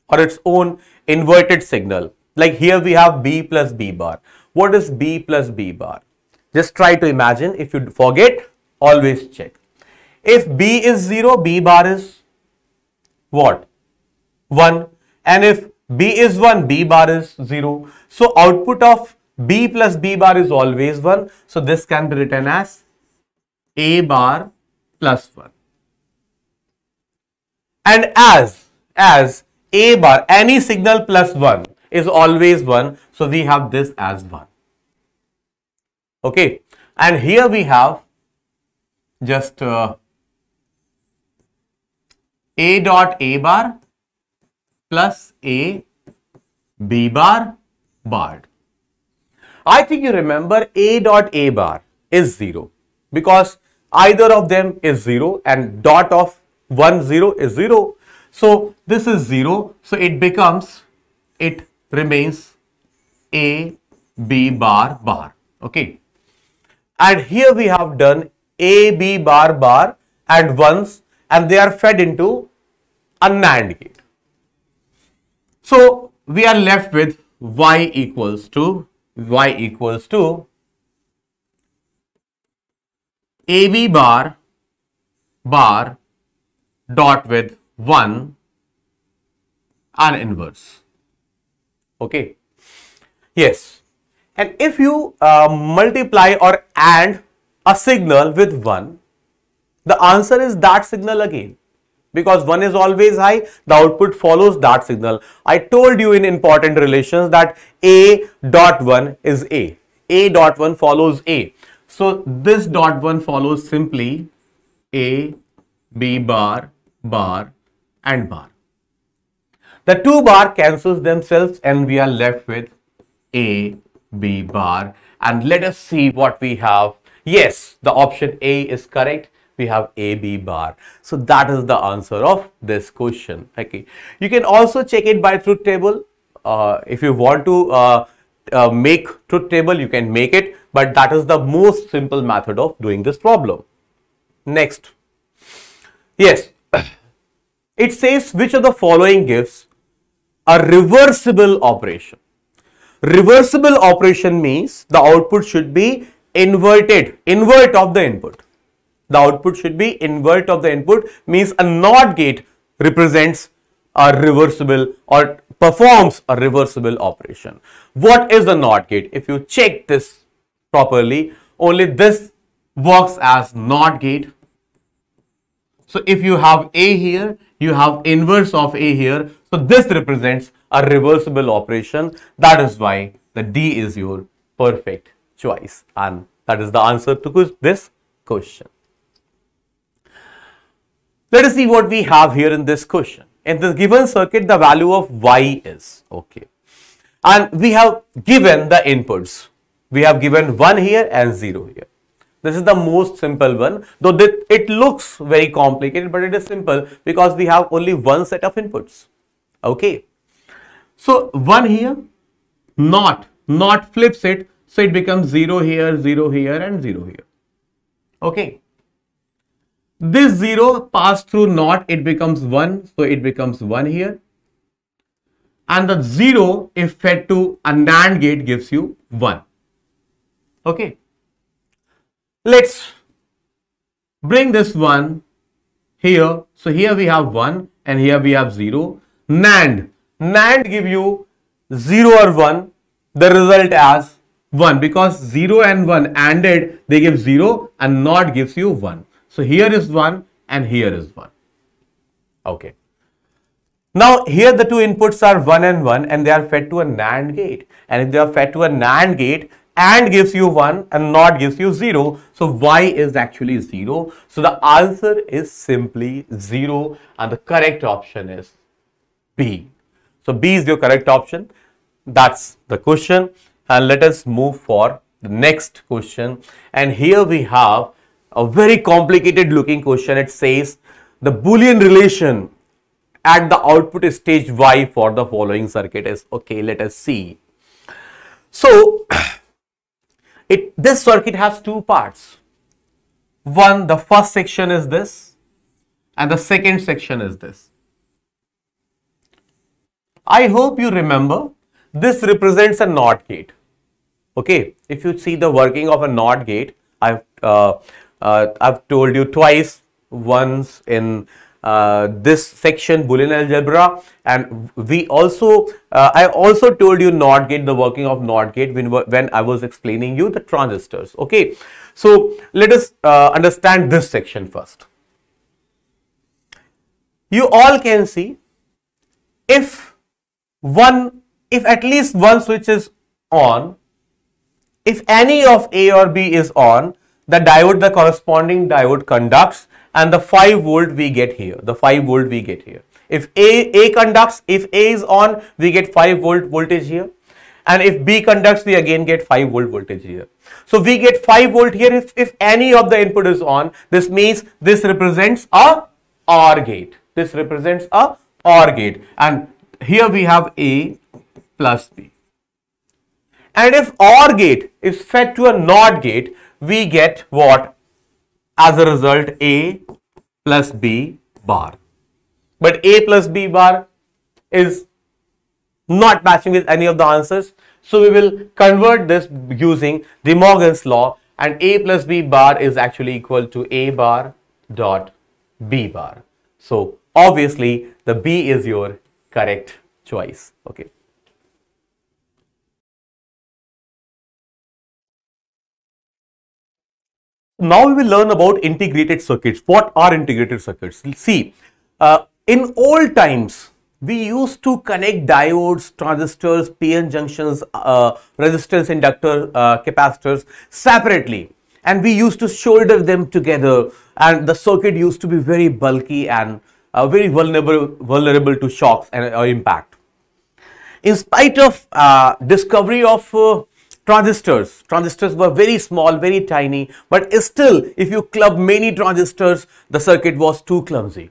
or its own inverted signal, like here we have B plus B bar. What is B plus B bar? Just try to imagine. If you forget, always check. If B is 0, B bar is what? 1. And if B is 1, B bar is 0. So output of B plus B bar is always 1. So this can be written as A bar plus 1. And as A bar, any signal plus 1 is always 1. So we have this as 1. Okay. And here we have just A dot A bar plus A B bar barred. I think you remember A dot A bar is 0 because either of them is 0 and dot of 1 0 is 0. So this is 0. So it remains A B bar bar. Okay. And here we have done A B bar bar and 1s, and they are fed into a NAND gate. So we are left with y equals to AB bar dot with 1 and inverse. Okay. Yes. And if you multiply or add a signal with 1, the answer is that signal again. Because 1 is always high, the output follows that signal. I told you in important relations that A dot 1 is A. A dot 1 follows A. So this dot 1 follows simply A, B bar, bar and bar. The two bar cancels themselves and we are left with A, B bar. And let us see what we have. Yes, the option A is correct. We have A, B bar. So that is the answer of this question. Okay. You can also check it by truth table. If you want to make truth table, you can make it. But that is the most simple method of doing this problem. Next. Yes. It says which of the following gives a reversible operation. Reversible operation means the output should be invert of the input. The output should be invert of the input, means a NOT gate represents a reversible or performs a reversible operation. What is a NOT gate? If you check this properly, only this works as NOT gate. So if you have A here, you have inverse of A here. So this represents a reversible operation. That is why the D is your perfect choice. And that is the answer to this question. Let us see what we have here in this question. In the given circuit, the value of Y is, okay. And we have given the inputs. We have given 1 here and 0 here. This is the most simple one, though it looks very complicated, but it is simple because we have only one set of inputs. Okay. So 1 here Not flips it, so it becomes 0 here, 0 here and 0 here. Okay. This 0 passed through not, it becomes 1, so it becomes 1 here. And the 0, if fed to a NAND gate, gives you 1. Okay. Let's bring this 1 here. So here we have 1 and here we have 0. NAND give you 0 or 1, the result as 1, because 0 and 1 ANDed, they give 0 and NOT gives you 1. So here is 1 and here is 1. Okay. Now here the two inputs are 1 and they are fed to a NAND gate. And if they are fed to a NAND gate, AND gives you 1 and NOT gives you 0. So Y is actually 0. So the answer is simply 0 and the correct option is B. So B is your correct option. That's the question. And let us move for the next question. And here we have a very complicated looking question. It says the Boolean relation at the output stage Y for the following circuit is. Okay, let us see. So this circuit has two parts. One, the first section is this and the second section is this. I hope you remember this represents a NOT gate. Okay, if you see the working of a NOT gate, I've told you twice, once in this section Boolean algebra, and I also told you NOT gate, the working of NOT gate when I was explaining you the transistors. Okay, so let us understand this section first. You all can see if at least one switch is on, if any of A or B is on, the corresponding diode conducts, and the 5 volt we get here. If A conducts, if A is on, we get 5 volt voltage here. And if B conducts, we again get 5 volt voltage here. So we get 5 volt here if any of the input is on. This means this represents a OR gate. And here we have A plus B. And if OR gate is fed to a NOT gate, we get what? As a result, A plus B bar. But A plus B bar is not matching with any of the answers. So we will convert this using De Morgan's law, and A plus B bar is actually equal to A bar dot B bar. So obviously the B is your correct choice. Okay. Now we will learn about integrated circuits. What are integrated circuits? See, in old times, we used to connect diodes, transistors, PN junctions, resistors, inductor, capacitors separately. And we used to solder them together, and the circuit used to be very bulky and very vulnerable to shocks or impact. In spite of discovery of transistors were very small, very tiny, but still if you club many transistors, the circuit was too clumsy.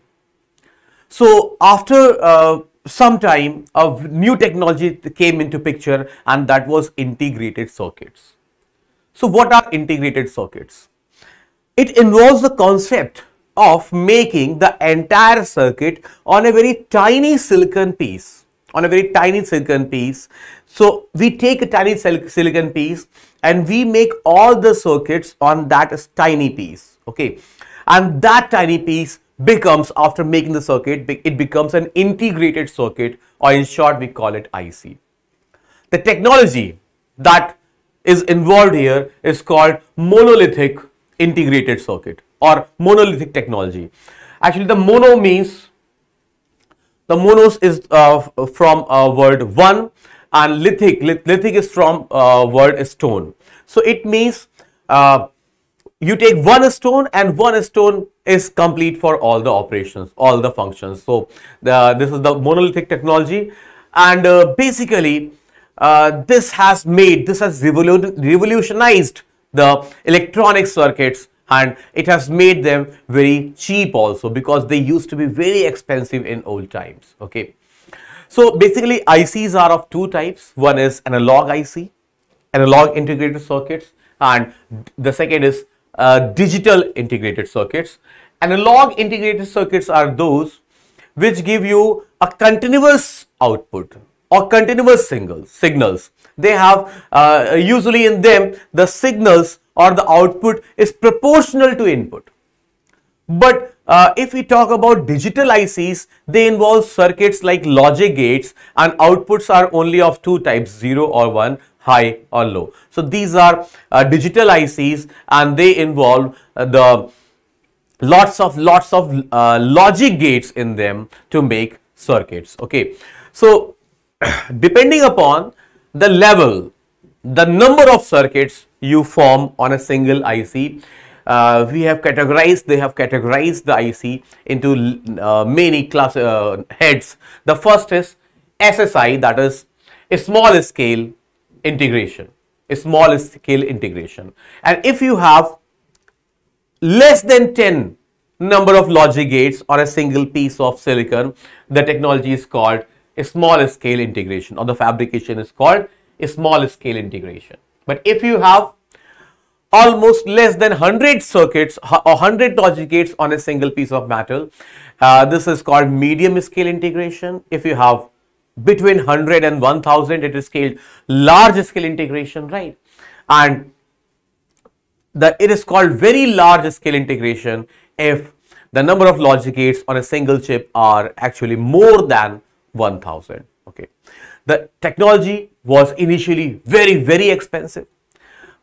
So after some time, a new technology came into picture, and that was integrated circuits. So what are integrated circuits? It involves the concept of making the entire circuit on a very tiny silicon piece. So we take a tiny silicon piece and we make all the circuits on that tiny piece. Okay, and that tiny piece becomes, after making the circuit, it becomes an integrated circuit, or in short we call it IC. The technology that is involved here is called monolithic integrated circuit or monolithic technology. Actually, the mono means, the monos is from word one, and lithic is from word stone. So it means you take one stone, and one stone is complete for all the operations, all the functions. So this is the monolithic technology, and basically this has revolutionized the electronic circuits, and it has made them very cheap also, because they used to be very expensive in old times. Okay, So basically ICs are of two types. One is analog IC, analog integrated circuits, and the second is digital integrated circuits. Analog integrated circuits are those which give you a continuous output or continuous signals. They have usually in them the signals or the output is proportional to input. But if we talk about digital ICs, they involve circuits like logic gates, and outputs are only of two types, 0 or 1, high or low. So these are digital ICs, and they involve the lots of logic gates in them to make circuits. Okay, so depending upon the level, the number of circuits you form on a single IC, they have categorized the IC into many class heads. The first is SSI, that is a small scale integration, and if you have less than 10 number of logic gates on a single piece of silicon, the technology is called a small scale integration, or the fabrication is called a small scale integration. But if you have almost less than 100 circuits or 100 logic gates on a single piece of metal, this is called medium scale integration. If you have between 100 and 1000, it is called large scale integration, right? And it is called very large scale integration if the number of logic gates on a single chip are actually more than 1000. Okay, the technology was initially very expensive,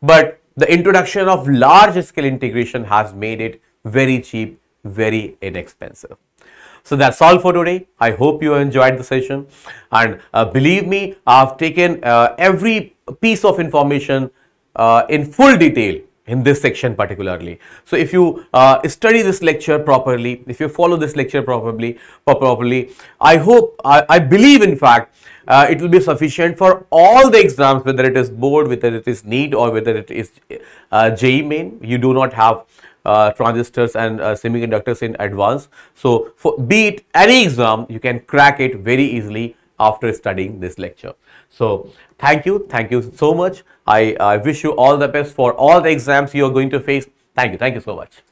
but the introduction of large scale integration has made it very cheap, very inexpensive. So that's all for today. I hope you enjoyed the session, and believe me, I've taken every piece of information in full detail in this section particularly. So if you study this lecture properly, if you follow this lecture properly, I believe in fact it will be sufficient for all the exams, whether it is board, whether it is NEET, or whether it is JEE main. You do not have transistors and semiconductors in advance. So be it any exam, you can crack it very easily after studying this lecture. So thank you so much. I wish you all the best for all the exams you are going to face. Thank you so much.